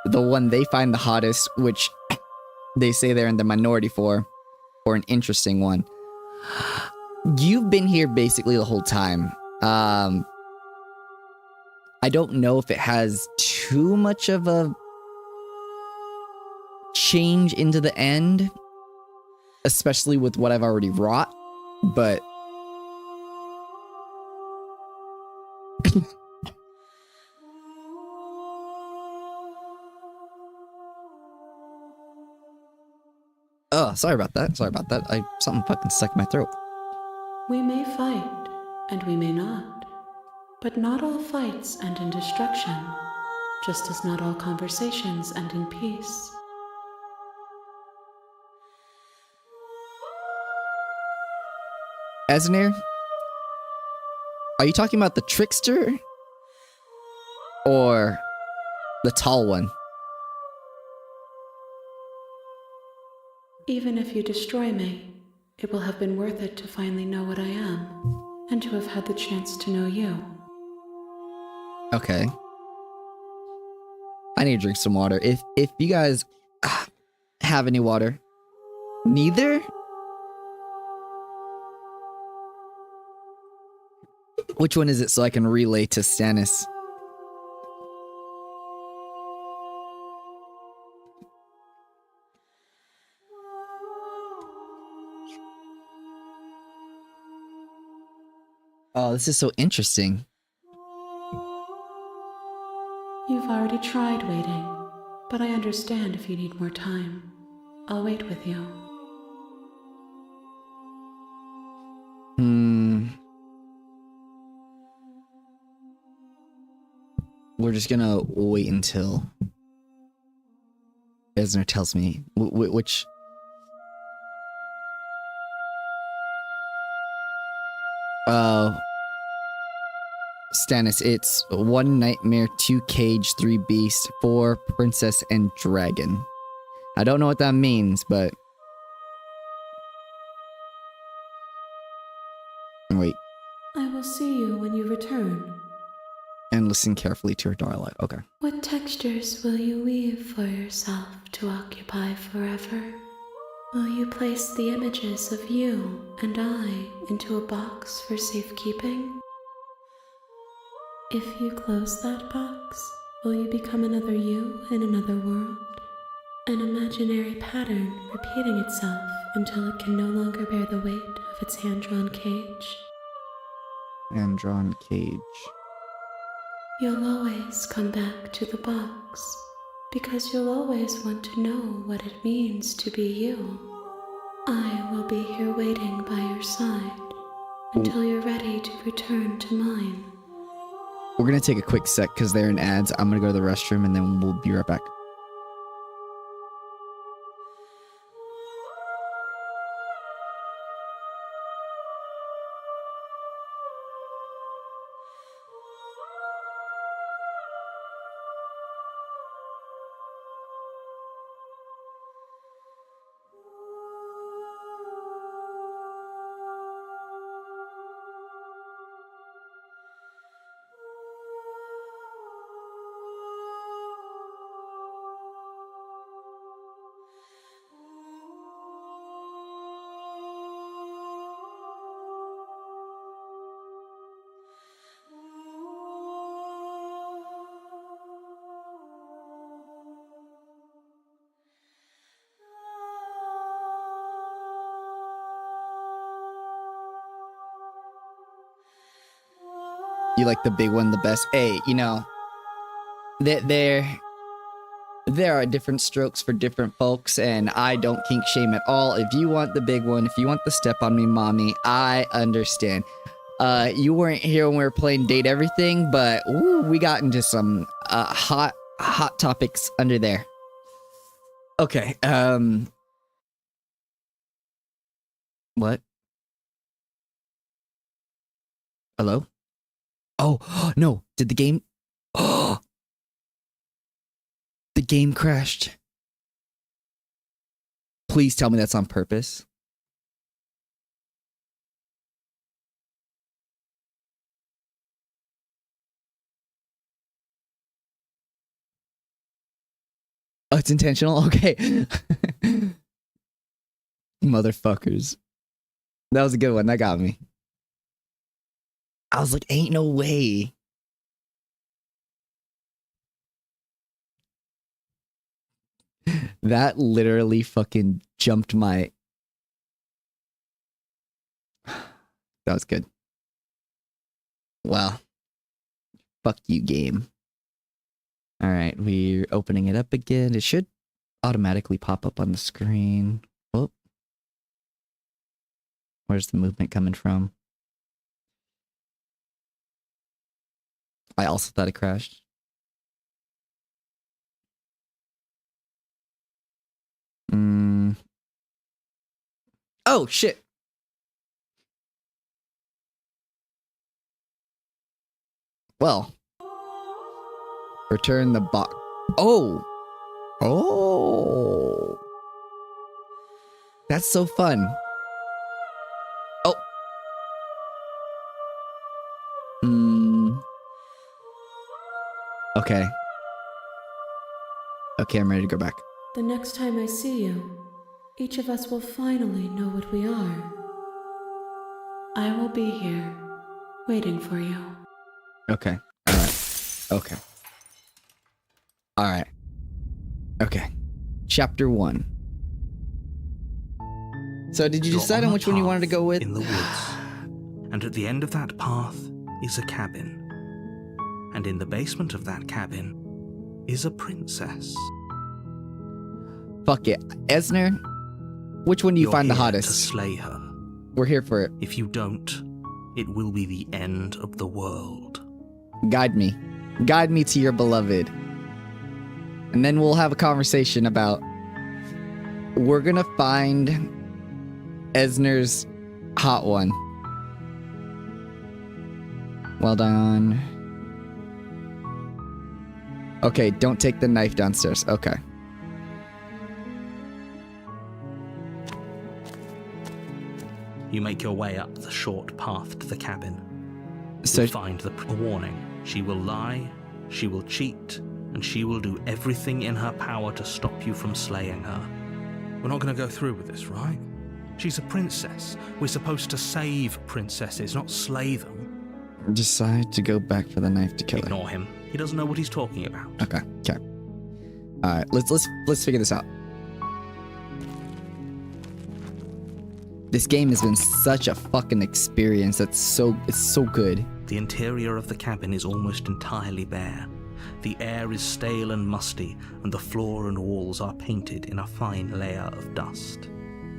the one they find the hottest, which they say they're in the minority for, or an interesting one. You've been here basically the whole time. I don't know if it has too much of a change into the end, especially with what I've already wrought, but oh, sorry about that. Something fucking stuck in my throat.
We may fight, and we may not. But not all fights end in destruction, just as not all conversations end in peace.
Esner, are you talking about the trickster? Or the tall one?
Even if you destroy me, it will have been worth it to finally know what I am, and to have had the chance to know you.
Okay. I need to drink some water. If you guys have any water. Neither? Which one is it so I can relay to Stannis? Oh, this is so interesting.
You've already tried waiting, but I understand if you need more time. I'll wait with you.
We're just gonna wait until Esner tells me which. Stannis, it's 1 nightmare, 2 cage, 3 beast, 4 princess, and dragon. I don't know what that means, but wait.
I will see you when you return.
And listen carefully to her dialogue. Okay.
What textures will you weave for yourself to occupy forever? Will you place the images of you and I into a box for safekeeping? If you close that box, will you become another you in another world? An imaginary pattern repeating itself until it can no longer bear the weight of its hand-drawn cage?
Hand-drawn cage.
You'll always come back to the box, because you'll always want to know what it means to be you. I will be here waiting by your side until you're ready to return to mine.
We're gonna take a quick sec because they're in ads. I'm gonna go to the restroom and then we'll be right back. You like the big one the best? Hey, you know, there are different strokes for different folks, and I don't kink shame at all. If you want the big one, if you want the step on me, mommy, I understand. You weren't here when we were playing Date Everything, but ooh, we got into some hot topics under there. Okay, what? Hello? Oh, no. Did the game... Oh! The game crashed. Please tell me that's on purpose. Oh, it's intentional? Okay. Motherfuckers. That was a good one. That got me. I was like, ain't no way. That literally fucking jumped my... That was good. Wow. Fuck you, game. Alright, we're opening it up again. It should automatically pop up on the screen. Oh. Where's the movement coming from? I also thought it crashed. Oh, shit. Well. Return the box. Oh. Oh. That's so fun. Oh. Okay. Okay, I'm ready to go back.
The next time I see you, each of us will finally know what we are. I will be here, waiting for you.
Okay. Alright. Okay. Alright. Okay. Chapter 1. So did you
You're
decide on which one you wanted to go with?
In the woods, And at the end of that path is a cabin. And in the basement of that cabin is a princess.
Fuck it. Esner, which one do you
You're
find the
here
hottest?
to slay her.
We're here for it.
If you don't, it will be the end of the world.
Guide me. Guide me to your beloved. And then we'll have a conversation about... We're gonna find Esner's hot one. Well done. Okay, don't take the knife downstairs. Okay.
You make your way up the short path to the cabin.
So
You'll find the warning. She will lie, she will cheat, and she will do everything in her power to stop you from slaying her. We're not going to go through with this, right? She's a princess. We're supposed to save princesses, not slay them.
decide to go back for the knife to kill her.
Ignore him. He doesn't know what he's talking about.
Okay. All right, let's figure this out. This game has been such a fucking experience. It's so good.
The interior of the cabin is almost entirely bare. The air is stale and musty, and the floor and walls are painted in a fine layer of dust.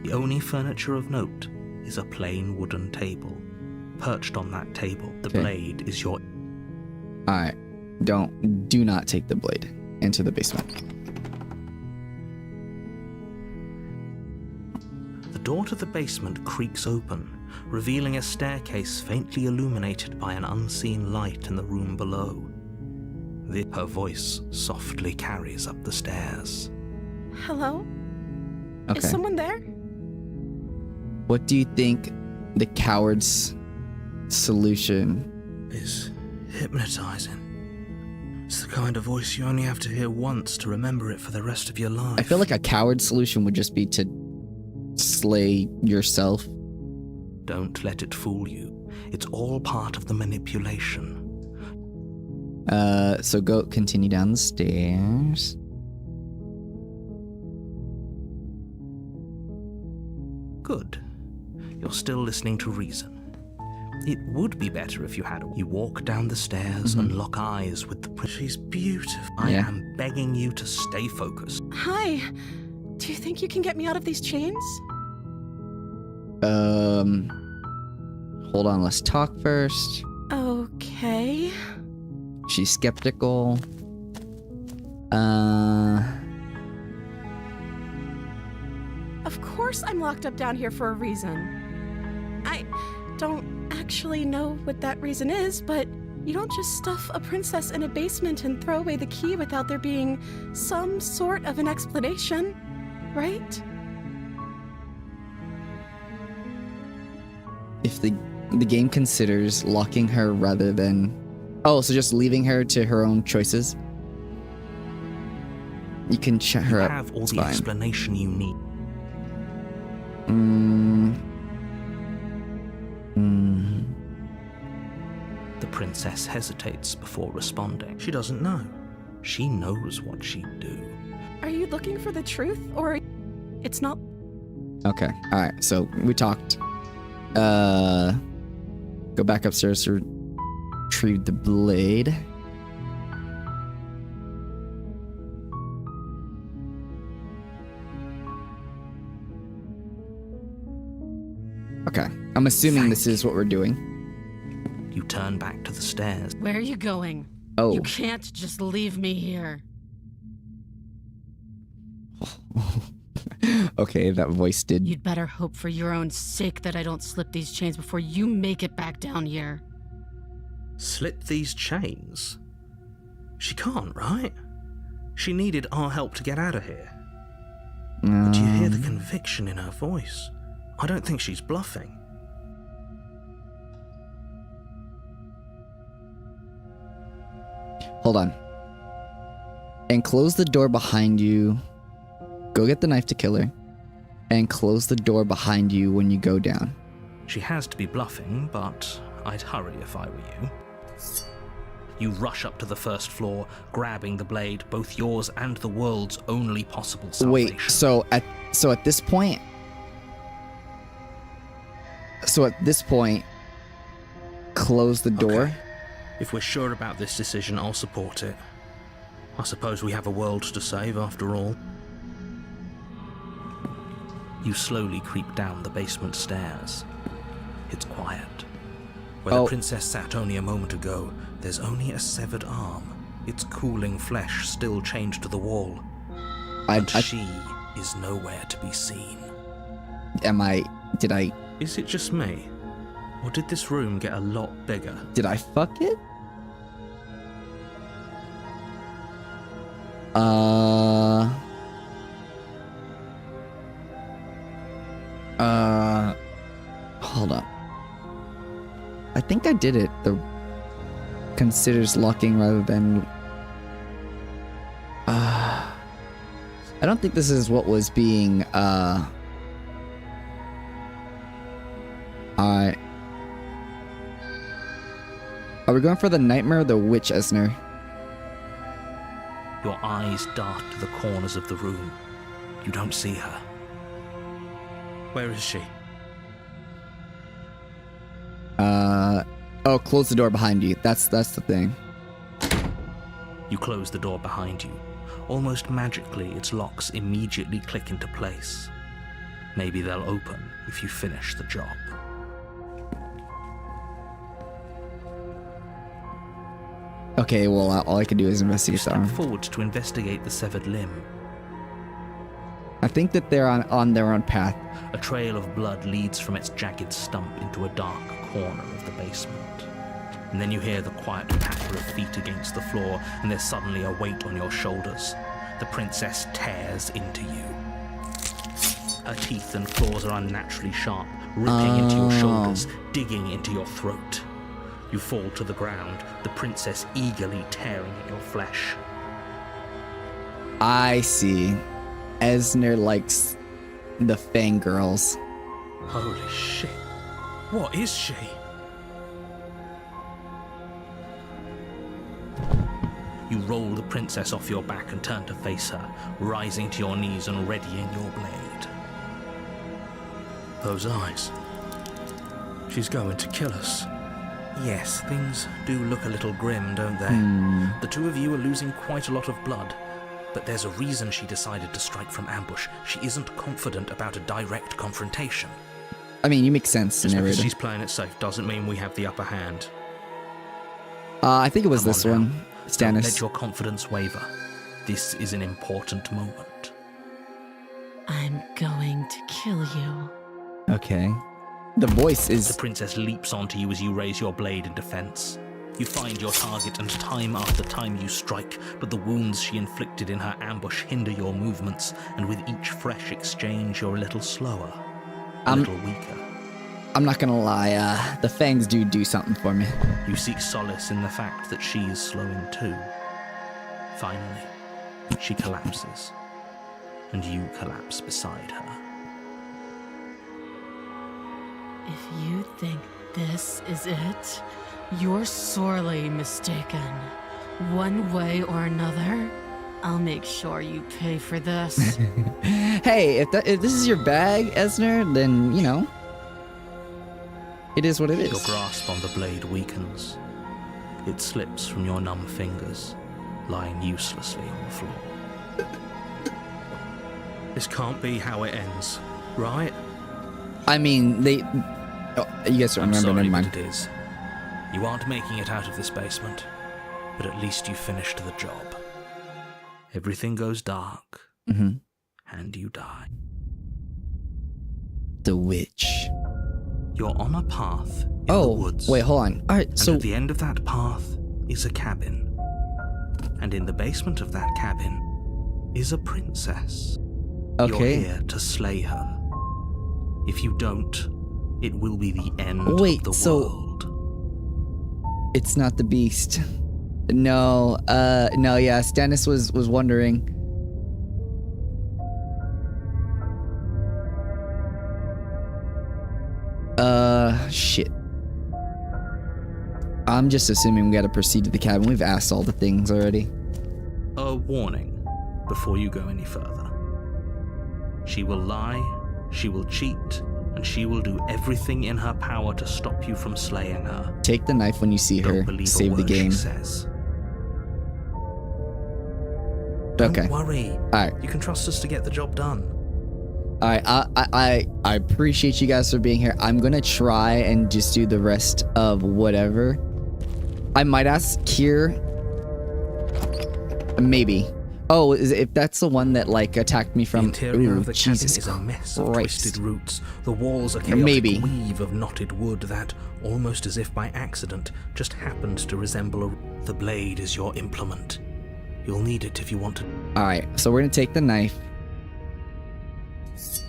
The only furniture of note is a plain wooden table. Perched on that table, the blade is your...
All right, do not take the blade into the basement.
The door to the basement creaks open, revealing a staircase faintly illuminated by an unseen light in the room below. Her voice softly carries up the stairs.
Hello?
Okay.
Is someone there?
What do you think the coward's solution
It's hypnotizing. It's the kind of voice you only have to hear once to remember it for the rest of your life.
I feel like a coward's solution would just be to slay yourself.
Don't let it fool you. It's all part of the manipulation.
So continue down the stairs.
Good. You're still listening to reason. It would be better if you had. You walk down the stairs and lock eyes with the prince. She's beautiful. I am begging you to stay focused.
Hi. Do you think you can get me out of these chains?
Hold on, let's talk first.
Okay.
She's skeptical.
Of course I'm locked up down here for a reason. I don't actually know what that reason is, but you don't just stuff a princess in a basement and throw away the key without there being some sort of an explanation, right?
If the game considers locking her rather than... Oh, so just leaving her to her own choices? You can shut her up.
You have all
it's
the
fine.
explanation you need. The princess hesitates before responding. She doesn't know. She knows what she'd do.
Are you looking for the truth, or it's not?
Okay, alright, so we talked. Go back upstairs to retrieve the blade. Okay, I'm assuming this is what we're doing.
You turn back to the stairs.
Where are you going?
Oh.
You can't just leave me here.
Okay, that voice did.
You'd better hope for your own sake that I don't slip these chains before you make it back down here.
Slip these chains? She can't, right? She needed our help to get out of here. But do you hear the conviction in her voice? I don't think she's bluffing.
Hold on. And close the door behind you. Go get the knife to kill her. And close the door behind you when you go down.
She has to be bluffing, but I'd hurry if I were you. You rush up to the first floor, grabbing the blade, both yours and the world's only possible salvation.
Wait, so at this point, close the door.
Okay. If we're sure about this decision, I'll support it. I suppose we have a world to save after all. You slowly creep down the basement stairs. It's quiet. Where the princess sat only a moment ago, there's only a severed arm, its cooling flesh still chained to the wall. And she is nowhere to be seen. Is it just me? Or did this room get a lot bigger?
Did I fuck it? Hold up. I think I did it. The considers locking rather than... I don't think this is what was being, Alright. Are we going for the nightmare or the witch, Esner?
Your eyes dart to the corners of the room. You don't see her. Where is she?
Oh, close the door behind you. That's the thing.
You close the door behind you. Almost magically, its locks immediately click into place. Maybe they'll open if you finish the job.
Okay, well, all I can do is investigate the
Step
arm.
forward to investigate the severed limb.
I think that they're on their own path.
A trail of blood leads from its jagged stump into a dark corner of the basement. And then you hear the quiet patter of feet against the floor, and there's suddenly a weight on your shoulders. The princess tears into you. Her teeth and claws are unnaturally sharp, ripping into your shoulders, digging into your throat. You fall to the ground, the princess eagerly tearing at your flesh.
I see. Esner likes the fangirls.
Holy shit. What is she? You roll the princess off your back and turn to face her, rising to your knees and readying your blade. Those eyes. She's going to kill us. Yes, things do look a little grim, don't they? The two of you are losing quite a lot of blood, but there's a reason she decided to strike from ambush. She isn't confident about a direct confrontation.
I mean, you make sense,
Just
narrator.
because she's playing it safe doesn't mean we have the upper hand.
I think it was
Come
this
on now.
one.
Don't
Stannis.
let your confidence waver. This is an important moment.
I'm going to kill you.
Okay. The voice
The
is...
princess leaps onto you as you raise your blade in defense. You find your target, and time after time you strike, but the wounds she inflicted in her ambush hinder your movements, and with each fresh exchange you're a little slower, a little weaker.
I'm not gonna lie, the fangs do something for me.
You seek solace in the fact that she is slowing too. Finally, she collapses, and you collapse beside her.
If you think this is it, you're sorely mistaken. One way or another, I'll make sure you pay for this.
Hey, if this is your bag, Esner, then, you know, it is what it
Your
is.
grasp on the blade weakens. It slips from your numb fingers, lying uselessly on the floor. This can't be how it ends, right?
I mean, you guys don't
I'm
remember,
sorry,
never
but
mind.
it is. You aren't making it out of this basement, but at least you finished the job. Everything goes dark,
Mm-hmm.
and you die.
The witch.
You're on a path in the woods.
Wait, hold on. All right,
And
so
at the end of that path is a cabin. And in the basement of that cabin is a princess.
okay.
You're here to slay her. If you don't, it will be the end
Wait,
of the
so-
world.
It's not the beast. No, yeah, Stannis was wondering. Shit. I'm just assuming we gotta proceed to the cabin. We've asked all the things already.
A warning before you go any further. She will lie, she will cheat, and she will do everything in her power to stop you from slaying her.
Take the knife when you see her.
Don't believe a
Save the
word
game.
she says.
Okay.
Don't worry.
All right.
You can trust us to get the job done.
All right. I appreciate you guys for being here. I'm gonna try and just do the rest of whatever. I might ask Kier. Maybe. Oh, if that's the one that like attacked me from.
The interior
Ooh,
of the cabin
Jesus
is a mess of
Christ.
twisted roots. The walls a chaotic
Maybe.
weave of knotted wood that, almost as if by accident, just happened to resemble a... The blade is your implement. You'll need it if you want to...
All right. So we're gonna take the knife.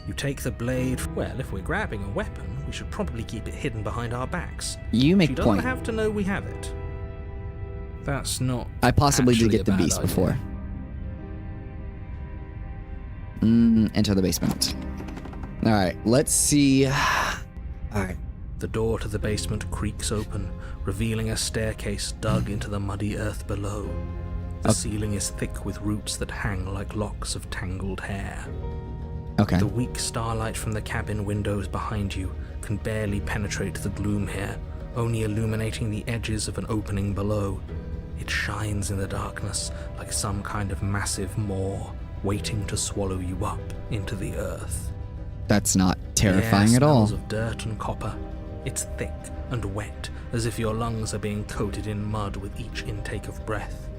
You take the blade... Well, if we're grabbing a weapon, we should probably keep it hidden behind our backs.
You make
She
a
doesn't
point.
have to know we have it. That's not...
I possibly did
actually
get the
a bad
beast
idea.
before. Enter the basement. All right, let's see. All right.
The door to the basement creaks open, revealing a staircase dug into the muddy earth below. The ceiling is thick with roots that hang like locks of tangled hair.
Okay.
The weak starlight from the cabin windows behind you can barely penetrate the gloom here, only illuminating the edges of an opening below. It shines in the darkness like some kind of massive maw waiting to swallow you up into the earth.
That's not
The
terrifying
air
at all.
smells of dirt and copper. It's thick and wet, as if your lungs are being coated in mud with each intake of breath.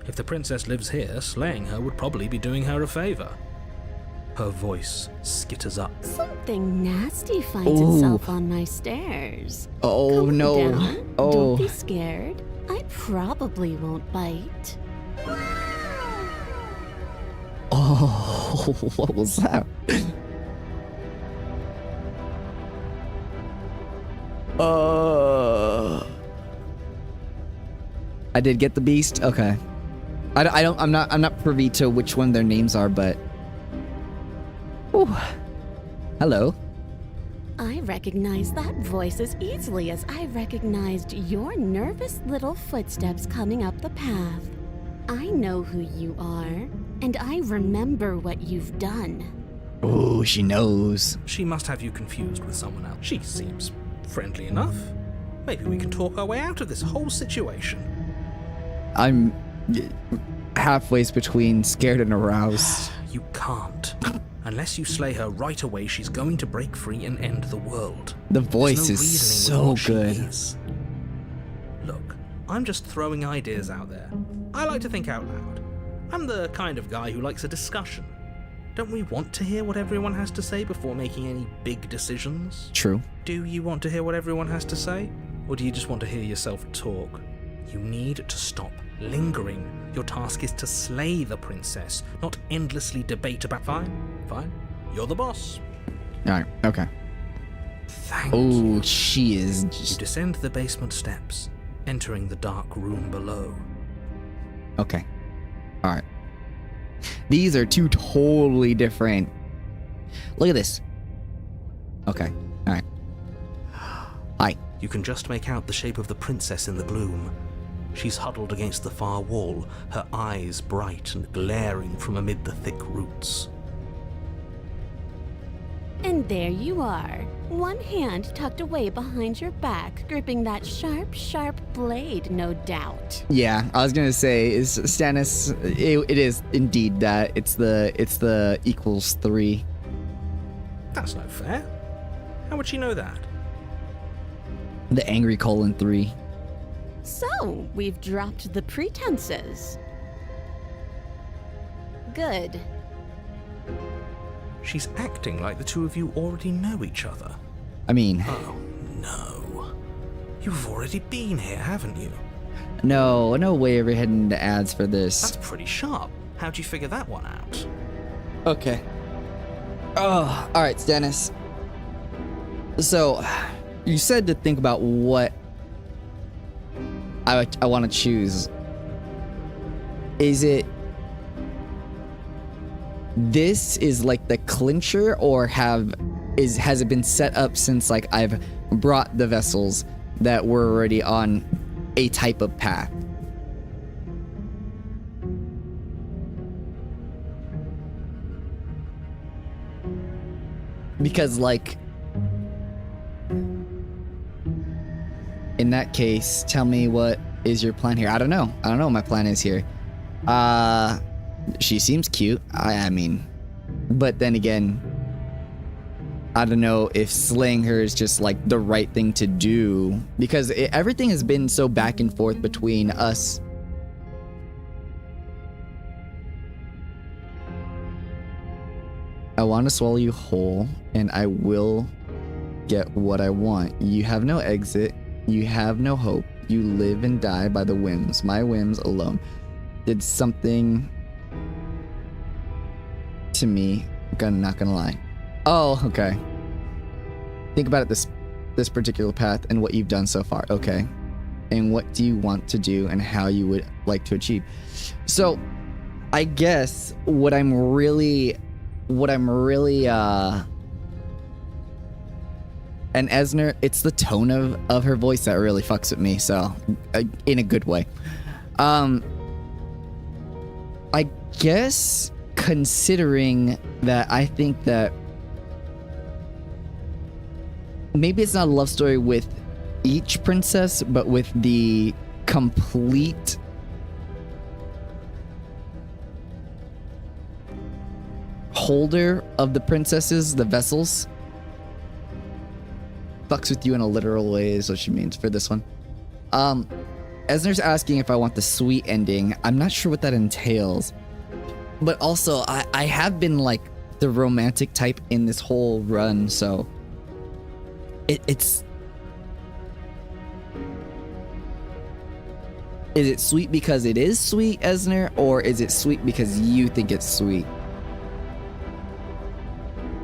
If the princess lives here, slaying her would probably be doing her a favor. Her voice skitters up.
Something nasty finds
Ooh.
itself on my stairs.
Oh
Calm
no.
down.
Oh.
Don't be scared. I probably won't bite.
Oh, what was that? I did get the beast. Okay. I'm not privy to which one their names are, but. Ooh. Hello.
I recognize that voice as easily as I recognized your nervous little footsteps coming up the path. I know who you are, and I remember what you've done.
Oh, she knows.
She must have you confused with someone else. She seems friendly enough. Maybe we can talk our way out of this whole situation.
I'm halfway between scared and aroused.
You can't. Unless you slay her right away, she's going to break free and end the world.
The
There's
voice
no
is
reasoning with
so
what she
good.
is. Look, I'm just throwing ideas out there. I like to think out loud. I'm the kind of guy who likes a discussion. Don't we want to hear what everyone has to say before making any big decisions?
True.
Do you want to hear what everyone has to say? Or do you just want to hear yourself talk? You need to stop lingering. Your task is to slay the princess, not endlessly debate about... Fine. You're the boss.
All right. Okay.
Thank
Oh,
you.
she is
You
just
descend the basement steps, entering the dark room below.
okay. All right. These are two totally different. Look at this. Okay. All right. Hi.
You can just make out the shape of the princess in the gloom. She's huddled against the far wall, her eyes bright and glaring from amid the thick roots.
And there you are, one hand tucked away behind your back, gripping that sharp, sharp blade, no doubt.
Yeah, I was gonna say is Stannis. It is indeed that. It's the equals 3.
That's no fair. How would she know that?
The angry colon 3.
So, we've dropped the pretenses. Good.
She's acting like the two of you already know each other.
I mean,
Oh, no. You've already been here, haven't you?
no way we're heading to ads for this.
That's pretty sharp. How'd you figure that one out?
Okay. Oh, all right, Stannis. So, you said to think about what I want to choose. Is it this is like the clincher, or has it been set up since like I've brought the vessels that were already on a type of path? Because like in that case, tell me what is your plan here. I don't know what my plan is here. She seems cute. I mean, but then again, I don't know if slaying her is just like the right thing to do, because everything has been so back and forth between us. I want to swallow you whole, and I will get what I want. You have no exit. You have no hope. You live and die by the whims, my whims alone. Did something to me. I'm not gonna lie. Oh, okay. Think about it this particular path and what you've done so far. Okay. And what do you want to do and how you would like to achieve? So, I guess what I'm really and Esner, it's the tone of her voice that really fucks with me, so in a good way. I guess considering that, I think that maybe it's not a love story with each princess, but with the complete holder of the princesses, the vessels. Fucks with you in a literal way is what she means for this one. Esner's asking if I want the sweet ending. I'm not sure what that entails. But also, I have been like the romantic type in this whole run, so it's... Is it sweet because it is sweet, Esner, or is it sweet because you think it's sweet?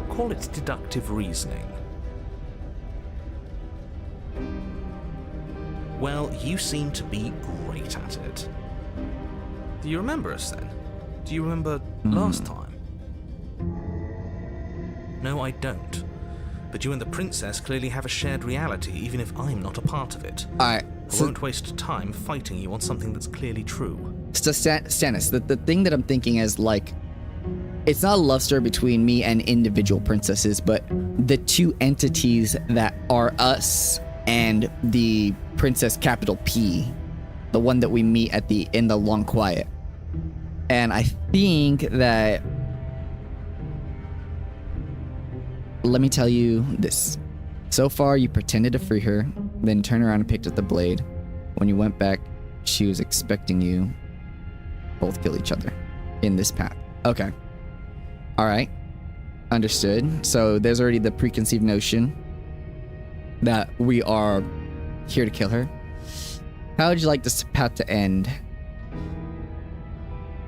Call it deductive reasoning. Well, you seem to be great at it. Do you remember us then? Do you remember last time? No, I don't. But you and the princess clearly have a shared reality, even if I'm not a part of it.
Alright.
I won't waste time fighting you on something that's clearly true.
So Stannis, the thing that I'm thinking is like, it's not a love story between me and individual princesses, but the two entities that are us and the Princess Capital P, the one that we meet in the Long Quiet. And I think that, let me tell you this. So far, you pretended to free her, then turned around and picked up the blade. When you went back, she was expecting you both kill each other in this path. Okay. All right. Understood. So there's already the preconceived notion that we are here to kill her. How would you like this path to end?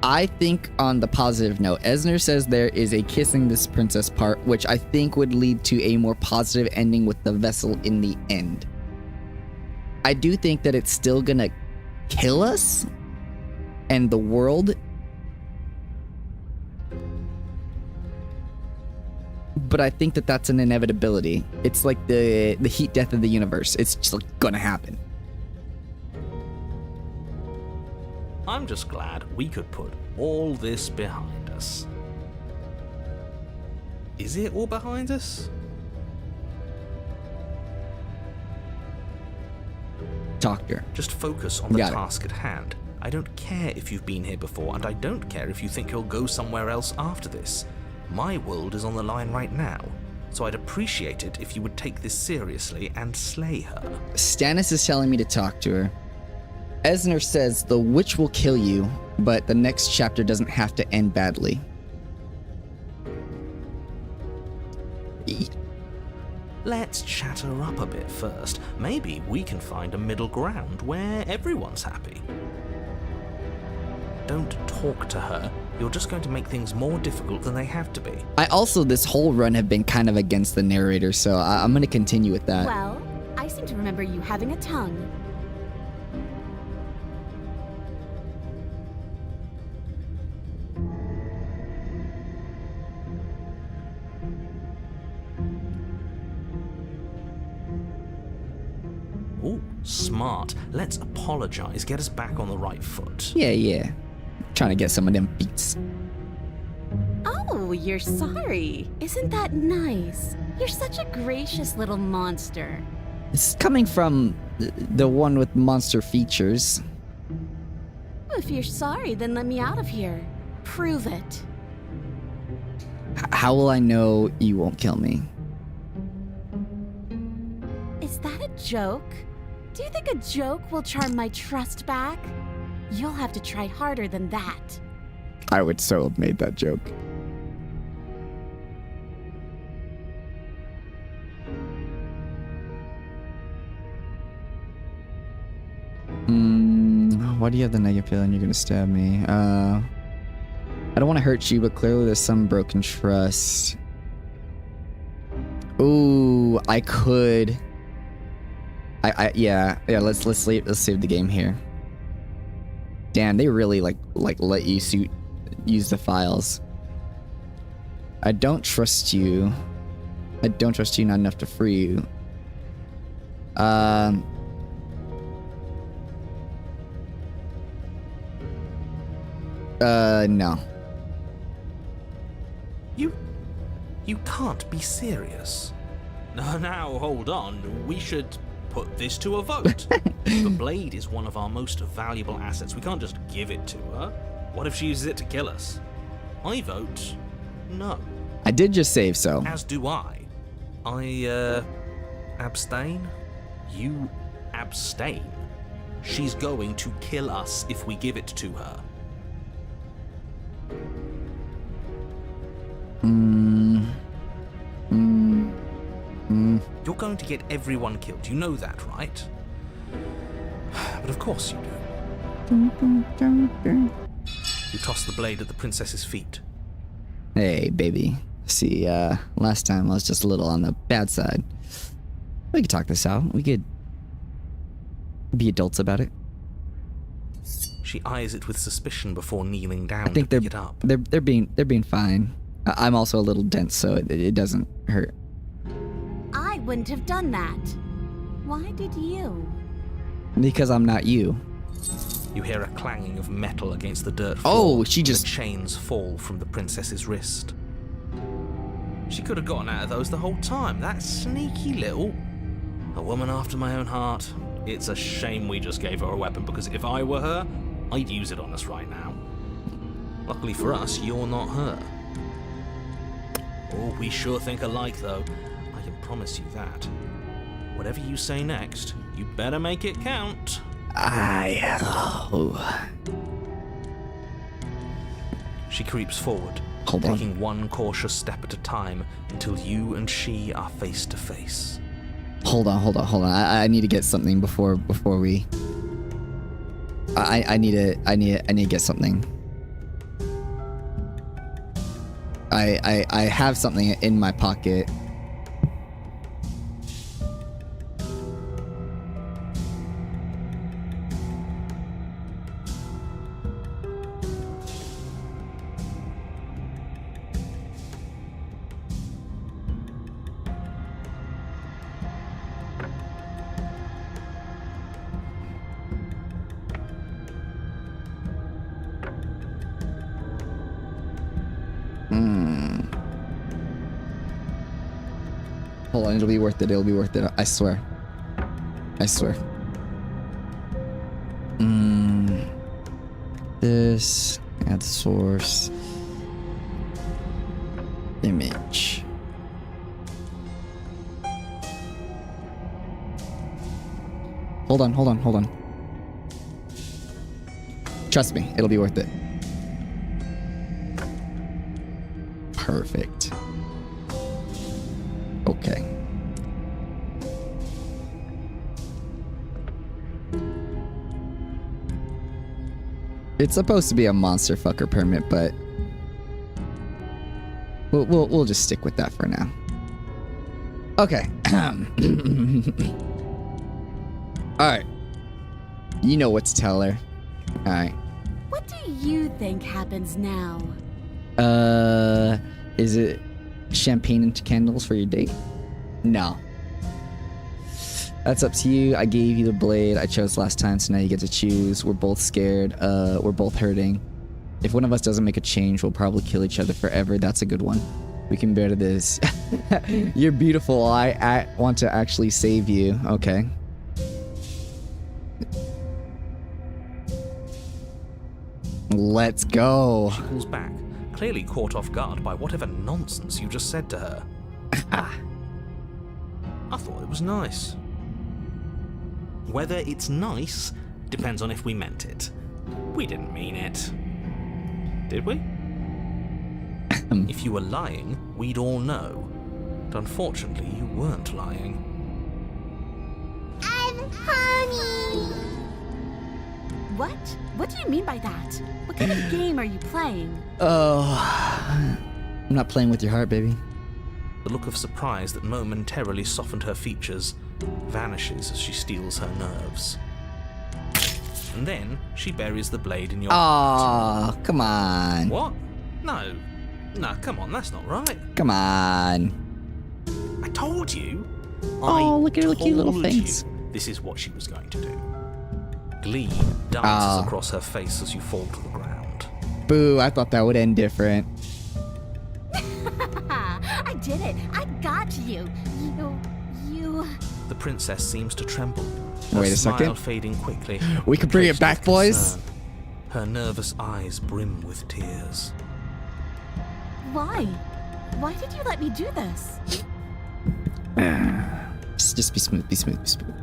I think on the positive note, Esner says there is a kissing this princess part, which I think would lead to a more positive ending with the vessel in the end. I do think that it's still gonna kill us and the world, but I think that that's an inevitability. It's like the heat death of the universe. It's just like gonna happen.
I'm just glad we could put all this behind us. Is it all behind us?
Doctor.
Just focus on the
Got it.
task at hand. I don't care if you've been here before, and I don't care if you think you'll go somewhere else after this. My world is on the line right now, so I'd appreciate it if you would take this seriously and slay her.
Stannis is telling me to talk to her. Esner says the witch will kill you, but the next chapter doesn't have to end badly.
Let's chat her up a bit first. Maybe we can find a middle ground where everyone's happy. Don't talk to her. You're just going to make things more difficult than they have to be.
I also, this whole run, have been kind of against the narrator, so I'm going to continue with that.
Well, I seem to remember you having a tongue.
Ooh, smart. Let's apologize, get us back on the right foot.
Yeah. Trying to get some of them beats.
Oh, you're sorry. Isn't that nice? You're such a gracious little monster.
It's coming from the one with monster features.
If you're sorry, then let me out of here. Prove it.
How will I know you won't kill me?
Is that a joke? Do you think a joke will charm my trust back? You'll have to try harder than that.
I would so have made that joke. Why do you have the negative feeling you're gonna stab me? I don't want to hurt you, but clearly there's some broken trust. Ooh, I could. Yeah. Let's save the game here. Damn, they really like let you use the files. I don't trust you. I don't trust you not enough to free you. No.
You can't be serious.
Now, hold on. We should put this to a vote. The blade is one of our most valuable assets. We can't just give it to her. What if she uses it to kill us? I vote no.
I did just save, so.
As do I. I, abstain?
You abstain. She's going to kill us if we give it to her.
You're going to get everyone killed. You know that, right? But of course you do. You toss the blade at the princess's feet.
Hey, baby. See, last time I was just a little on the bad side. We could talk this out. We could be adults about it.
She eyes it with suspicion before kneeling down
I think
to pick it up.
they're being fine. I'm also a little dense, so it doesn't hurt.
I wouldn't have done that. Why did you?
Because I'm not you.
You hear a clanging of metal against the dirt floor.
Oh, she just...
The chains fall from the princess's wrist. She could have gotten out of those the whole time. That sneaky little... A woman after my own heart.
It's a shame we just gave her a weapon, because if I were her, I'd use it on us right now.
Luckily for us, you're not her.
Oh, we sure think alike, though. I can promise you that. Whatever you say next, you better make it count.
She creeps forward,
Hold on.
taking one cautious step at a time until you and she are face to face.
Hold on. I need to get something before we. I need to get something. I have something in my pocket. Hold on, it'll be worth it. It'll be worth it. I swear. I swear. This. Add source. Image. Hold on. Trust me, it'll be worth it. Perfect. Okay. It's supposed to be a monster fucker permit, but we'll just stick with that for now. Okay. All right. You know what to tell her. All right.
What do you think happens now?
Is it champagne and candles for your date? No. That's up to you. I gave you the blade. I chose last time, so now you get to choose. We're both scared. We're both hurting. If one of us doesn't make a change, we'll probably kill each other forever. That's a good one. We can bear this. You're beautiful. I want to actually save you. Okay. Let's go.
She pulls back, clearly caught off guard by whatever nonsense you just said to her. I thought it was nice. Whether it's nice depends on if we meant it. We didn't mean it. Did we? If you were lying, we'd all know. But unfortunately, you weren't lying.
I'm honey. What? What do you mean by that? What kind of game are you playing?
Oh, I'm not playing with your heart, baby.
The look of surprise that momentarily softened her features vanishes as she steals her nerves. And then she buries the blade in your heart.
Oh, come on.
What? No. No, come on, that's not right.
Come on.
I told you.
Oh, look at her cute little
told
face.
you This is what she was going to do. Glee dances across her face as you fall to the ground.
Boo, I thought that would end different.
I did it. I got you. You.
The princess seems to tremble. Her
Wait a
smile
second.
fading quickly.
We can bring it
replaced
back,
with
boys.
concern. Her nervous eyes brim with tears.
Why? Why did you let me do this?
Just be smooth, be smooth, be smooth.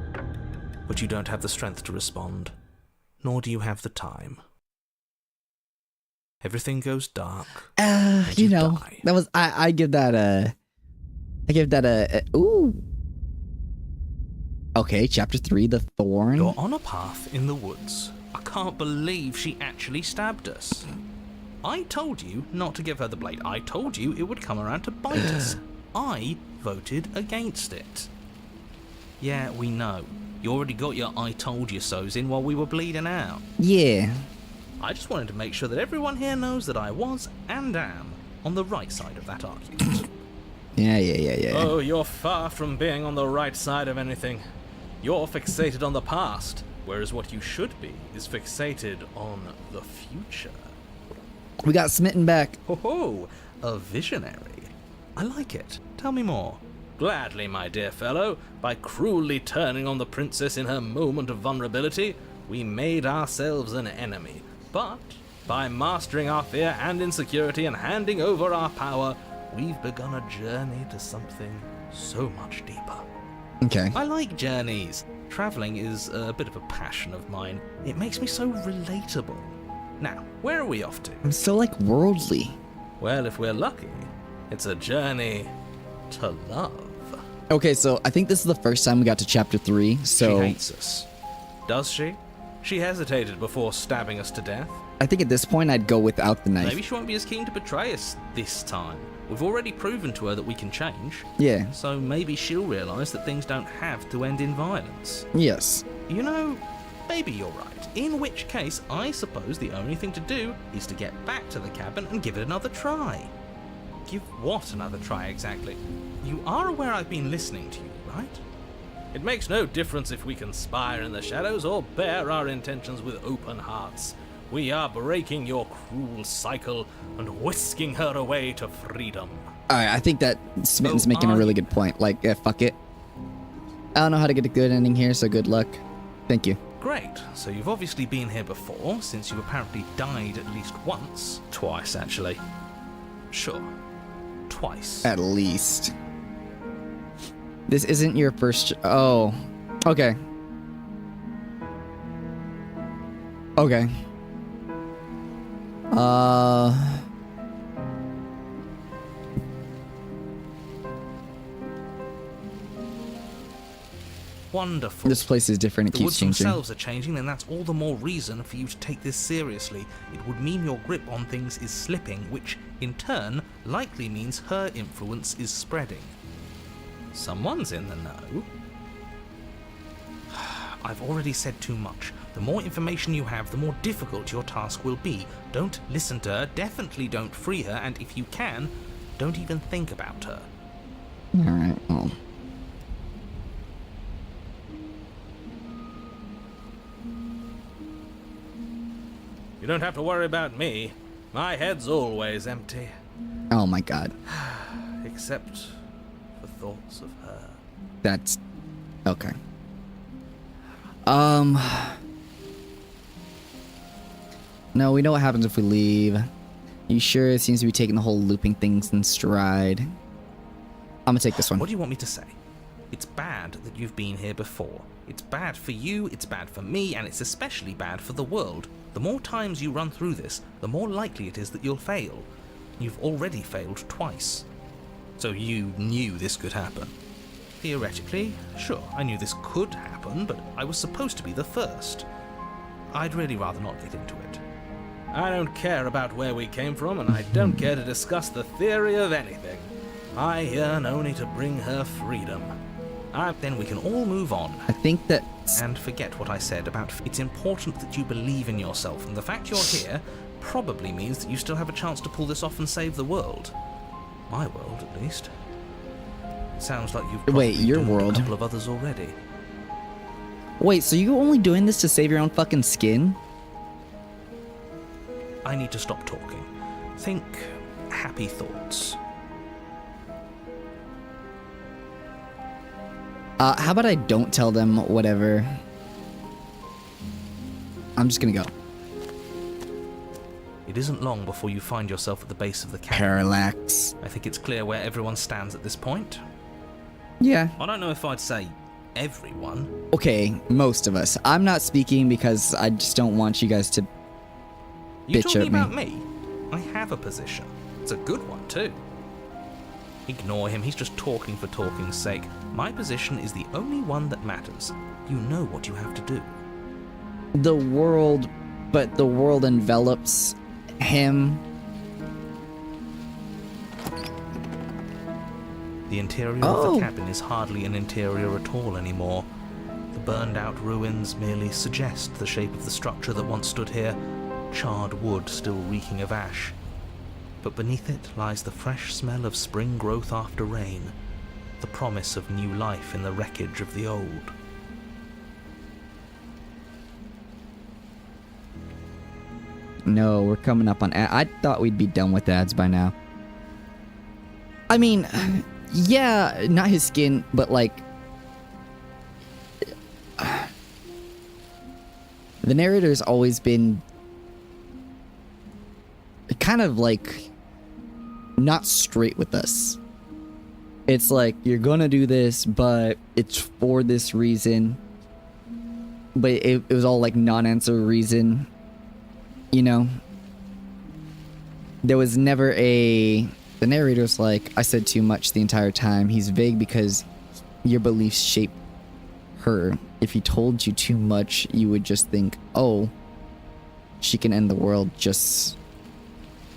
But you don't have the strength to respond, nor do you have the time. Everything goes dark. and
You know,
die.
that was I give that a ooh. Okay, chapter 3, the thorn.
You're on a path in the woods. I can't believe she actually stabbed us. I told you not to give her the blade. I told you it would come around to bite us. I voted against it. Yeah, we know. You already got your I told you so's in while we were bleeding out.
Yeah.
I just wanted to make sure that everyone here knows that I was and am on the right side of that argument.
Yeah.
Oh, you're far from being on the right side of anything. You're fixated on the past, whereas what you should be is fixated on the future.
We got Smitten back.
Ho ho, a visionary. I like it. Tell me more.
Gladly, my dear fellow. By cruelly turning on the princess in her moment of vulnerability, we made ourselves an enemy. But by mastering our fear and insecurity and handing over our power, we've begun a journey to something so much deeper.
Okay.
I like journeys. Traveling is a bit of a passion of mine. It makes me so relatable. Now, where are we off to?
I'm so like worldly.
Well, if we're lucky, it's a journey to love.
Okay, so I think this is the first time we got to chapter 3. So
She hates us.
Does she? She hesitated before stabbing us to death.
I think at this point I'd go without the knife.
Maybe she won't be as keen to betray us this time. We've already proven to her that we can change.
Yeah.
So maybe she'll realise that things don't have to end in violence.
Yes.
You know, maybe you're right. In which case, I suppose the only thing to do is to get back to the cabin and give it another try. Give what another try exactly? You are aware I've been listening to you, right? It makes no difference if we conspire in the shadows or bear our intentions with open hearts. We are breaking your cruel cycle and whisking her away to freedom.
Alright, I think that Smitten's
Oh,
making a really
I-
good point. Like, fuck it. I don't know how to get a good ending here, so good luck. Thank you.
Great. So you've obviously been here before, since you apparently died at least once.
Twice, actually.
Sure. Twice.
At least. This isn't your first... Oh. Okay. Okay.
Wonderful.
This place is different. It
The
keeps
woods
changing.
themselves are changing, then that's all the more reason for you to take this seriously. It would mean your grip on things is slipping, which, in turn, likely means her influence is spreading. Someone's in the know. I've already said too much. The more information you have, the more difficult your task will be. Don't listen to her, definitely don't free her, and if you can, don't even think about her.
Alright, well.
You don't have to worry about me. My head's always empty.
Oh my god.
except for thoughts of her.
That's okay. No, we know what happens if we leave. You sure? It seems to be taking the whole looping things in stride. I'm gonna take this one.
What do you want me to say? It's bad that you've been here before. It's bad for you, it's bad for me, and it's especially bad for the world. The more times you run through this, the more likely it is that you'll fail. You've already failed twice. So you knew this could happen. Theoretically, sure, I knew this could happen, but I was supposed to be the first. I'd really rather not get into it.
I don't care about where we came from, and I don't care to discuss the theory of anything. I yearn only to bring her freedom.
Then we can all move on.
I think that
And forget what I said about it's important that you believe in yourself, and the fact you're here probably means that you still have a chance to pull this off and save the world. My world, at least. Sounds like you've
Wait,
probably
your
doomed
world?
a couple of others already.
Wait, so you only doing this to save your own fucking skin?
I need to stop talking. Think happy thoughts.
How about I don't tell them whatever? I'm just gonna go.
It isn't long before you find yourself at the base of the cabin.
Parallax.
I think it's clear where everyone stands at this point.
Yeah.
I don't know if I'd say everyone.
Okay, most of us. I'm not speaking because I just don't want you guys to
You
bitch
talking
at me.
about me? I have a position. It's a good one, too. Ignore him, he's just talking for talking's sake. My position is the only one that matters. You know what you have to do.
The world, but the world envelops him.
The interior of the cabin is hardly an interior at all anymore. The burned-out ruins merely suggest the shape of the structure that once stood here, charred wood still reeking of ash. But beneath it lies the fresh smell of spring growth after rain, the promise of new life in the wreckage of the old.
No, we're coming up on I thought we'd be done with ads by now. I mean, yeah, not his skin, but like the narrator's always been kind of like not straight with us. It's like, you're gonna do this, but it's for this reason. But it was all like non-answer reason. You know? There was never a... The narrator's like, I said too much the entire time. He's vague because your beliefs shape her. If he told you too much, you would just think, oh, she can end the world just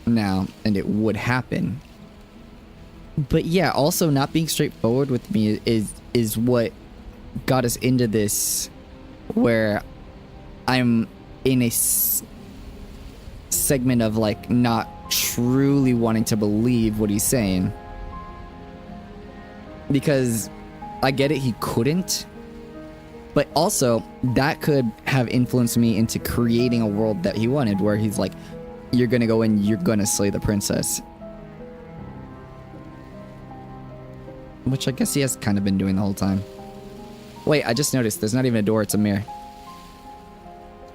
now, and it would happen. But yeah, also not being straightforward with me is what got us into this, where I'm in a segment of like not truly wanting to believe what he's saying. Because I get it, he couldn't, but also that could have influenced me into creating a world that he wanted, where he's like, you're gonna go in, you're gonna slay the princess. Which I guess he has kind of been doing the whole time. Wait, I just noticed there's not even a door, it's a mirror.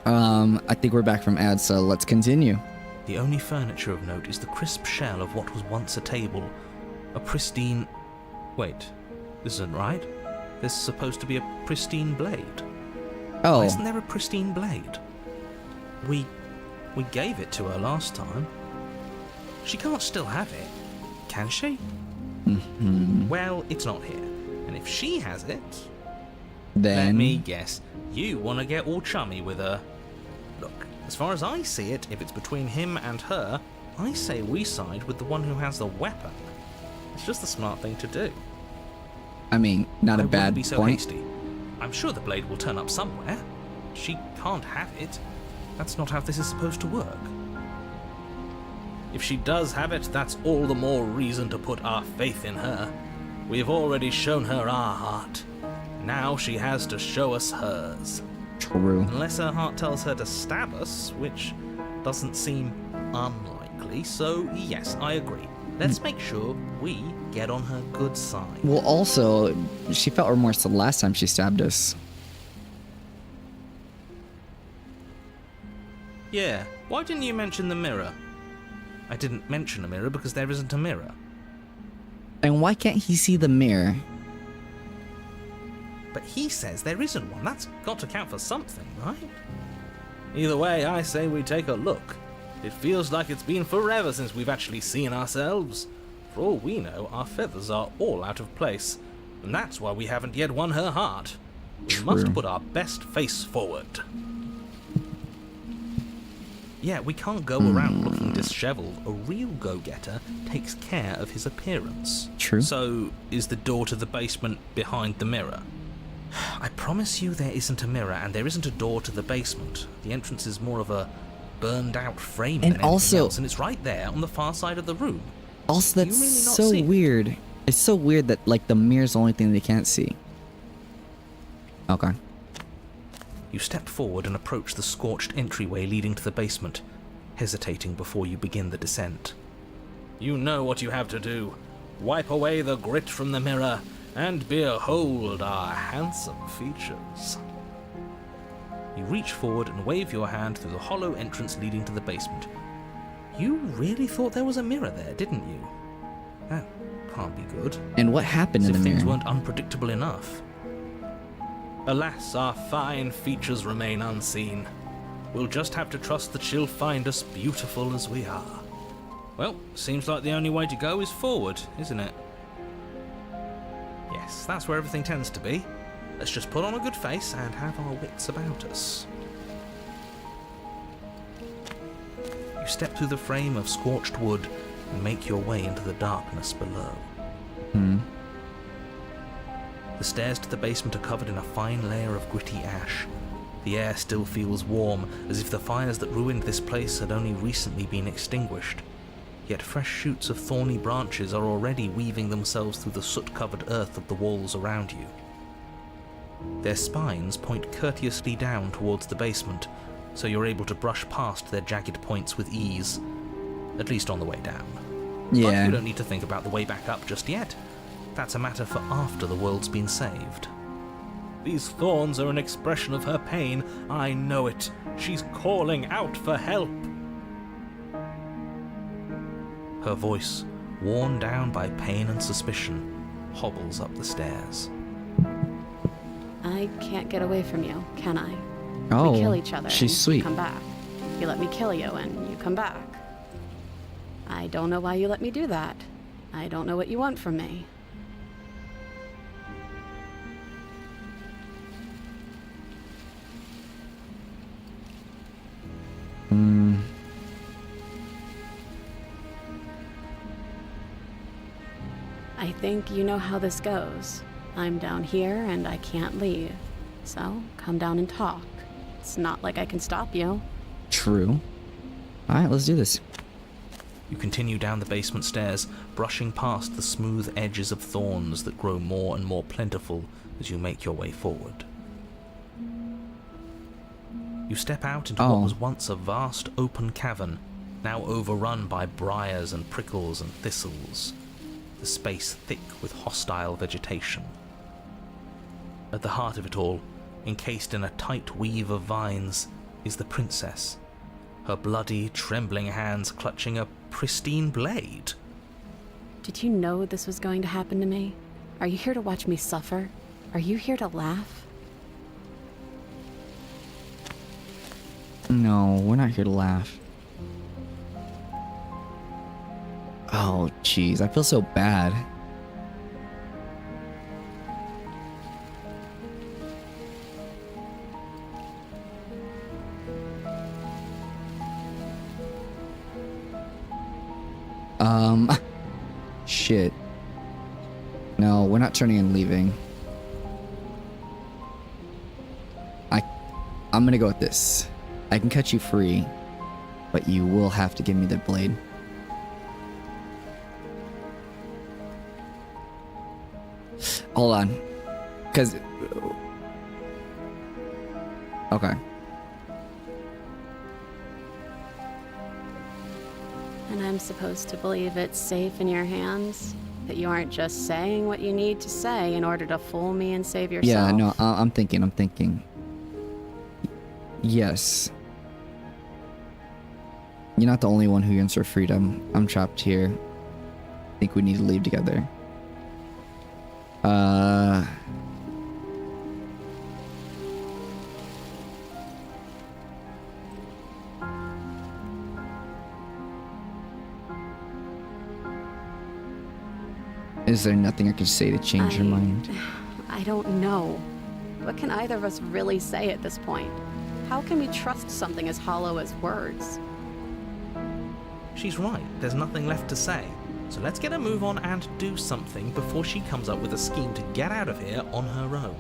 I think we're back from ads, so let's continue.
The only furniture of note is the crisp shell of what was once a table. A pristine... Wait, this isn't right. There's supposed to be a pristine blade.
Oh.
Why isn't there a pristine blade? We gave it to her last time. She can't still have it, can she?
Mm-hmm.
Well, it's not here. And if she has it...
Then...
Let me guess. You want to get all chummy with her. Look, as far as I see it, if it's between him and her, I say we side with the one who has the weapon. It's just the smart thing to do.
I mean, not
I
a
wouldn't
bad
be so
point.
hasty. I'm sure the blade will turn up somewhere. She can't have it. That's not how this is supposed to work.
If she does have it, that's all the more reason to put our faith in her. We've already shown her our heart. Now she has to show us hers.
True.
Unless her heart tells her to stab us, which doesn't seem unlikely, so yes, I agree.
Let's make sure we get on her good side.
Well, also, she felt remorse the last time she stabbed us.
Yeah, why didn't you mention the mirror? I didn't mention a mirror because there isn't a mirror.
And why can't he see the mirror?
But he says there isn't one. That's got to count for something, right? Either way, I say we take a look. It feels like it's been forever since we've actually seen ourselves. For all we know, our feathers are all out of place. And that's why we haven't yet won her heart. We must put our best face forward. Yeah, we can't go around looking disheveled. A real go-getter takes care of his appearance.
True.
So, is the door to the basement behind the mirror? I promise you there isn't a mirror, and there isn't a door to the basement. The entrance is more of a burned-out frame
And
than anything
also-
else, and it's right there on the far side of the room.
Also,
Do you
that's
really not
so
see it?
weird. It's so weird that, like, the mirror's the only thing they can't see. Okay.
You step forward and approach the scorched entryway leading to the basement, hesitating before you begin the descent. You know what you have to do. Wipe away the grit from the mirror, and behold our handsome features. You reach forward and wave your hand through the hollow entrance leading to the basement. You really thought there was a mirror there, didn't you? That can't be good.
And what happened
As
in
if
the
things
mirror?
weren't unpredictable enough. Alas, our fine features remain unseen. We'll just have to trust that she'll find us beautiful as we are. Well, seems like the only way to go is forward, isn't it? Yes, that's where everything tends to be. Let's just put on a good face and have our wits about us. You step through the frame of scorched wood and make your way into the darkness below. The stairs to the basement are covered in a fine layer of gritty ash. The air still feels warm, as if the fires that ruined this place had only recently been extinguished. Yet fresh shoots of thorny branches are already weaving themselves through the soot-covered earth of the walls around you. Their spines point courteously down towards the basement, so you're able to brush past their jagged points with ease, at least on the way down. But
Yeah.
you don't need to think about the way back up just yet. That's a matter for after the world's been saved. These thorns are an expression of her pain. I know it. She's calling out for help. Her voice, worn down by pain and suspicion, hobbles up the stairs.
I can't get away from you, can I?
Oh,
We kill each other.
she's
and
sweet.
You come back. You let me kill you, and you come back. I don't know why you let me do that. I don't know what you want from me. I think you know how this goes. I'm down here and I can't leave. So come down and talk. It's not like I can stop you.
True. Alright, let's do this.
You continue down the basement stairs, brushing past the smooth edges of thorns that grow more and more plentiful as you make your way forward. You step out into what was once a vast open cavern, now overrun by briars and prickles and thistles, the space thick with hostile vegetation. At the heart of it all, encased in a tight weave of vines, is the princess, her bloody, trembling hands clutching a pristine blade.
Did you know this was going to happen to me? Are you here to watch me suffer? Are you here to laugh?
No, we're not here to laugh. Oh, jeez, I feel so bad. Shit. No, we're not turning and leaving. I'm gonna go with this. I can cut you free, but you will have to give me the blade. Hold on. Cause... Okay.
And I'm supposed to believe it's safe in your hands? That you aren't just saying what you need to say in order to fool me and save yourself?
Yeah, no, I'm thinking. Yes. You're not the only one who yearns for freedom. I'm trapped here. I think we need to leave together. Is there nothing I could say to change your mind?
I don't know. What can either of us really say at this point? How can we trust something as hollow as words?
She's right, there's nothing left to say. So let's get a move on and do something before she comes up with a scheme to get out of here on her own.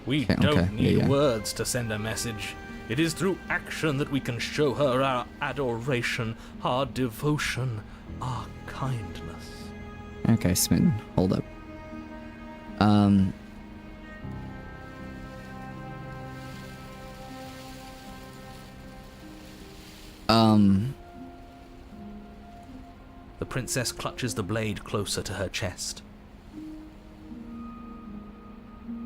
We don't need words to send a message. It is through action that we can show her our adoration, our devotion, our kindness.
Okay, Smitten, hold up.
The princess clutches the blade closer to her chest.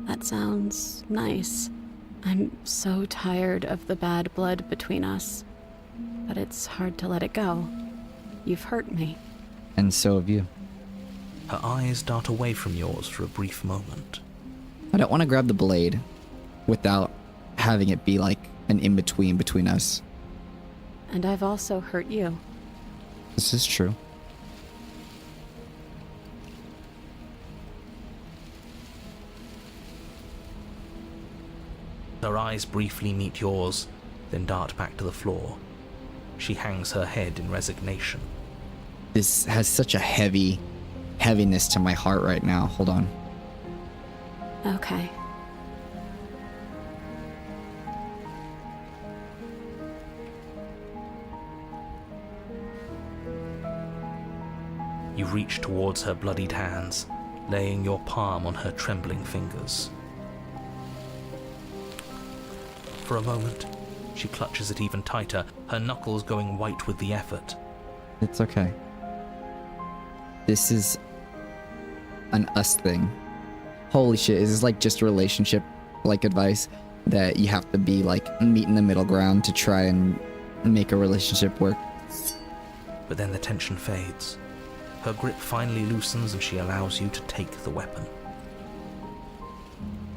That sounds nice. I'm so tired of the bad blood between us, but it's hard to let it go. You've hurt me.
And so have you.
Her eyes dart away from yours for a brief moment.
I don't want to grab the blade without having it be like an in-between between us.
And I've also hurt you.
This is true.
Her eyes briefly meet yours, then dart back to the floor. She hangs her head in resignation.
This has such a heaviness to my heart right now. Hold on.
Okay.
You reach towards her bloodied hands, laying your palm on her trembling fingers. For a moment, she clutches it even tighter, her knuckles going white with the effort.
It's okay. This is an us thing. Holy shit, is this like just relationship like advice that you have to be like meet in the middle ground to try and make a relationship work?
But then the tension fades. Her grip finally loosens and she allows you to take the weapon.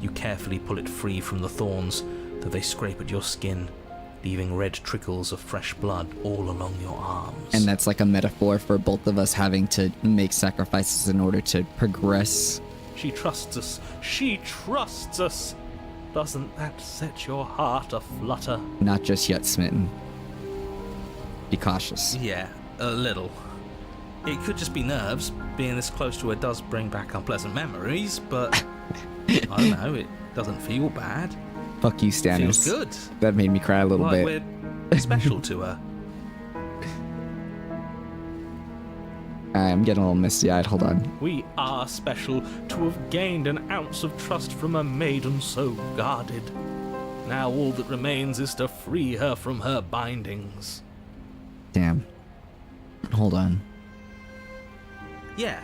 You carefully pull it free from the thorns, though they scrape at your skin, leaving red trickles of fresh blood all along your arms.
And that's like a metaphor for both of us having to make sacrifices in order to progress.
She trusts us. She trusts us. Doesn't that set your heart aflutter?
Not just yet, Smitten. Be cautious.
Yeah, a little. It could just be nerves. Being this close to her does bring back unpleasant memories, but I don't know, it doesn't feel bad.
Fuck you, Stannis.
Feels good.
That made me cry a little
Like
bit.
we're special to her.
I'm getting a little misty-eyed. Hold on.
We are special to have gained an ounce of trust from a maiden so guarded. Now all that remains is to free her from her bindings.
Damn. Hold on.
Yeah,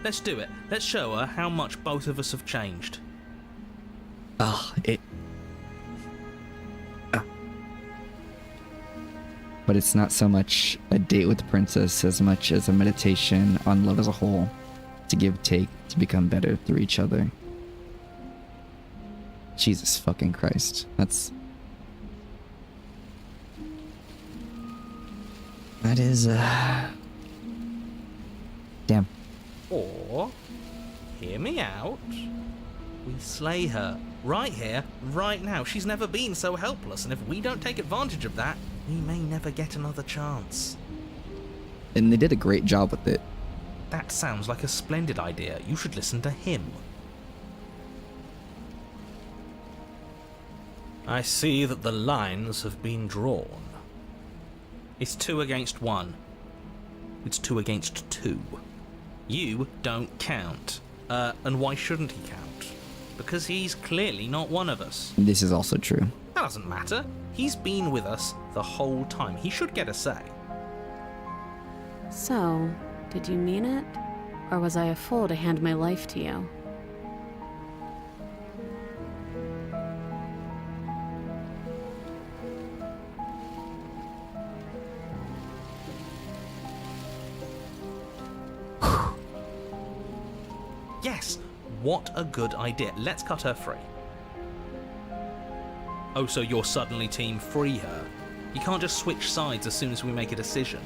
let's do it. Let's show her how much both of us have changed.
But it's not so much a date with the princess as much as a meditation on love as a whole. To give, take, to become better through each other. Jesus fucking Christ. That is, damn.
Or, hear me out.
We slay her. Right here, right now. She's never been so helpless, and if we don't take advantage of that, we may never get another chance.
And they did a great job with it.
That sounds like a splendid idea. You should listen to him.
I see that the lines have been drawn.
It's 2 against 1. It's 2 against 2. You don't count. And why shouldn't he count? Because he's clearly not one of us.
This is also true.
That doesn't matter. He's been with us the whole time. He should get a say.
So, did you mean it? Or was I a fool to hand my life to you?
Yes, what a good idea. Let's cut her free. Oh, so you're suddenly team free her? You can't just switch sides as soon as we make a decision.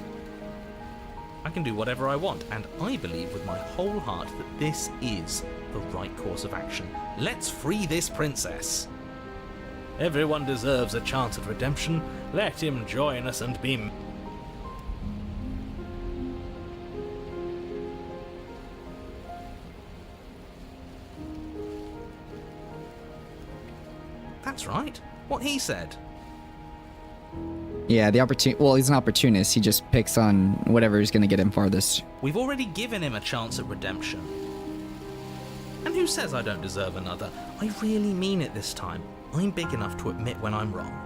I can do whatever I want, and I believe with my whole heart that this is the right course of action. Let's free this princess. Everyone deserves a chance at redemption. Let him join us and be... That's right. What he said.
Yeah, the opportunity. Well, he's an opportunist. He just picks on whatever is going to get him farthest.
We've already given him a chance at redemption. And who says I don't deserve another? I really mean it this time. I'm big enough to admit when I'm wrong.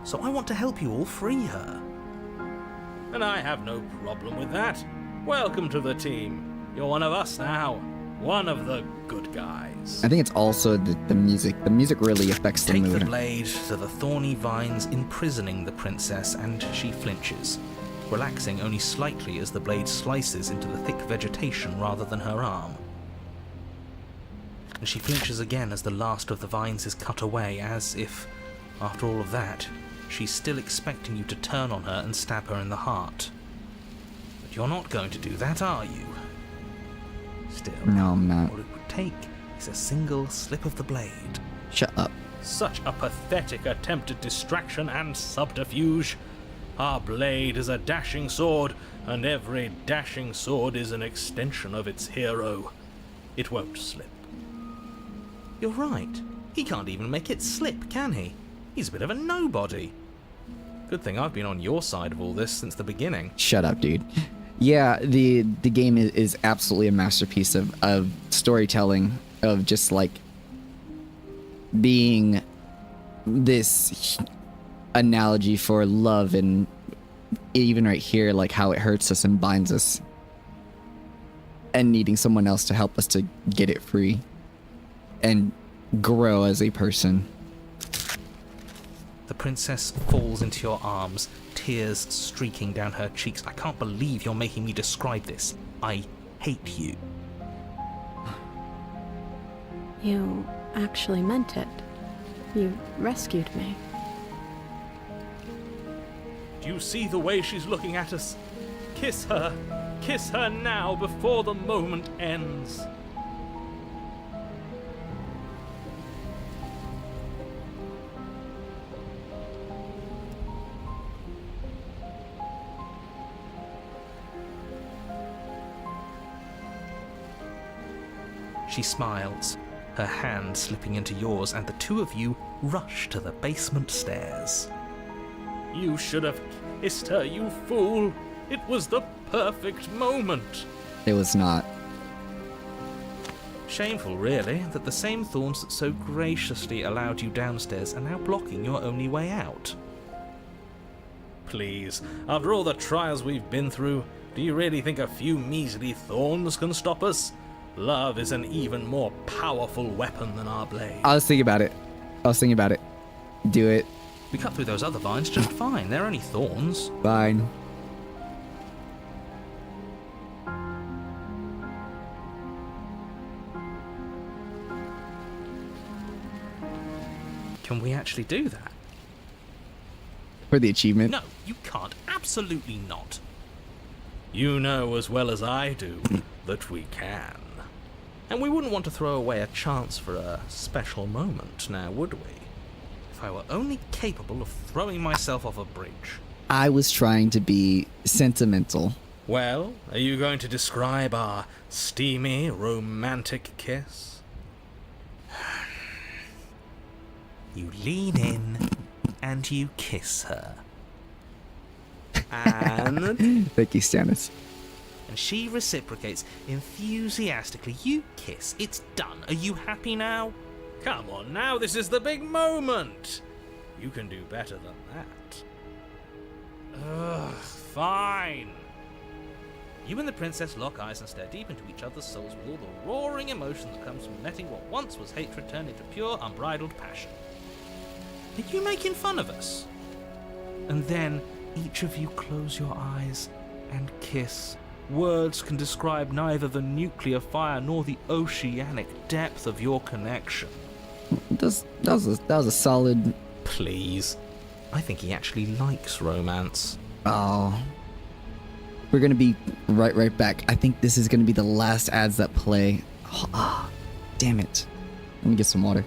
So I want to help you all free her. And I have no problem with that. Welcome to the team. You're one of us now. One of the good guys.
I think it's also the music. The music really affects the
Take
mood.
the blade to the thorny vines imprisoning the princess, and she flinches, relaxing only slightly as the blade slices into the thick vegetation rather than her arm. And she flinches again as the last of the vines is cut away, as if, after all of that, she's still expecting you to turn on her and stab her in the heart. But you're not going to do that, are you? Still,
No, I'm not.
all it would take is a single slip of the blade.
Shut up.
Such a pathetic attempt at distraction and subterfuge. Our blade is a dashing sword, and every dashing sword is an extension of its hero. It won't slip. You're right. He can't even make it slip, can he? He's a bit of a nobody. Good thing I've been on your side of all this since the beginning.
Shut up, dude. Yeah, the game is absolutely a masterpiece of storytelling, of just like being this analogy for love, and even right here, like how it hurts us and binds us, and needing someone else to help us to get it free and grow as a person.
The princess falls into your arms, tears streaking down her cheeks. I can't believe you're making me describe this. I hate you.
You actually meant it. You rescued me.
Do you see the way she's looking at us? Kiss her. Kiss her now before the moment ends. She smiles, her hand slipping into yours, and the two of you rush to the basement stairs. You should have kissed her, you fool! It was the perfect moment!
It was not.
Shameful, really, that the same thorns that so graciously allowed you downstairs are now blocking your only way out. Please, after all the trials we've been through, do you really think a few measly thorns can stop us? Love is an even more powerful weapon than our blade.
I was thinking about it. Do it.
We cut through those other vines just fine. They're only thorns.
Fine.
Can we actually do that?
For the achievement.
No, you can't. Absolutely not. You know as well as I do that we can. And we wouldn't want to throw away a chance for a special moment, now would we? If I were only capable of throwing myself off a bridge.
I was trying to be sentimental.
Well, are you going to describe our steamy, romantic kiss? You lean in and you kiss her. And
Thank you, Stannis.
and she reciprocates enthusiastically. You kiss. It's done. Are you happy now? Come on now, this is the big moment. You can do better than that. Ugh, fine. You and the princess lock eyes and stare deep into each other's souls with all the roaring emotion that comes from letting what once was hatred turn into pure, unbridled passion. Are you making fun of us? And then each of you close your eyes and kiss. Words can describe neither the nuclear fire nor the oceanic depth of your connection.
That was a solid.
Please. I think he actually likes romance.
Oh. We're gonna be right back. I think this is gonna be the last ads that play. Oh, damn it. Let me get some water.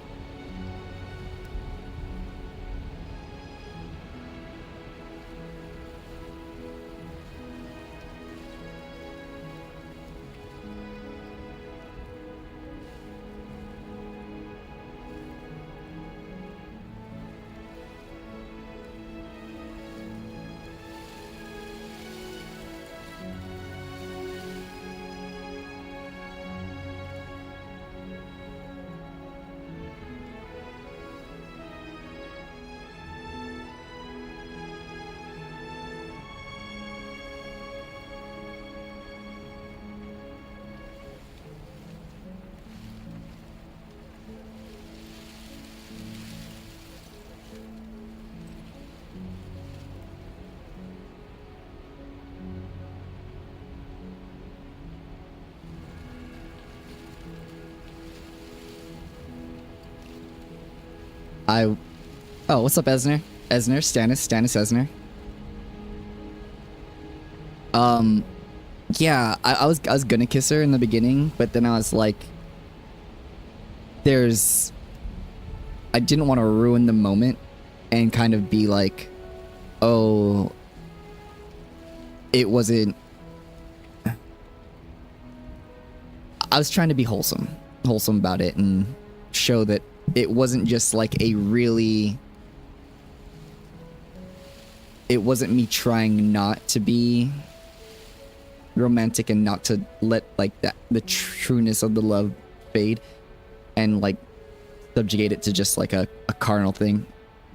Oh, what's up, Esner? Stannis Esner. Yeah, I was gonna kiss her in the beginning, but then I was like, I didn't want to ruin the moment and kind of be like, oh, it wasn't. I was trying to be wholesome about it and show that it wasn't just like it wasn't me trying not to be romantic and not to let like the trueness of the love fade and like subjugate it to just like a carnal thing,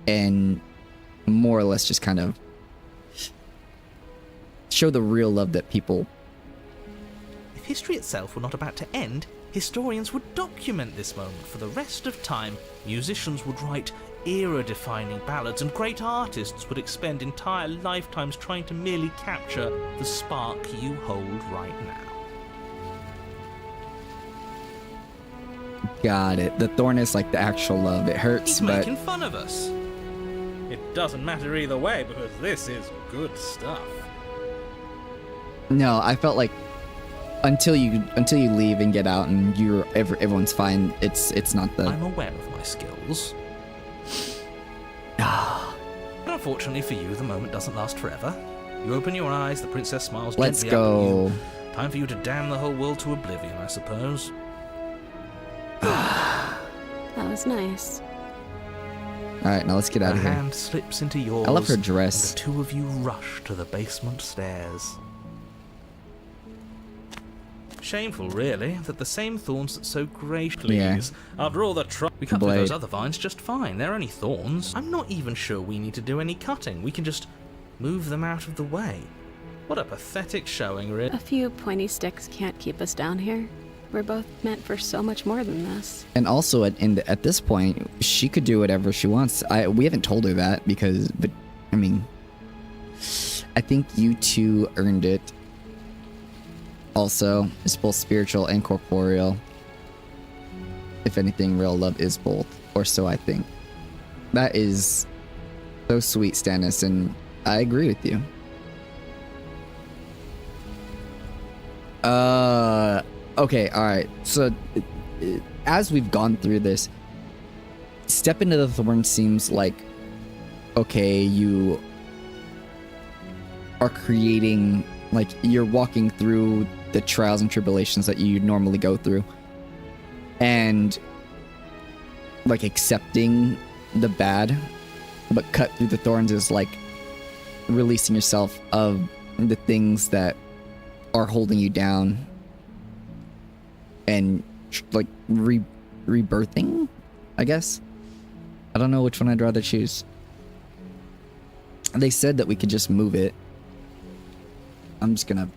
and more or less just kind of show the real love that people.
If history itself were not about to end, historians would document this moment for the rest of time. Musicians would write era-defining ballads, and great artists would expend entire lifetimes trying to merely capture the spark you hold right now.
Got it. The thorn is like the actual love. It hurts,
He's
but
making fun of us. It doesn't matter either way because this is good stuff.
no, I felt like until you leave and get out and everyone's fine. It's not the.
I'm aware of my skills. But unfortunately for you, the moment doesn't last forever. You open your eyes, the princess smiles
Let's
gently up at
go.
you. Time for you to damn the whole world to oblivion, I suppose.
That was nice.
All right, now let's get out
Her
of here.
hand slips into yours.
I love her
and
dress.
the two of you rush to the basement stairs. Shameful, really, that the same thorns that so graciously
Yeah.
after all the trouble. We cut
Blade.
through those other vines just fine. They're only thorns. I'm not even sure we need to do any cutting. We can just move them out of the way. What a pathetic showing, really.
A few pointy sticks can't keep us down here. We're both meant for so much more than this.
And also at this point, she could do whatever she wants. We haven't told her that but I mean, I think you two earned it. Also, it's both spiritual and corporeal. If anything, real love is both, or so I think. That is so sweet, Stannis, and I agree with you. Okay, alright. So, as we've gone through this, Step into the Thorn seems like, okay, you are creating, like, you're walking through the trials and tribulations that you normally go through. And, like, accepting the bad, but cut through the thorns is like releasing yourself of the things that are holding you down and like rebirthing, I guess. I don't know which one I'd rather choose. They said that we could just move it. I'm just gonna...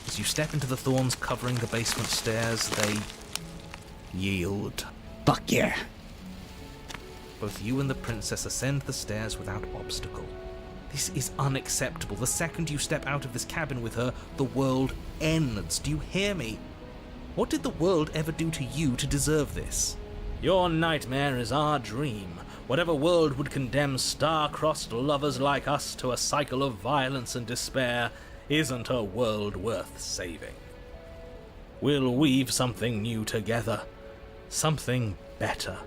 As you step into the thorns covering the basement stairs, they yield.
Fuck yeah.
Both you and the princess ascend the stairs without obstacle. This is unacceptable. The second you step out of this cabin with her, the world ends. Do you hear me? What did the world ever do to you to deserve this?
Your nightmare is our dream. Whatever world would condemn star-crossed lovers like us to a cycle of violence and despair isn't a world worth saving. We'll weave something new together. Something better.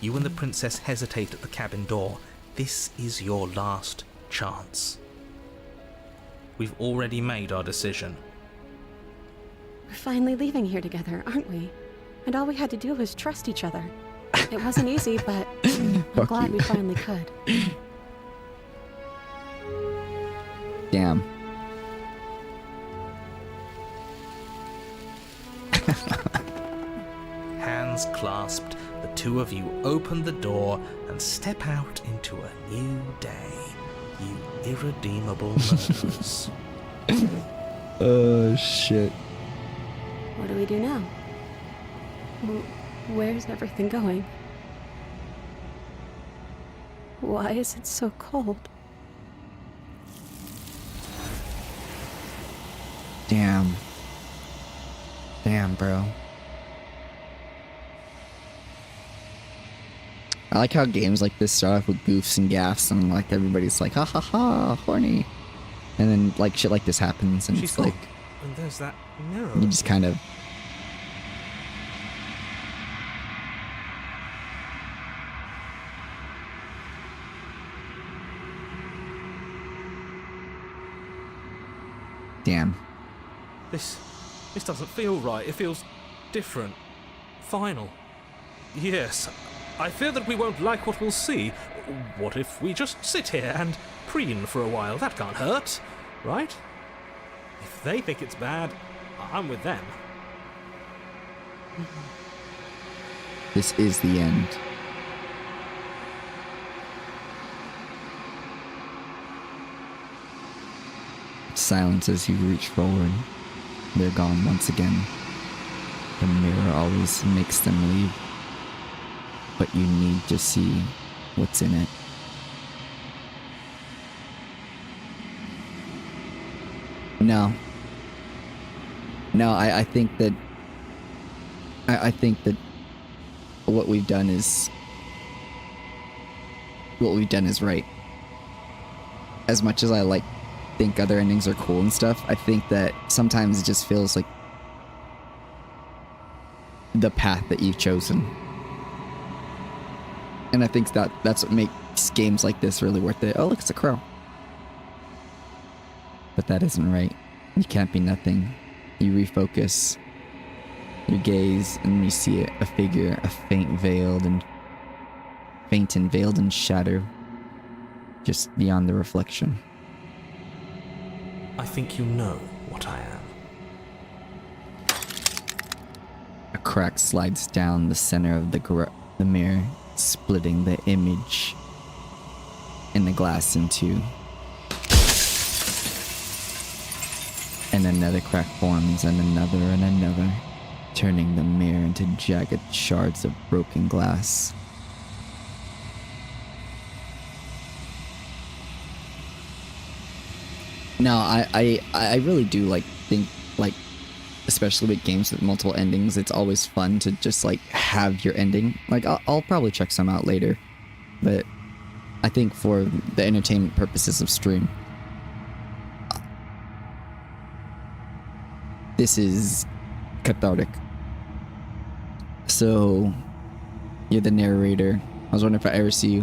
You and the princess hesitate at the cabin door. This is your last chance. We've already made our decision.
We're finally leaving here together, aren't we? And all we had to do was trust each other. It wasn't easy, but I'm
Fuck
glad
you.
we finally could.
Damn.
Hands clasped, the two of you open the door and step out into a new day. You irredeemable murderers.
Oh, shit.
What do we do now? Where's everything going? Why is it so cold?
Damn. Damn, bro. I like how games like this start off with goofs and gaffs and like everybody's like, ha ha ha, horny. And then like shit like this happens and
She's
it's like,
gone. And there's that mirror.
you just kind of... Damn.
This doesn't feel right. It feels different. Final. Yes. I fear that we won't like what we'll see. What if we just sit here and preen for a while? That can't hurt, right? If they think it's bad, I'm with them.
This is the end. Silence as you reach forward. They're gone once again. The mirror always makes them leave. But you need to see what's in it. No. No, I think that... I think that what we've done is... What we've done is right. As much as I think other endings are cool and stuff, I think that sometimes it just feels like the path that you've chosen. And I think that's what makes games like this really worth it. Oh, look, it's a crow. But that isn't right. You can't be nothing. You refocus your gaze and you see a figure, a faint and veiled in shadow, just beyond the reflection.
I think you know what I am.
A crack slides down the center of the mirror, splitting the image in the glass in two. And another crack forms, and another, turning the mirror into jagged shards of broken glass. No, I really do think especially with games with multiple endings, it's always fun to just have your ending. I'll probably check some out later, but I think for the entertainment purposes of stream, this is cathartic. So, you're the narrator. I was wondering if I ever see you.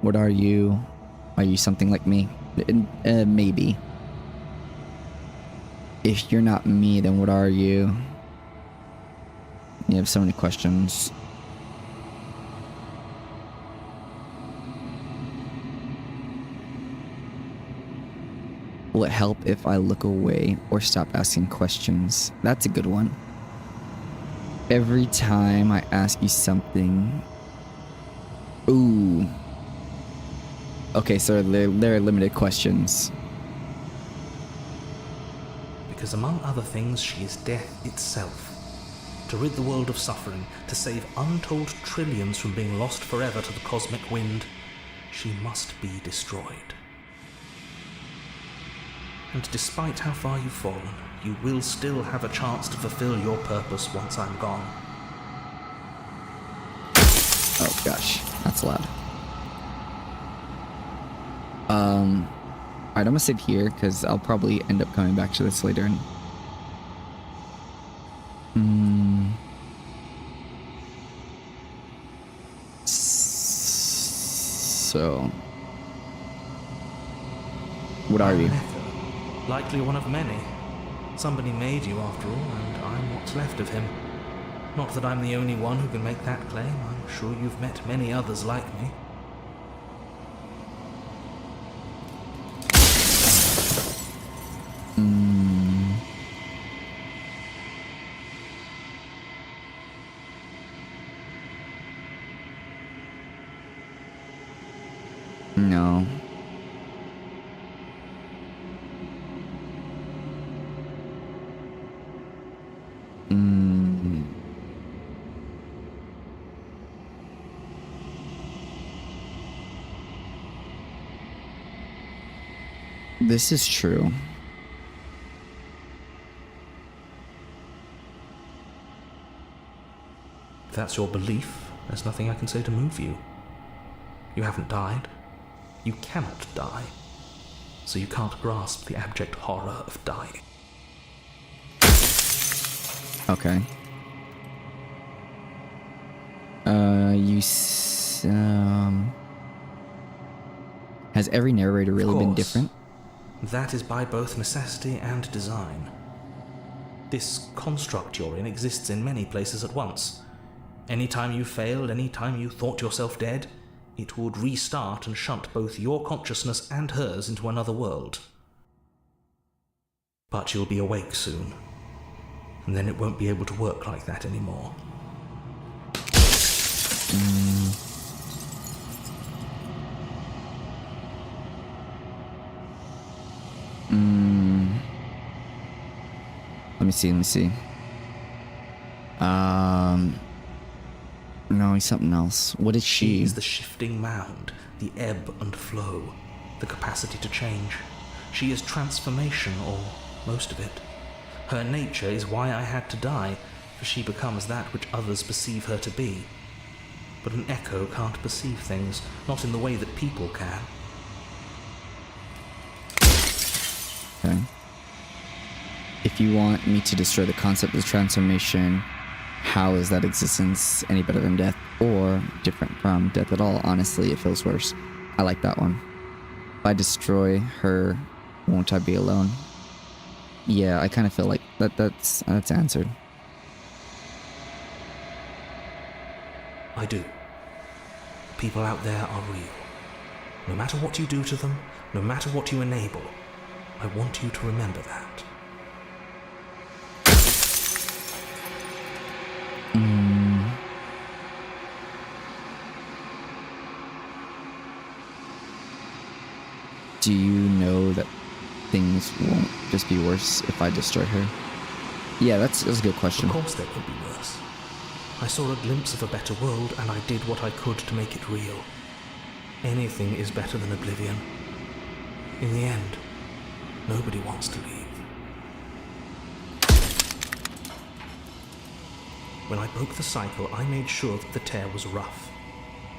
What are you? Are you something like me? Maybe. If you're not me, then what are you? You have so many questions. Will it help if I look away or stop asking questions? That's a good one. Every time I ask you something... Ooh. Okay, so they're limited questions.
Because among other things, she is death itself. To rid the world of suffering, to save untold trillions from being lost forever to the cosmic wind, she must be destroyed. And despite how far you've fallen, you will still have a chance to fulfill your purpose once I'm gone.
Oh gosh, that's loud. Alright, I'm gonna sit here because I'll probably end up coming back to this later. So, what are you?
An echo, likely one of many. Somebody made you after all, and I'm what's left of him. Not that I'm the only one who can make that claim. I'm sure you've met many others like me.
No. This is true.
If that's your belief, there's nothing I can say to move you. You haven't died. You cannot die. So you can't grasp the abject horror of dying.
Okay. Has every narrator really been different?
That is by both necessity and design. This construct you're in exists in many places at once. Anytime you failed, anytime you thought yourself dead, it would restart and shunt both your consciousness and hers into another world. But you'll be awake soon, and then it won't be able to work like that anymore.
Let me see. No, he's something else. What is she?
She is the shifting mound, the ebb and flow, the capacity to change. She is transformation, or most of it. Her nature is why I had to die, for she becomes that which others perceive her to be. But an echo can't perceive things, not in the way that people can.
Okay. If you want me to destroy the concept of transformation, how is that existence any better than death, or different from death at all? Honestly, it feels worse. I like that one. If I destroy her, won't I be alone? Yeah, I kind of feel like that's answered.
I do. People out there are real. No matter what you do to them, no matter what you enable, I want you to remember that.
Do you know that things won't just be worse if I destroy her? Yeah, that's a good question.
Of course they could be worse. I saw a glimpse of a better world, and I did what I could to make it real. Anything is better than oblivion. In the end, nobody wants to leave. When I broke the cycle, I made sure that the tear was rough.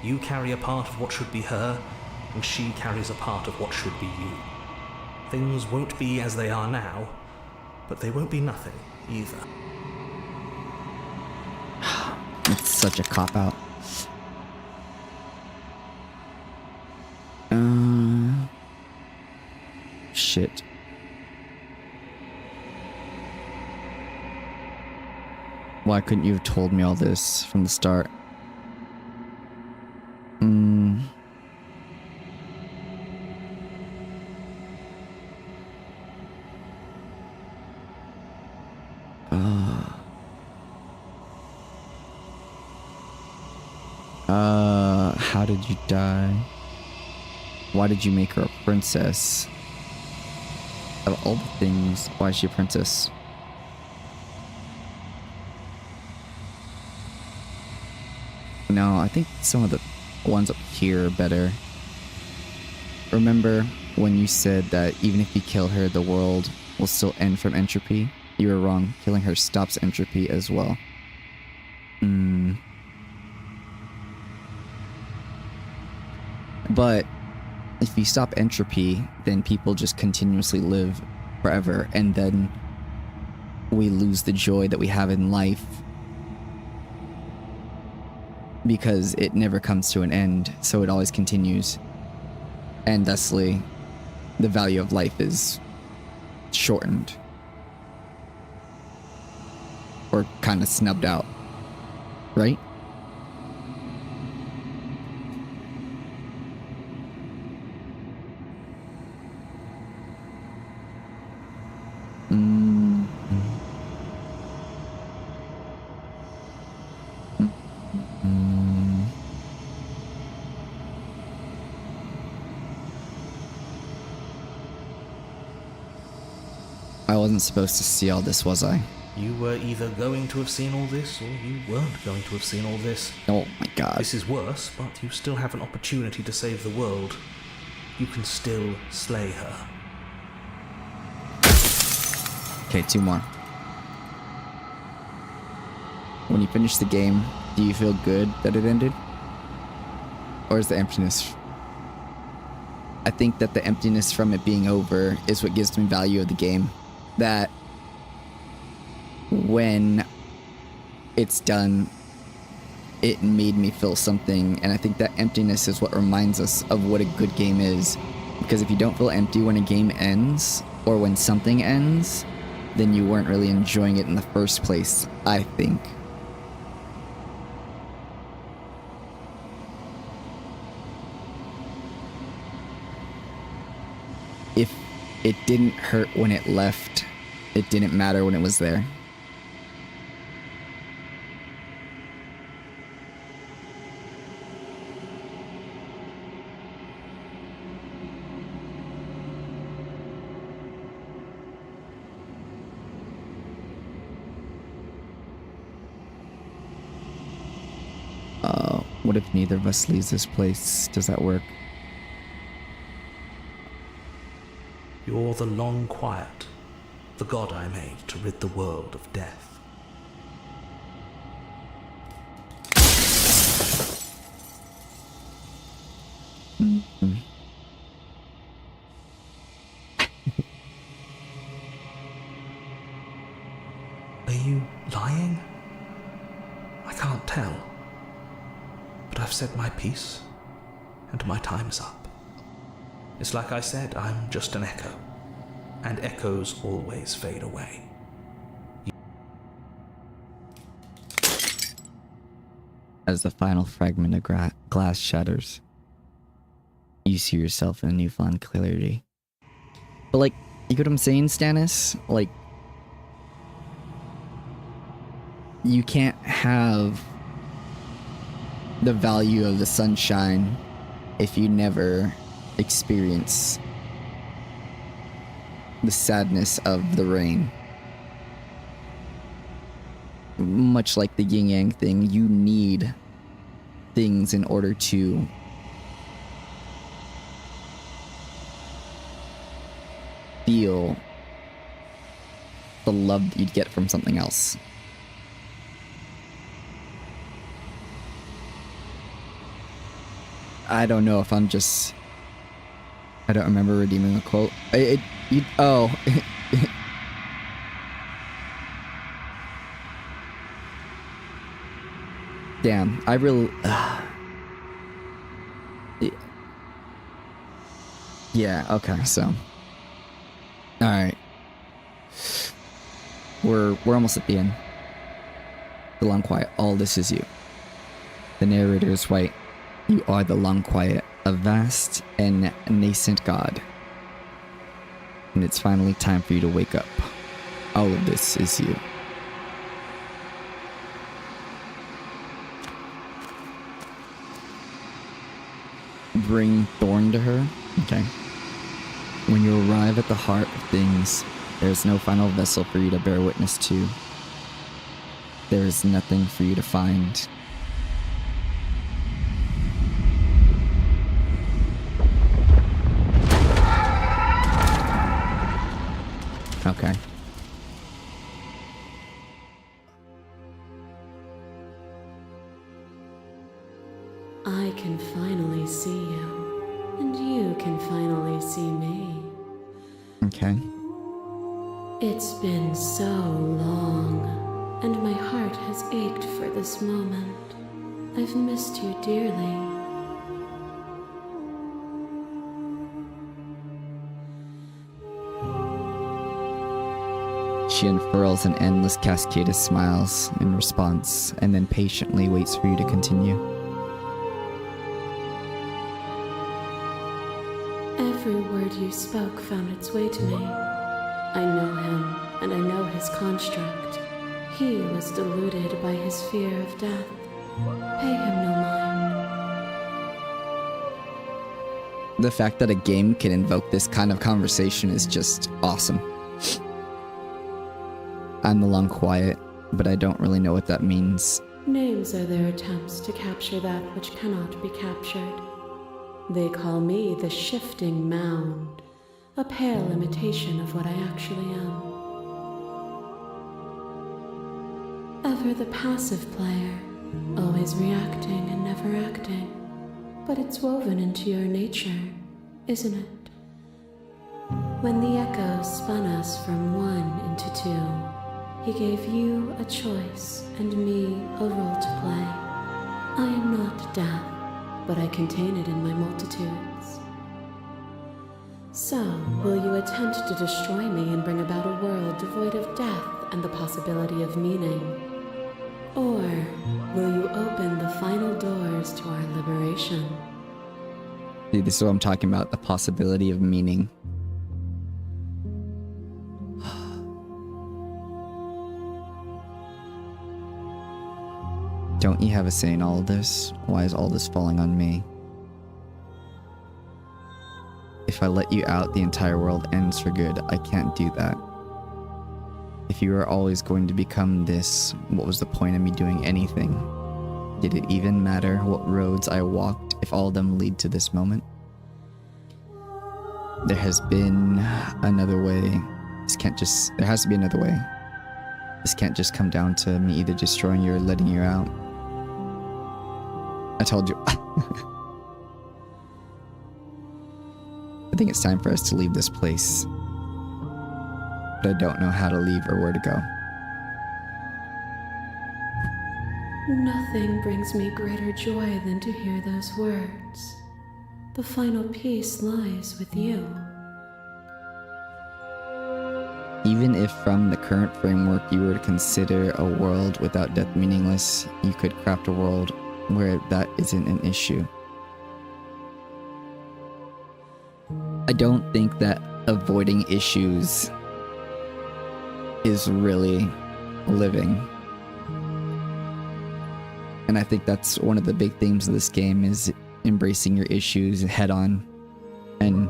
You carry a part of what should be her, and she carries a part of what should be you. Things won't be as they are now, but they won't be nothing either.
It's such a cop-out. Shit. Why couldn't you have told me all this from the start? How did you die? Why did you make her a princess? Of all the things, why is she a princess? No, I think some of the ones up here are better. Remember when you said that even if you kill her, the world will still end from entropy? You were wrong. Killing her stops entropy as well. But if you stop entropy, then people just continuously live forever, and then we lose the joy that we have in life because it never comes to an end, so it always continues. And thusly, the value of life is shortened. Or kind of snubbed out. Right? I wasn't supposed to see all this, was I?
You were either going to have seen all this, or you weren't going to have seen all this.
Oh my god.
This is worse, but you still have an opportunity to save the world. You can still slay her.
Okay, 2 more. When you finish the game, do you feel good that it ended? Or is the emptiness? I think that the emptiness from it being over is what gives me value of the game. That when it's done, it made me feel something, and I think that emptiness is what reminds us of what a good game is. Because if you don't feel empty when a game ends, or when something ends, then you weren't really enjoying it in the first place, I think. If it didn't hurt when it left, it didn't matter when it was there. What if neither of us leaves this place? Does that work?
You're the long quiet, the god I made to rid the world of death. Are you lying? I can't tell. But I've said my piece, and my time is up. It's like I said, I'm just an echo, and echoes always fade away.
As the final fragment of glass shatters, you see yourself in a newfound clarity. But like, you get what I'm saying, Stannis? Like, you can't have the value of the sunshine if you never experience the sadness of the rain. Much like the yin yang thing, you need things in order to feel the love that you'd get from something else. I don't know if I'm just... I don't remember redeeming the quote. Oh. Damn, I really... Yeah, okay, so... Alright. We're almost at the end. The long quiet. All this is you. The narrator is right. You are the long quiet, a vast and nascent god. And it's finally time for you to wake up. All of this is you. bring Thorn to her. Okay. When you arrive at the heart of things, there is no final vessel for you to bear witness to. There is nothing for you to find. Okay.
I can finally see you, and you can finally see me.
Okay.
It's been so long, and my heart has ached for this moment. I've missed you dearly.
She unfurls an endless cascade of smiles in response, and then patiently waits for you to continue.
Every word you spoke found its way to me. I know him, and I know his construct. He was deluded by his fear of death. Pay him no mind.
The fact that a game can invoke this kind of conversation is just awesome. I'm the long quiet, but I don't really know what that means.
Names are their attempts to capture that which cannot be captured. They call me the Shifting Mound, a pale imitation of what I actually am. Ever the passive player, always reacting and never acting. But it's woven into your nature, isn't it? When the echo spun us from one into two, he gave you a choice and me a role to play. I am not death, but I contain it in my multitudes. So, will you attempt to destroy me and bring about a world devoid of death and the possibility of meaning? Or will you open the final doors to our liberation?
See, this is what I'm talking about, the possibility of meaning. Don't you have a say in all of this? Why is all this falling on me? If I let you out, the entire world ends for good. I can't do that. If you are always going to become this, what was the point of me doing anything? Did it even matter what roads I walked if all of them lead to this moment? There has been another way. There has to be another way. This can't just come down to me either destroying you or letting you out. I told you. I think it's time for us to leave this place. But I don't know how to leave or where to go.
Nothing brings me greater joy than to hear those words. The final piece lies with you.
Even if from the current framework you were to consider a world without death meaningless, you could craft a world where that isn't an issue. I don't think that avoiding issues is really living. And I think that's one of the big themes of this game, is embracing your issues head on and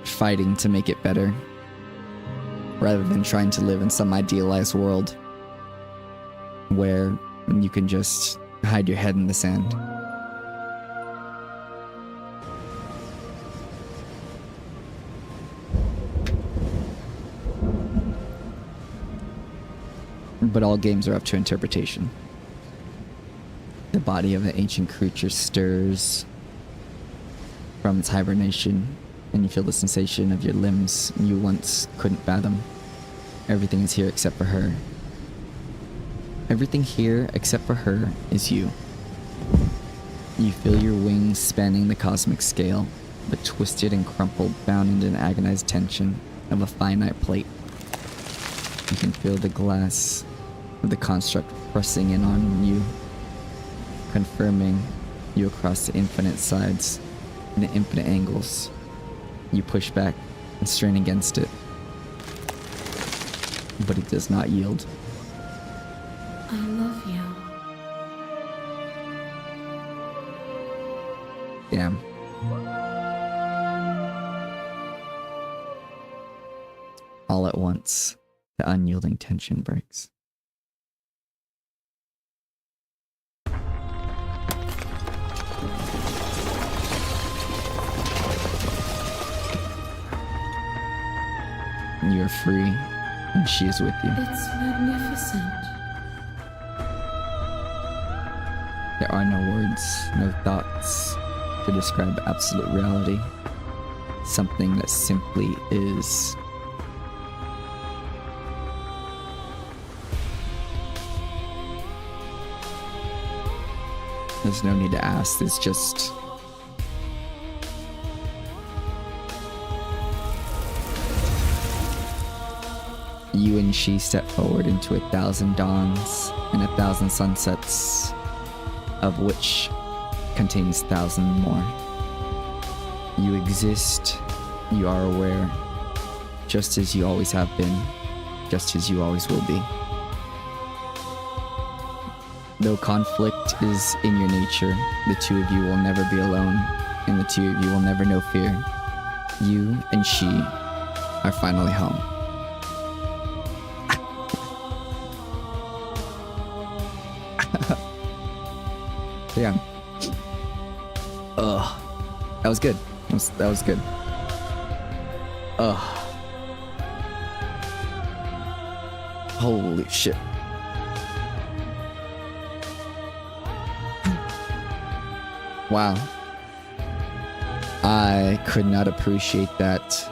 fighting to make it better, rather than trying to live in some idealized world where you can just hide your head in the sand. But all games are up to interpretation. The body of an ancient creature stirs from its hibernation, and you feel the sensation of your limbs you once couldn't fathom. Everything is here except for her. Everything here except for her is you. You feel your wings spanning the cosmic scale, but twisted and crumpled, bound into an agonized tension of a finite plate. You can feel the glass of the construct pressing in on you, confirming you across the infinite sides and the infinite angles. You push back and strain against it, but it does not yield.
I love you.
Damn. All at once, the unyielding tension breaks. You are free, and she is with you.
It's magnificent.
There are no words, no thoughts to describe absolute reality. Something that simply is. There's no need to ask, it's just. You and she step forward into 1,000 dawns and 1,000 sunsets, of which contains 1,000 more. You exist, you are aware, just as you always have been, just as you always will be. Though conflict is in your nature, the two of you will never be alone, and the two of you will never know fear. You and she are finally home. Yeah. Ugh. That was good. That was good. Ugh. Holy shit. Wow. I could not appreciate that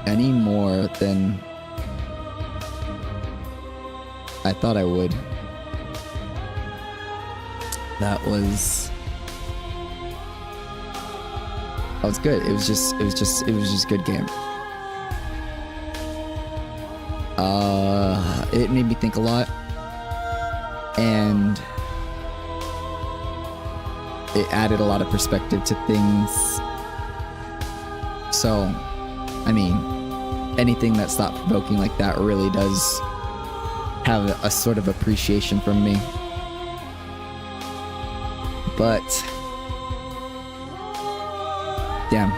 any more than I thought I would. That was good. It was just good game. It made me think a lot, and it added a lot of perspective to things. So, I mean, anything that's thought-provoking like that really does have a sort of appreciation from me. But damn,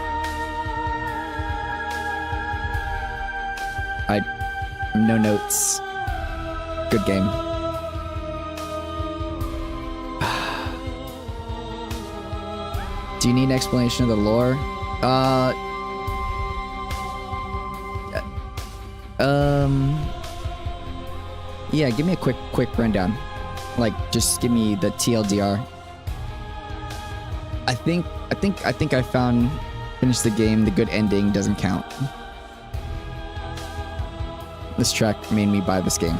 no notes. Good game. Do you need an explanation of the lore? Yeah, give me a quick rundown. Like, just give me the TLDR. I think I finished the game. The good ending doesn't count. This track made me buy this game.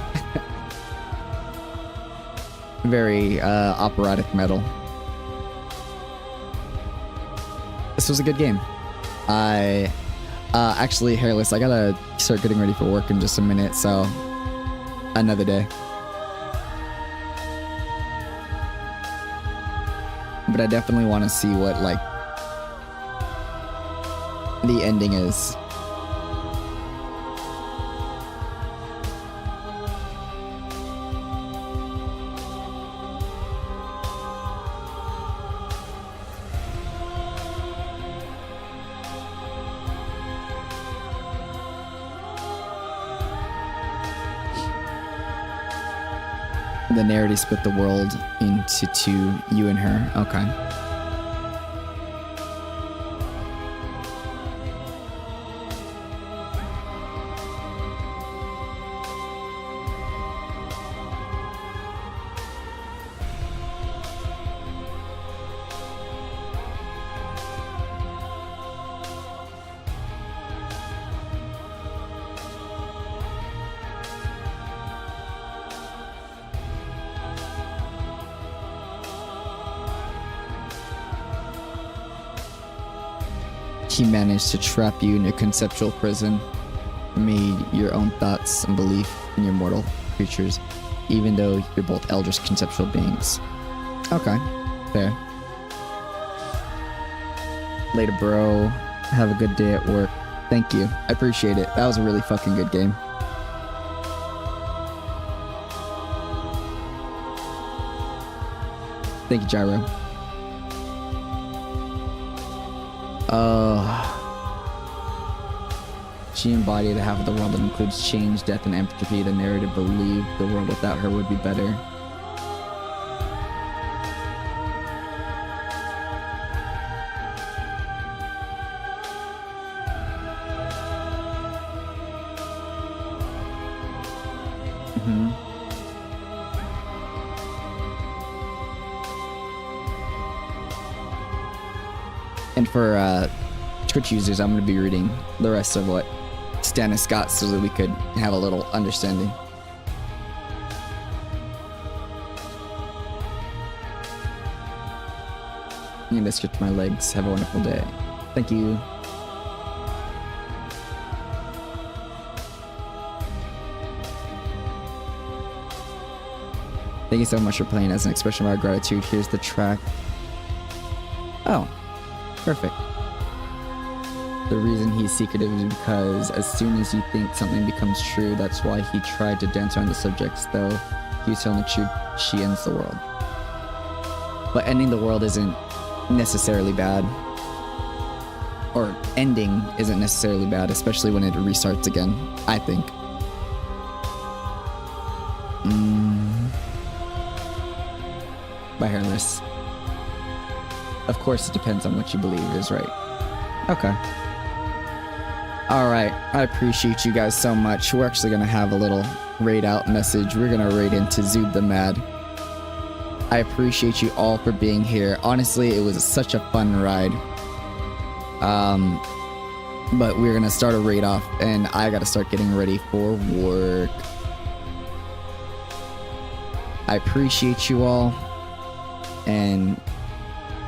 Very operatic metal. This was a good game. Actually, Hairless, I gotta start getting ready for work in just a minute, so another day. But I definitely want to see what, like, the ending is. The narrative split the world into two, you and her. Okay. He managed to trap you in a conceptual prison, made your own thoughts and belief in your mortal creatures, even though you're both eldritch conceptual beings. Okay, fair. Later, bro. Have a good day at work. Thank you. I appreciate it. That was a really fucking good game. Thank you, Gyro. She embodied a half of the world that includes change, death, and entropy. The narrative believed the world without her would be better. And for Twitch users, I'm going to be reading the rest of what Stannis got so that we could have a little understanding. I need to stretch my legs. Have a wonderful day. Thank you. Thank you so much for playing. As an expression of our gratitude, here's the track. Oh, perfect. The reason he's secretive is because as soon as you think something becomes true, that's why he tried to dance around the subjects, though he was telling the truth, she ends the world. But ending the world isn't necessarily bad. Or ending isn't necessarily bad, especially when it restarts again, I think. By Hairless. Of course, it depends on what you believe is right. Okay. Alright, I appreciate you guys so much. We're actually going to have a little raid out message. We're going to raid into Zood the Mad. I appreciate you all for being here. Honestly, it was such a fun ride. But we're going to start a raid off, and I got to start getting ready for work. I appreciate you all, and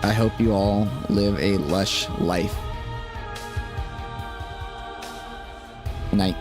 I hope you all live a lush life. Good night.